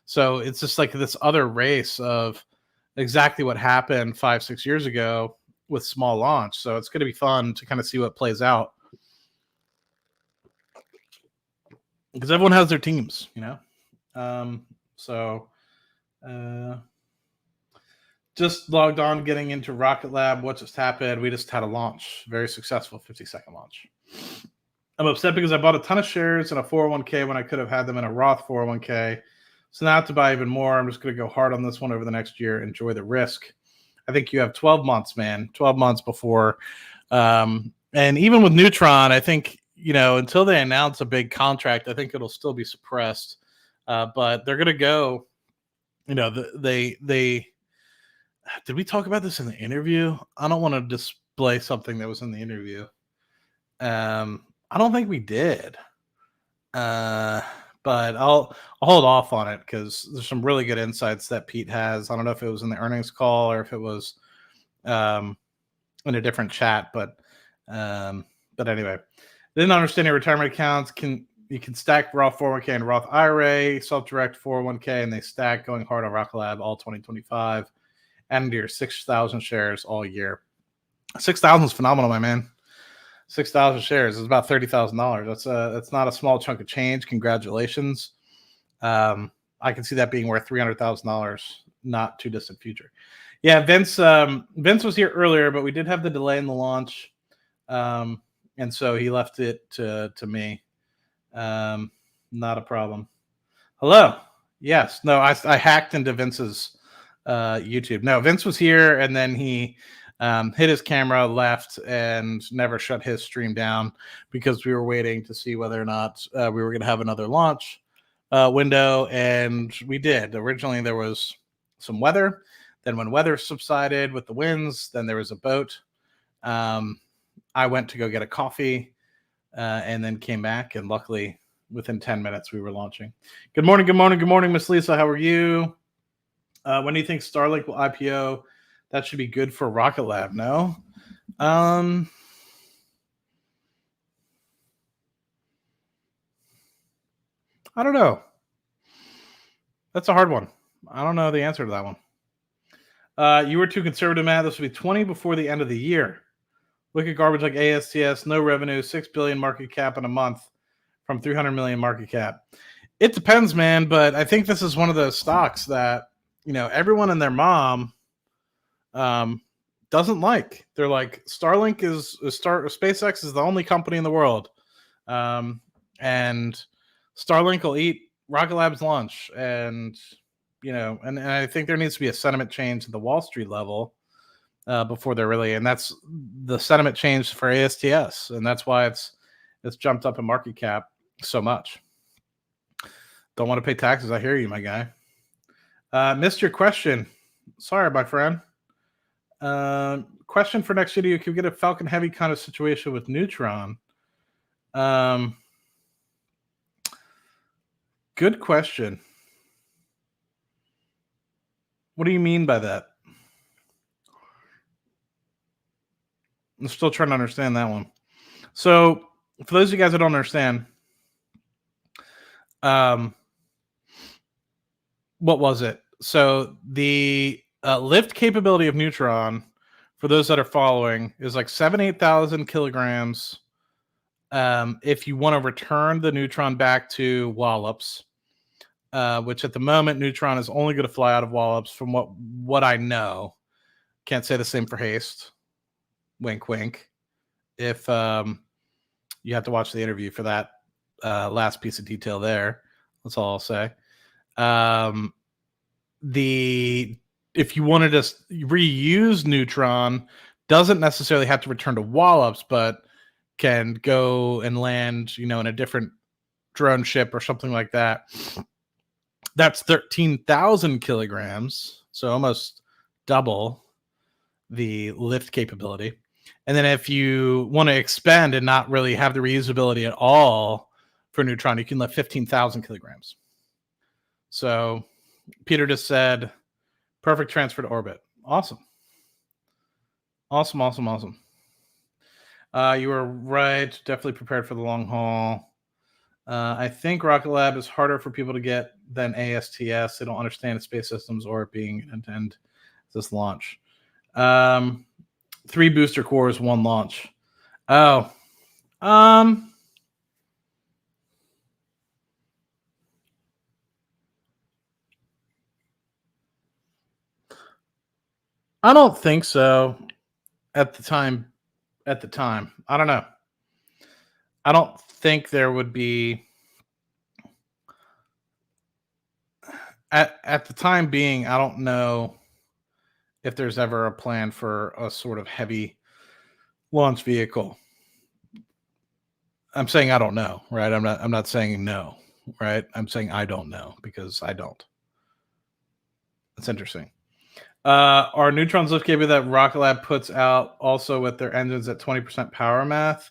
So it's just like this other race of exactly what happened 5-6 years ago with small launch. So it's going to be fun to kind of see what plays out, because everyone has their teams, you know. Just logged on, getting into Rocket Lab. What just happened? We just had a launch, very successful 50-second launch. I'm upset because I bought a ton of shares in a 401k when I could have had them in a Roth 401k. So now to buy even more, I'm just going to go hard on this one over the next year. Enjoy the risk. I think you have 12 months, man. 12 months before. And even with Neutron, I think, you know, until they announce a big contract, I think it'll still be suppressed. But they're going to go, you know, they did we talk about this in the interview? I don't want to display something that was in the interview. I don't think we did. But I'll hold off on it because there's some really good insights that Pete has. I don't know if it was in the earnings call or if it was in a different chat, but anyway, didn't understand your retirement accounts. You can stack Roth 401k and Roth IRA, self-direct 401k, and they stack going hard on Rocket Lab all 2025 and your 6,000 shares all year. 6,000 is phenomenal, my man. 6,000 shares is about $30,000. That's not a small chunk of change. Congratulations. I can see that being worth $300,000 not too distant future. Yeah, Vince was here earlier, but we did have the delay in the launch, and so he left it to me. Not a problem. Hello. Yes. No, I hacked into Vince's YouTube. No, Vince was here, and then he hit his camera, left, and never shut his stream down because we were waiting to see whether or not we were going to have another launch window, and we did. Originally, there was some weather. Then when weather subsided with the winds, then there was a boat. I went to go get a coffee and then came back, and luckily, within 10 minutes, we were launching. Good morning, Miss Lisa. How are you? When do you think Starlink will IPO? That should be good for Rocket Lab, no? I don't know. That's a hard one. I don't know the answer to that one. You were too conservative, Matt. This will be 20 before the end of the year. Look at garbage like ASTS, no revenue, 6 billion market cap in a month from 300 million market cap. It depends, man, but I think this is one of those stocks that, you know, everyone and their mom doesn't like. They're like, Starlink SpaceX is the only company in the world, and Starlink will eat Rocket Lab's lunch, and you know, and I think there needs to be a sentiment change at the Wall Street level before they're really, and that's the sentiment change for ASTS, and that's why it's jumped up in market cap so much. Don't want to pay taxes. I hear you, my guy. Missed your question. Sorry, my friend. Question for next video: can we get a Falcon Heavy kind of situation with Neutron? Good question. What do you mean by that? I'm still trying to understand that one. So, for those of you guys that don't understand, what was it? So the lift capability of Neutron, for those that are following, is like 8,000 kilograms. If you want to return the Neutron back to Wallops, which at the moment Neutron is only going to fly out of Wallops, from what I know. Can't say the same for Haste. Wink, wink. If you have to watch the interview for that last piece of detail there. That's all I'll say. If you wanted to reuse Neutron, doesn't necessarily have to return to Wallops, but can go and land, you know, in a different drone ship or something like that. That's 13,000 kilograms, so almost double the lift capability. And then if you want to expand and not really have the reusability at all for Neutron, you can lift 15,000 kilograms. So Peter just said, perfect transfer to orbit. Awesome. Awesome. You were right. Definitely prepared for the long haul. I think Rocket Lab is harder for people to get than ASTS. They don't understand space systems or it being intended this launch. 3 booster cores, 1 launch. Oh, I don't think so. At the time, I don't know. I don't think there would be at the time being. I don't know if there's ever a plan for a sort of heavy launch vehicle. I'm saying I don't know, right? I'm not saying no, right? I'm saying I don't know because I don't. That's interesting. Are Neutron's lift cable that Rocket Lab puts out also with their engines at 20% power math?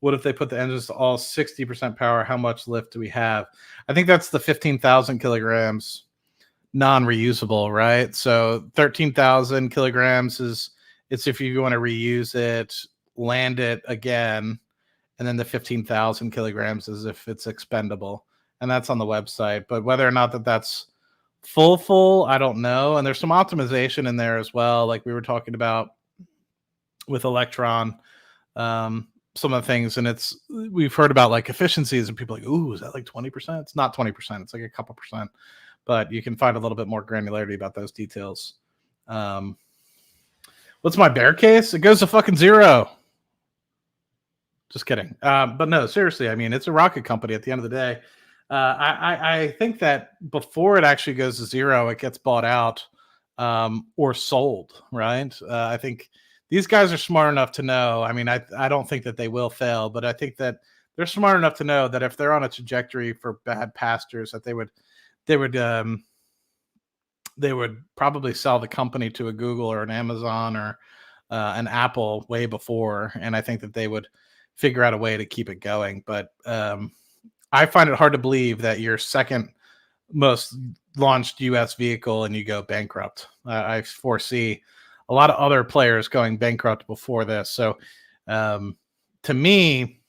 What if they put the engines to all 60% power? How much lift do we have? I think that's the 15,000 kilograms non-reusable, right? So 13,000 kilograms it's if you want to reuse it, land it again, and then the 15,000 kilograms is if it's expendable, and that's on the website. But whether or not that's full, I don't know. And there's some optimization in there as well, like we were talking about with Electron. Some of the things, and we've heard about like efficiencies, and people are like, ooh, is that like 20%? It's not 20%. It's like a couple percent, but you can find a little bit more granularity about those details. What's my bear case? It goes to fucking 0. Just kidding. But no, seriously, I mean, it's a rocket company at the end of the day. I think that before it actually goes to 0, it gets bought out or sold, right? I think these guys are smart enough to know. I mean, I don't think that they will fail, but I think that they're smart enough to know that if they're on a trajectory for bad pastures, that they would probably sell the company to a Google or an Amazon or an Apple way before. And I think that they would figure out a way to keep it going. But I find it hard to believe that your second most launched US vehicle and you go bankrupt. I foresee a lot of other players going bankrupt before this. So to me,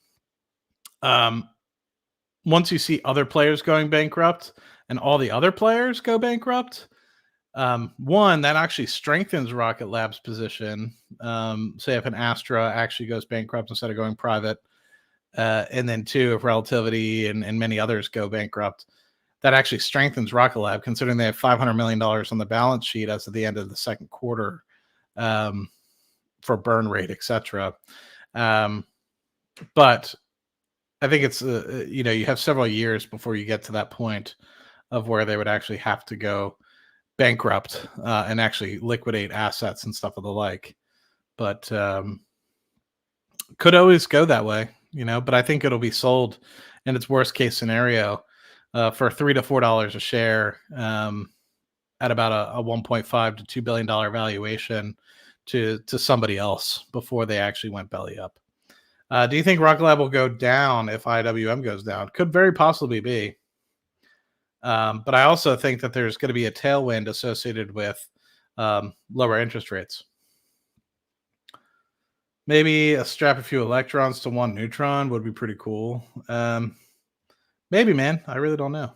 once you see other players going bankrupt and all the other players go bankrupt, one, that actually strengthens Rocket Lab's position. Say if an Astra actually goes bankrupt instead of going private, and then 2, if Relativity and many others go bankrupt, that actually strengthens Rocket Lab, considering they have $500 million on the balance sheet as of the end of the second quarter for burn rate, etc. But I think it's you have several years before you get to that point of where they would actually have to go bankrupt and actually liquidate assets and stuff of the like. But could always go that way, but I think it'll be sold in its worst case scenario for $3 to $4 a share at about a $1.5 to $2 billion valuation to somebody else before they actually went belly up. Do you think Rocket Lab will go down if IWM goes down? Could very possibly be. But I also think that there's going to be a tailwind associated with lower interest rates. Maybe strap a few electrons to 1 neutron would be pretty cool. Maybe, man. I really don't know.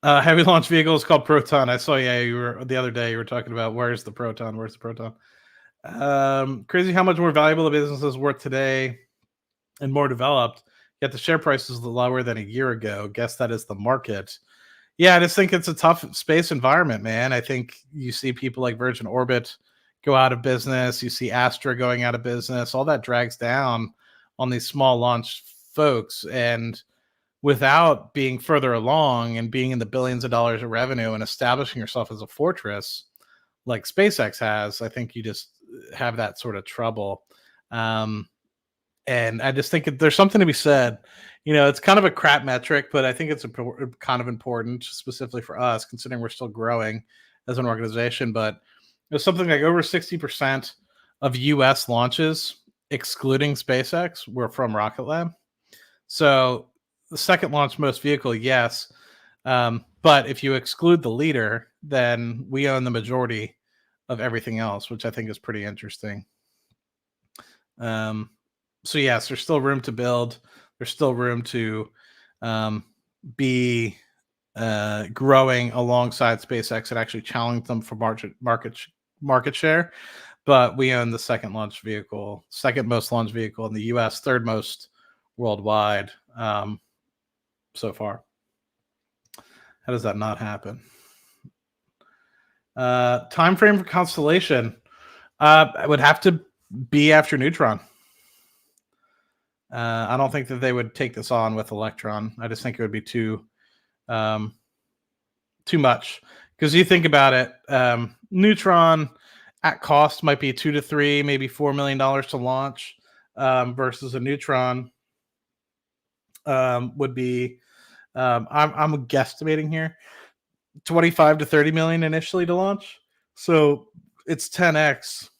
Heavy launch vehicle is called Proton. I saw, you were the other day. You were talking about where's the Proton? Where's the Proton? Crazy how much more valuable the business is worth today and more developed. Yet the share price is lower than a year ago. Guess that is the market. Yeah, I just think it's a tough space environment, man. I think you see people like Virgin Orbit go out of business. You see Astra going out of business. All that drags down on these small launch folks. And without being further along and being in the billions of dollars of revenue and establishing yourself as a fortress like SpaceX has, I think you just have that sort of trouble. And I just think there's something to be said. It's kind of a crap metric, but I think it's kind of important, specifically for us, considering we're still growing as an organization. But there's something like over 60% of US launches, excluding SpaceX, were from Rocket Lab. So the second launch most vehicle, yes. But if you exclude the leader, then we own the majority of everything else, which I think is pretty interesting. So yes, there's still room to build. There's still room to be growing alongside SpaceX and actually challenge them for market share. But we own the second most launch vehicle in the U.S., third most worldwide so far. How does that not happen? Time frame for Constellation. It would have to be after Neutron. I don't think that they would take this on with Electron. I just think it would be too much. Because you think about it, Neutron at cost might be $2 to $3, maybe $4 million to launch, versus a Neutron would be, I'm guesstimating here, 25 to 30 million initially to launch. So it's 10x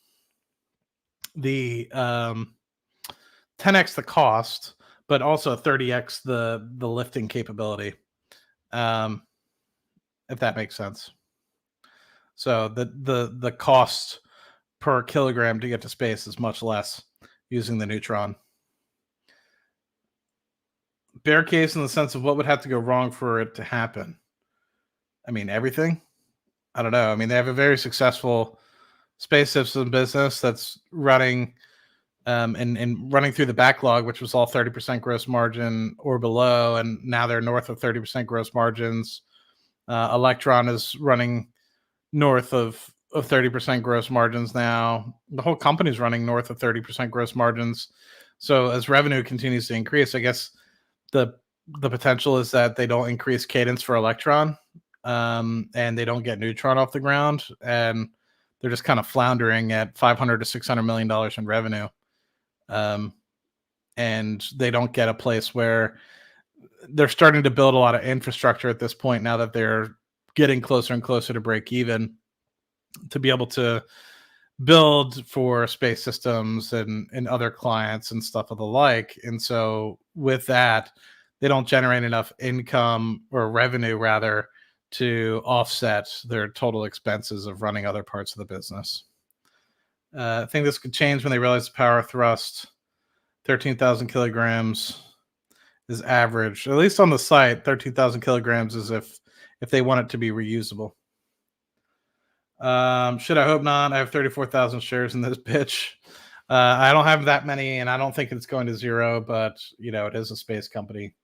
the 10x the cost, but also 30x the lifting capability. If that makes sense. So the cost per kilogram to get to space is much less using the Neutron. Bear case in the sense of what would have to go wrong for it to happen. I mean, everything. I don't know. I mean, they have a very successful space system business that's running and running through the backlog, which was all 30% gross margin or below, and now they're north of 30% gross margins. Electron is running north of 30% gross margins now. The whole company's running north of 30% gross margins. So as revenue continues to increase, I guess the potential is that they don't increase cadence for Electron, and they don't get Neutron off the ground, and they're just kind of floundering at $500 to $600 million in revenue. And they don't get a place where they're starting to build a lot of infrastructure at this point now that they're getting closer and closer to break even, to be able to build for space systems and other clients and stuff of the like. And so with that, they don't generate enough income or revenue rather to offset their total expenses of running other parts of the business. I think this could change when they realize the power thrust 13,000 kilograms is average, at least on the site. 13,000 kilograms is if they want it to be reusable. Should I hope not? I have 34,000 shares in this bitch. I don't have that many, and I don't think it's going to zero, but you know, it is a space company.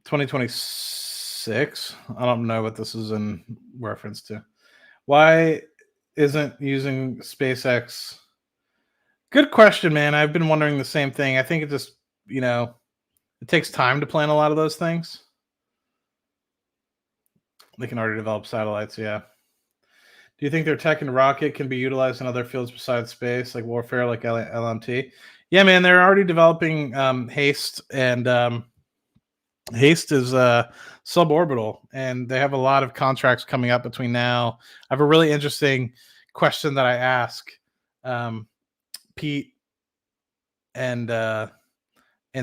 2026. I don't know what this is in reference to. Why isn't using SpaceX? Good question, man. I've been wondering the same thing. I think it just, you know, it takes time to plan a lot of those things. They can already develop satellites, yeah. Do you think their tech and rocket can be utilized in other fields besides space, like warfare, like LMT? Yeah, man, they're already developing HASTE, and HASTE is suborbital, and they have a lot of contracts coming up between now. I have a really interesting question that I ask Pete and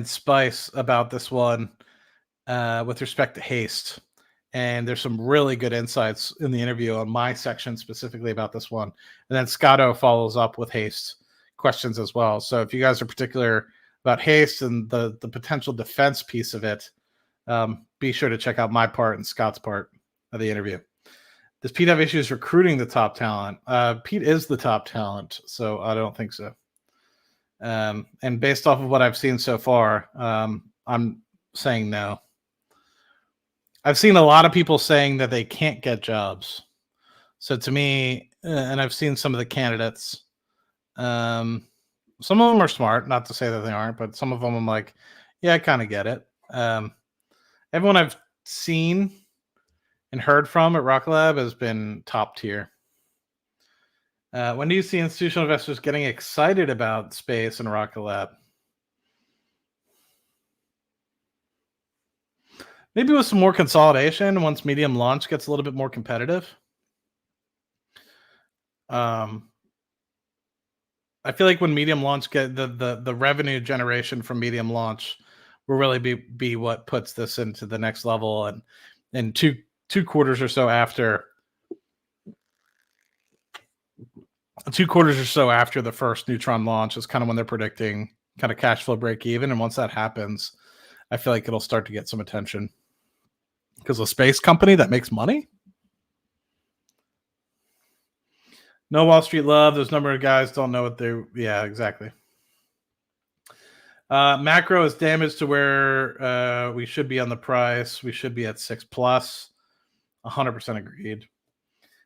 Spice about this one with respect to HASTE. And there's some really good insights in the interview on my section specifically about this one. And then Scotto follows up with HASTE questions as well. So if you guys are particular about HASTE and the potential defense piece of it, be sure to check out my part and Scott's part of the interview. Does Pete have issues recruiting the top talent? Pete is the top talent, so I don't think so. And based off of what I've seen so far, I'm saying no. I've seen a lot of people saying that they can't get jobs. So to me, and I've seen some of the candidates, some of them are smart, not to say that they aren't, but some of them I'm like, yeah, I kind of get it. Everyone I've seen and heard from at Rocket Lab has been top tier. When do you see institutional investors getting excited about space and Rocket Lab? Maybe with some more consolidation once medium launch gets a little bit more competitive. I feel like when medium launch get the revenue generation from medium launch will really be what puts this into the next level, and two quarters or so after 2 quarters or so after the first Neutron launch is kind of when they're predicting kind of cash flow break even. And once that happens, I feel like it'll start to get some attention because a space company that makes money. No Wall Street love. There's a number of guys don't know what they. Yeah, exactly. Macro is damaged to where we should be on the price. We should be at 6+. 100% agreed.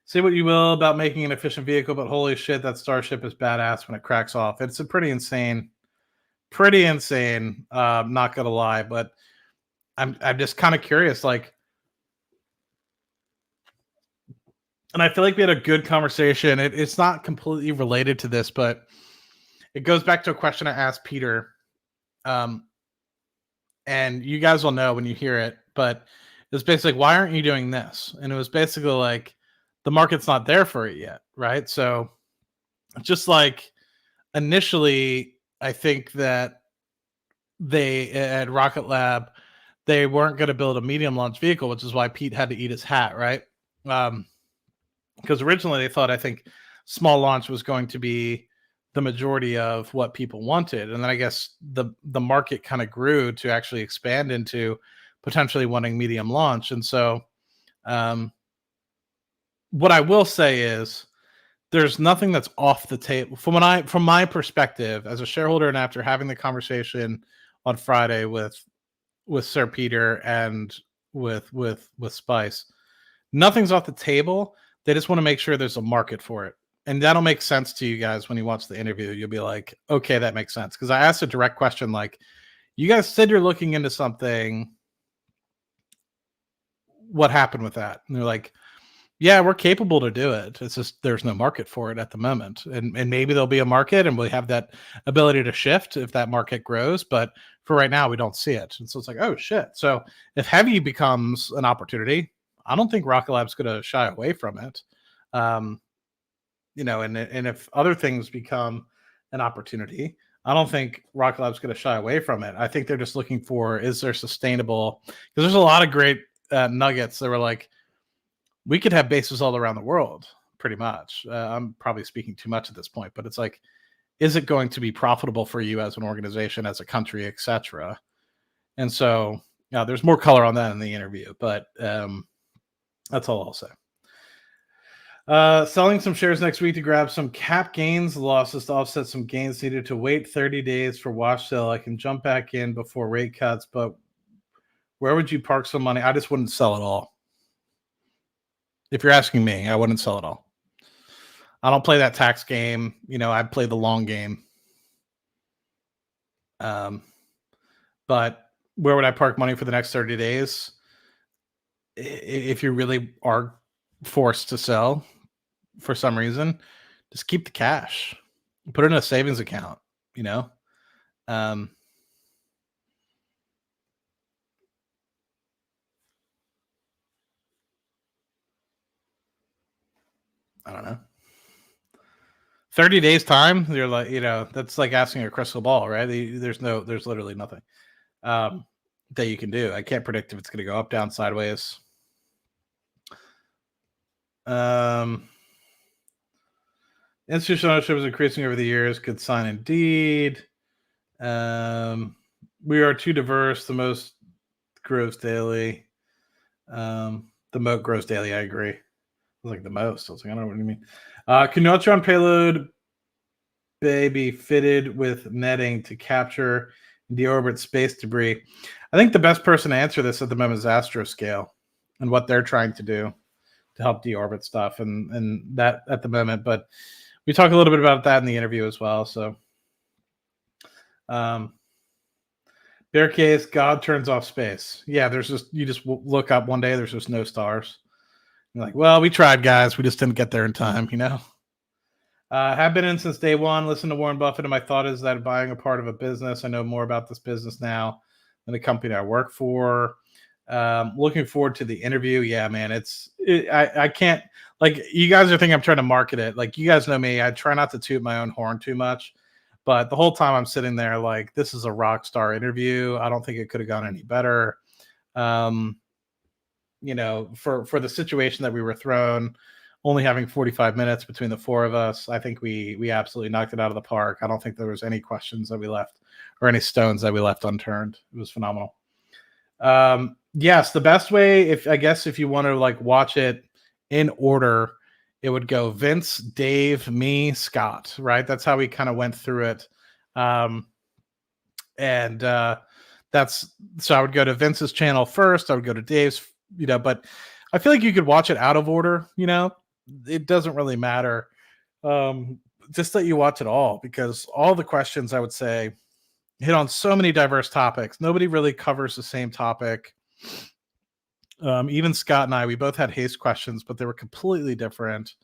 Say what you will about making an efficient vehicle, but holy shit, that Starship is badass when it cracks off. It's a pretty insane. Not gonna lie, but I'm just kind of curious, like, and I feel like we had a good conversation. It's not completely related to this, but it goes back to a question I asked Peter. And you guys will know when you hear it, but it was basically, why aren't you doing this? And it was basically like, the market's not there for it yet, right? So just like initially, I think that they at Rocket Lab, they weren't going to build a medium launch vehicle, which is why Pete had to eat his hat, right? Because originally they thought, I think, small launch was going to be the majority of what people wanted. And then I guess the market kind of grew to actually expand into potentially wanting medium launch. And so what I will say is there's nothing that's off the table from my perspective as a shareholder, and after having the conversation on Friday with Sir Peter and with Spice, nothing's off the table. They just want to make sure there's a market for it. And that'll make sense to you guys when you watch the interview. You'll be like, okay, that makes sense. Because I asked a direct question like, you guys said you're looking into something. What happened with that? And they're like, yeah, we're capable to do it. It's just there's no market for it at the moment. And maybe there'll be a market and we'll have that ability to shift if that market grows. But for right now, we don't see it. And so it's like, oh, shit. So if heavy becomes an opportunity, I don't think Rocket Lab's going to shy away from it. And if other things become an opportunity, I don't think Rocket Lab's going to shy away from it. I think they're just looking for, is there sustainable? Because there's a lot of great nuggets that were like, we could have bases all around the world, pretty much. I'm probably speaking too much at this point, but it's like, is it going to be profitable for you as an organization, as a country, etc.? And so, there's more color on that in the interview, but that's all I'll say. Selling some shares next week to grab some cap gains losses to offset some gains needed to wait 30 days for wash sale. I can jump back in before rate cuts, but where would you park some money? I just wouldn't sell it all. If you're asking me, I wouldn't sell it all. I don't play that tax game. I play the long game. But where would I park money for the next 30 days? If you really are forced to sell for some reason, just keep the cash. Put it in a savings account, I don't know. 30 days time, you're like, that's like asking a crystal ball, right? There's literally nothing that you can do. I can't predict if it's going to go up, down, sideways. Institutional ownership is increasing over the years. Good sign indeed. We are too diverse. The most grows daily. The moat grows daily. I agree. Like the most. I was like, I don't know what you mean. Can neutron payload bay be fitted with netting to capture and deorbit space debris? I think the best person to answer this at the moment is Astroscale and what they're trying to do to help deorbit stuff and that at the moment. But we talk a little bit about that in the interview as well. So, bear case, God turns off space. Yeah, you just look up one day, there's just no stars. You're like, well, we tried, guys. We just didn't get there in time, Have been in since day one. Listen to Warren Buffett, and my thought is that buying a part of a business, I know more about this business now than the company I work for. Looking forward to the interview. Yeah, man, I can't, like, you guys are thinking I'm trying to market it. Like, you guys know me. I try not to toot my own horn too much, but the whole time I'm sitting there like, this is a rock star interview. I don't think it could have gone any better. For the situation that we were thrown only having 45 minutes between the four of us, I think we absolutely knocked it out of the park. I don't think there was any questions that we left or any stones that we left unturned. It was phenomenal. Yes, the best way, if you want to like watch it in order, it would go Vince, Dave, me, Scott, right? That's how we kind of went through it. So I would go to Vince's channel first. I would go to Dave's, but I feel like you could watch it out of order. It doesn't really matter. Just that you watch it all, because all the questions, I would say, hit on so many diverse topics. Nobody really covers the same topic. Even Scott and I, we both had haste questions, but they were completely different.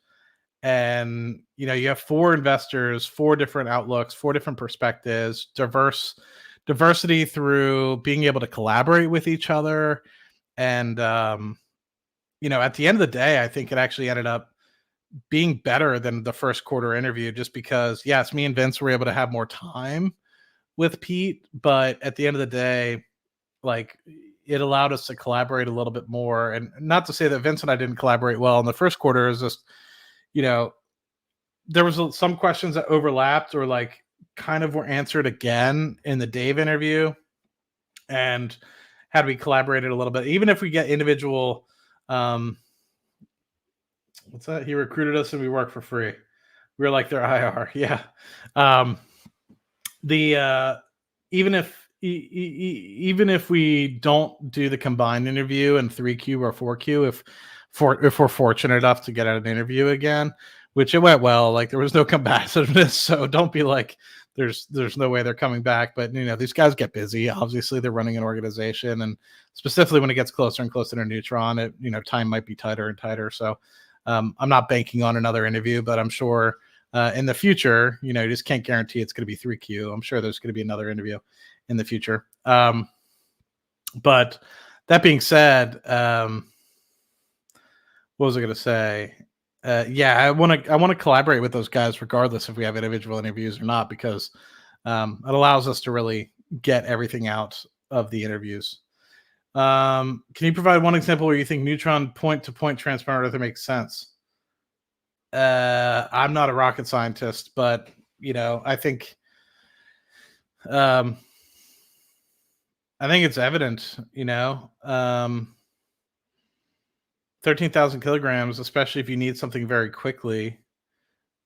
And, you have four investors, four different outlooks, four different perspectives, diversity through being able to collaborate with each other. And, at the end of the day, I think it actually ended up being better than the first quarter interview, just because, yes, me and Vince were able to have more time with Pete, but at the end of the day, like, it allowed us to collaborate a little bit more. And not to say that Vince and I didn't collaborate well in the first quarter. It was just, there was some questions that overlapped or like kind of were answered again in the Dave interview, and had we collaborated a little bit, even if we get individual, what's that? He recruited us and we work for free. We were like their IR. Yeah. Even if we don't do the combined interview in 3Q or 4Q, if we're fortunate enough to get an interview again, which it went well, like there was no combativeness, so don't be like there's no way they're coming back. But these guys get busy. Obviously, they're running an organization, and specifically when it gets closer and closer to Neutron, time might be tighter and tighter. So I'm not banking on another interview, but I'm sure in the future, you just can't guarantee it's going to be 3Q. I'm sure there's going to be another interview in the future. But that being said, what was I going to say? I want to collaborate with those guys regardless if we have individual interviews or not, because it allows us to really get everything out of the interviews. Can you provide one example where you think Neutron point-to-point transparent Earth makes sense? I'm not a rocket scientist, but I think it's evident. 13,000 kilograms, especially if you need something very quickly,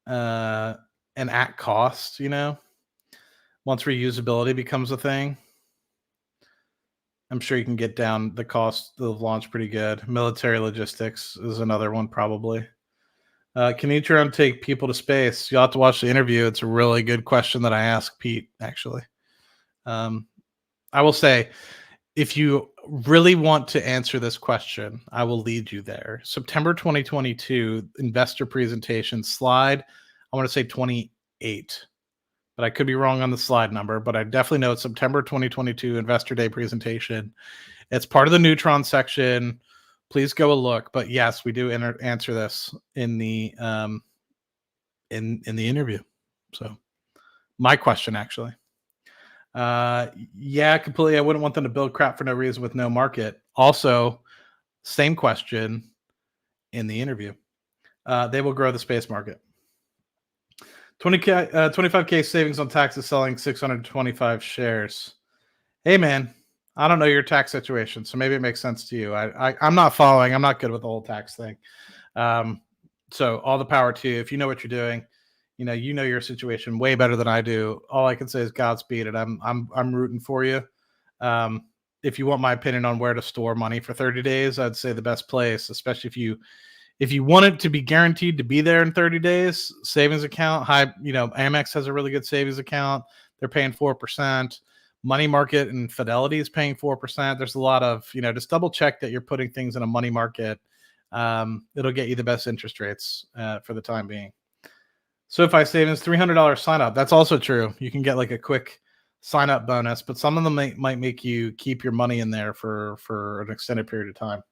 and at cost, once reusability becomes a thing, I'm sure you can get down the cost of launch pretty good. Military logistics is another one, probably. Can Neutron take people to space? You'll have to watch the interview. It's a really good question that I asked Pete, actually. I will say, if you really want to answer this question, I will lead you there. September 2022 investor presentation slide, I want to say 28, but I could be wrong on the slide number, but I definitely know it's September 2022 Investor Day presentation. It's part of the Neutron section. Please go a look. But yes, we do answer this in the in the interview. So my question, actually. Completely. I wouldn't want them to build crap for no reason with no market. Also, same question in the interview. They will grow the space market. 25K savings on taxes selling 625 shares. Hey man, I don't know your tax situation, so maybe it makes sense to you. I'm not following. I'm not good with the whole tax thing. So all the power to you. If you know what you're doing, you know your situation way better than I do. All I can say is Godspeed, and I'm rooting for you. If you want my opinion on where to store money for 30 days, I'd say the best place, especially if you want it to be guaranteed to be there in 30 days, savings account. Amex has a really good savings account. They're paying 4%. Money market and Fidelity is paying 4%. There's a lot of, just double check that you're putting things in a money market. It'll get you the best interest rates for the time being. SoFi savings, $300 sign up. That's also true. You can get like a quick sign up bonus, but some of them might make you keep your money in there for an extended period of time.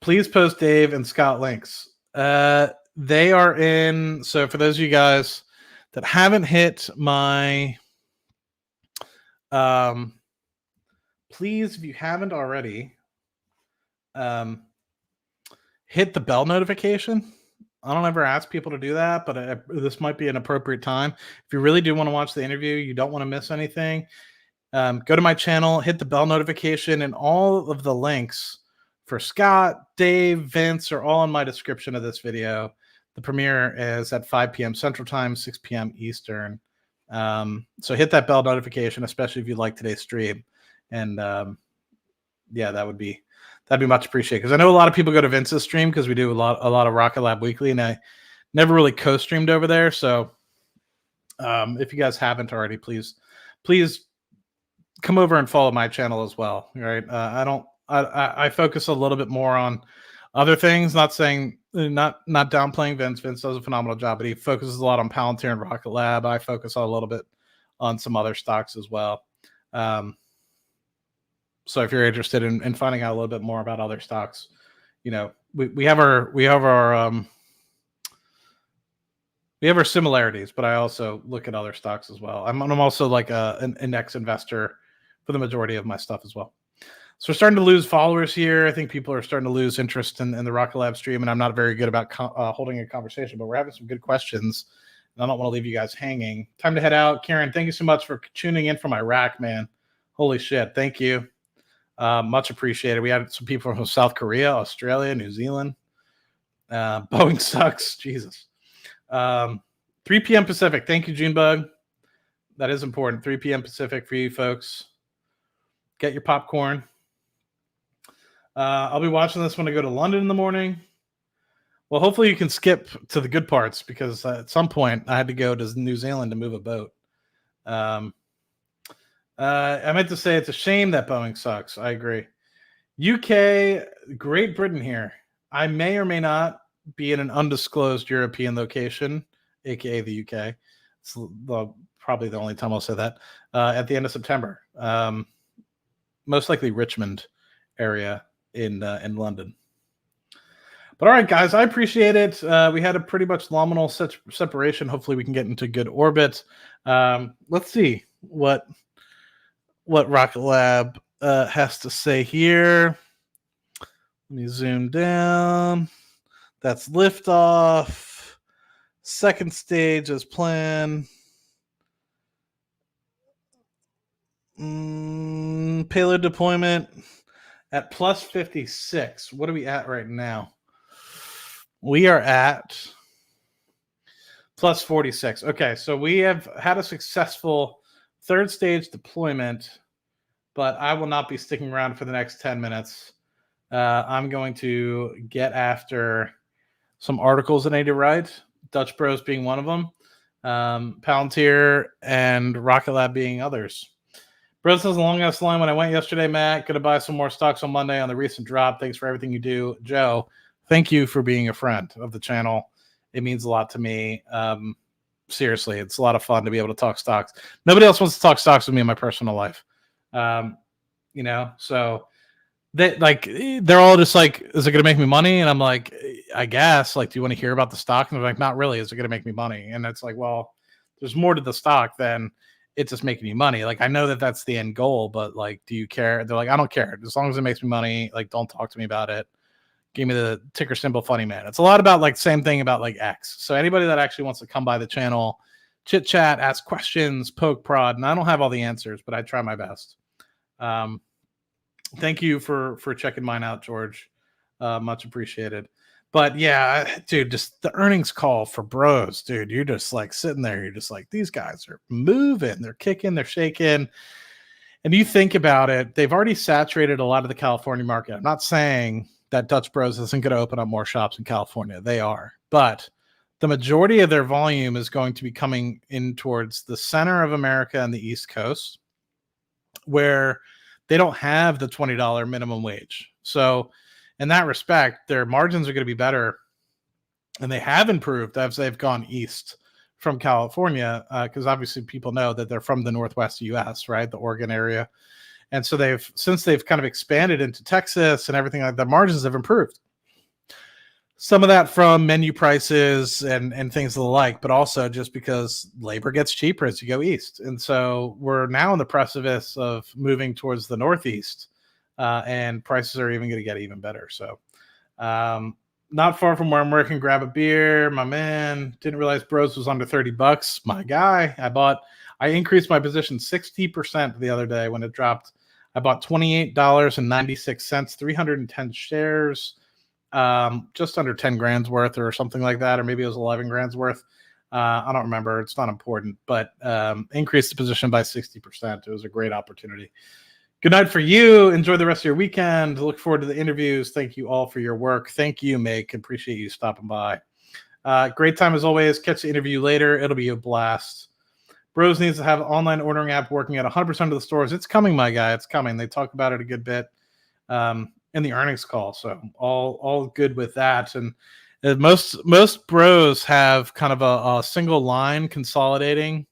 Please post Dave and Scott links. They are in. So for those of you guys that haven't hit my, please, if you haven't already, hit the bell notification. I don't ever ask people to do that, but this might be an appropriate time. If you really do want to watch the interview, you don't want to miss anything, go to my channel, hit the bell notification, and all of the links for Scott, Dave, Vince are all in my description of this video. The premiere is at 5 p.m. Central Time, 6 p.m. Eastern. So hit that bell notification, especially if you like today's stream. And yeah, that'd be much appreciated, because I know a lot of people go to Vince's stream because we do a lot of Rocket Lab Weekly, and I never really co-streamed over there. So if you guys haven't already, please come over and follow my channel as well. Right? I focus a little bit more on other things. Not downplaying Vince. Vince does a phenomenal job, but he focuses a lot on Palantir and Rocket Lab. I focus a little bit on some other stocks as well. So if you're interested in finding out a little bit more about other stocks, we have our similarities, but I also look at other stocks as well. I'm also like an index investor for the majority of my stuff as well. So we're starting to lose followers here. I think people are starting to lose interest in the Rocket Lab stream, and I'm not very good about holding a conversation, but we're having some good questions, and I don't want to leave you guys hanging. Time to head out. Karen, thank you so much for tuning in from Iraq, man. Holy shit. Thank you. Much appreciated. We had some people from South Korea, Australia, New Zealand. Boeing sucks. Jesus. 3 p.m. Pacific. Thank you, Junebug. That is important. 3 p.m. Pacific for you folks. Get your popcorn. I'll be watching this when I go to London in the morning. Well, hopefully you can skip to the good parts, because at some point I had to go to New Zealand to move a boat. I meant to say it's a shame that Boeing sucks. I agree. UK, Great Britain here. I may or may not be in an undisclosed European location, aka the UK. It's probably the only time I'll say that. At the end of September. Most likely Richmond area in London. But all right, guys, I appreciate it. We had a pretty much nominal separation. Hopefully we can get into good orbit. Let's see what Rocket Lab has to say here. Let me zoom down. That's liftoff. Second stage as planned. Payload deployment at plus 56. What are we at right now? We are at plus 46. Okay, so we have had a successful third stage deployment, but I will not be sticking around for the next 10 minutes. I'm going to get after some articles that I need to write, Dutch Bros being one of them, Palantir and Rocket Lab being others. Bros says, the longest line when I went yesterday, Matt. Going to buy some more stocks on Monday on the recent drop. Thanks for everything you do. Joe, thank you for being a friend of the channel. It means a lot to me. Seriously, it's a lot of fun to be able to talk stocks. Nobody else wants to talk stocks with me in my personal life. So they're all just like, is it going to make me money? And I'm like, I guess. Like, do you want to hear about the stock? And they're like, not really. Is it going to make me money? And it's like, well, there's more to the stock than it's just making me money. Like, I know that that's the end goal, but like, do you care? They're like, I don't care. As long as it makes me money, like, don't talk to me about it. Give me the ticker symbol funny man. It's a lot about like same thing about like X. So anybody that actually wants to come by the channel, chit chat, ask questions, poke prod, and I don't have all the answers, but I try my best. Thank you for checking mine out, George. Much appreciated. But yeah, dude, just the earnings call for Bros, dude. You're just like sitting there. You're just like, these guys are moving. They're kicking. They're shaking. And you think about it, they've already saturated a lot of the California market. I'm not saying that Dutch Bros isn't going to open up more shops in California. They are. But the majority of their volume is going to be coming in towards the center of America and the East Coast, where they don't have the $20 minimum wage. So in that respect, their margins are going to be better, and they have improved as they've gone east from California, because obviously people know that they're from the Northwest U.S., right, the Oregon area. And so since they've kind of expanded into Texas and everything like that, margins have improved. Some of that from menu prices and things of the like, but also just because labor gets cheaper as you go east. And so we're now in the precipice of moving towards the Northeast, and prices are even going to get even better. So not far from where I'm working, grab a beer. My man, didn't realize Bros was under $30. My guy, I increased my position 60% the other day when it dropped. I bought $28.96, 310 shares, just under 10 grand's worth or something like that, or maybe it was 11 grand's worth. I don't remember. It's not important, but increased the position by 60%. It was a great opportunity. Good night for you. Enjoy the rest of your weekend. Look forward to the interviews. Thank you all for your work. Thank you, Make. Appreciate you stopping by. Great time as always. Catch the interview later. It'll be a blast. Bros needs to have an online ordering app working at 100% of the stores. It's coming, my guy. It's coming. They talk about it a good bit in the earnings call. So all good with that. And most Bros have kind of a single line consolidating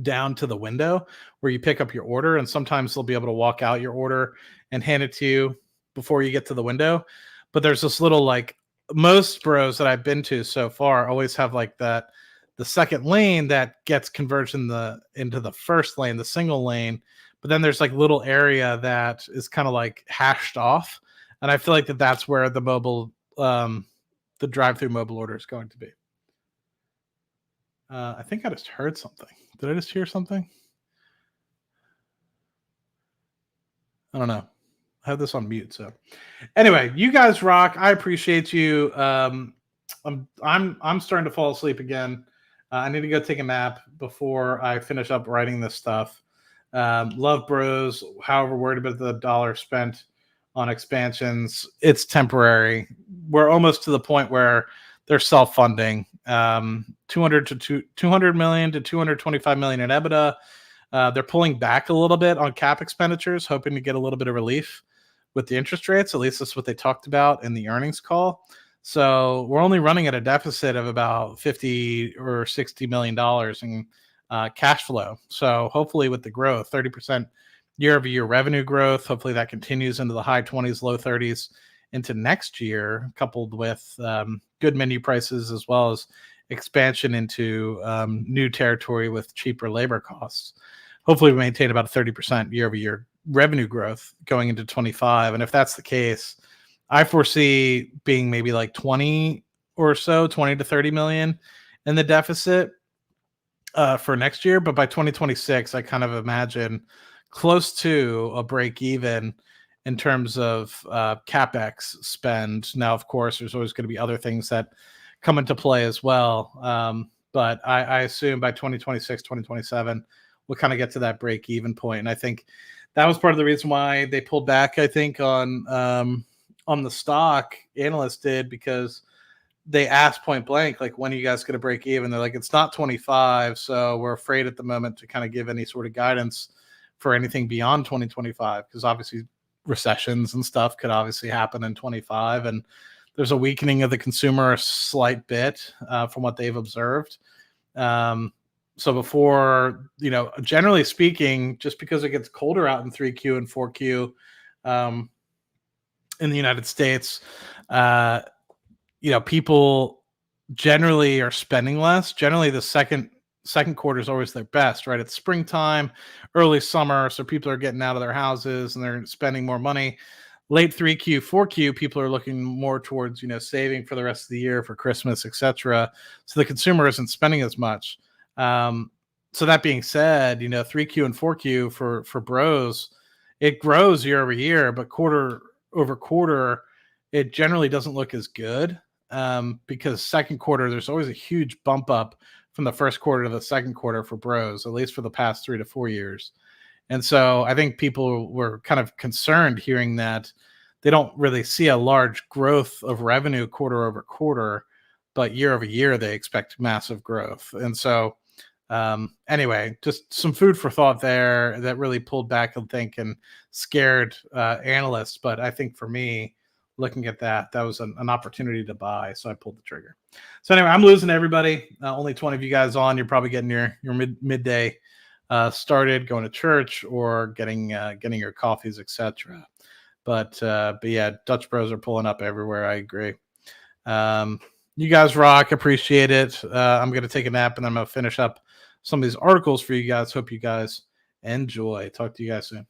down to the window where you pick up your order, and sometimes they'll be able to walk out your order and hand it to you before you get to the window. But there's this little, like, most Bros that I've been to so far always have like that, the second lane that gets converged into the first lane, the single lane. But then there's like little area that is kind of like hashed off, and I feel like that's where the mobile the drive-through mobile order is going to be. I think I just heard something. Did I just hear something? I don't know. I have this on mute. So anyway, you guys rock. I appreciate you. I'm starting to fall asleep again. I need to go take a nap before I finish up writing this stuff. Love Bros. However, worried about the dollar spent on expansions. It's temporary. We're almost to the point where they're self-funding. 200 million to 225 million in EBITDA. They're pulling back a little bit on cap expenditures, hoping to get a little bit of relief with the interest rates. At least that's what they talked about in the earnings call. So we're only running at a deficit of about $50 or $60 million in cash flow. So hopefully with the growth, 30% year-over-year revenue growth, hopefully that continues into the high 20s, low 30s into next year, coupled with good menu prices as well as expansion into new territory with cheaper labor costs. Hopefully we maintain about a 30% year-over-year revenue growth going into 25. And if that's the case, I foresee being maybe like 20 to 30 million in the deficit for next year. But by 2026, I kind of imagine close to a break even in terms of CapEx spend. Now, of course, there's always going to be other things that come into play as well. But I assume by 2026, 2027, we'll kind of get to that break even point. And I think that was part of the reason why they pulled back, I think, on the stock. Analysts did, because they asked point blank, like, when are you guys going to break even? They're like, it's not 25. So we're afraid at the moment to kind of give any sort of guidance for anything beyond 2025, because obviously recessions and stuff could obviously happen in 25. And there's a weakening of the consumer a slight bit from what they've observed. So before, generally speaking, just because it gets colder out in 3Q and 4Q in the United States, people generally are spending less. Generally, the second quarter is always their best, right? It's springtime, early summer, so people are getting out of their houses and they're spending more money. Late 3Q, 4Q, people are looking more towards, saving for the rest of the year, for Christmas, etc. So the consumer isn't spending as much. So that being said, 3Q and 4Q for Bros, it grows year over year, but quarter over quarter, it generally doesn't look as good because second quarter, there's always a huge bump up from the first quarter to the second quarter for Bros, at least for the past 3 to 4 years. And so I think people were kind of concerned hearing that they don't really see a large growth of revenue quarter over quarter, but year over year, they expect massive growth. And so anyway, just some food for thought there that really pulled back, I think, and scared analysts. But I think for me, looking at that was an opportunity to buy. So I pulled the trigger. So anyway, I'm losing everybody. Only 20 of you guys on. You're probably getting your midday started, going to church or getting your coffees, etc. But yeah, Dutch Bros are pulling up everywhere. I agree. You guys rock. Appreciate it. I'm going to take a nap and then I'm going to finish up some of these articles for you guys. Hope you guys enjoy. Talk to you guys soon.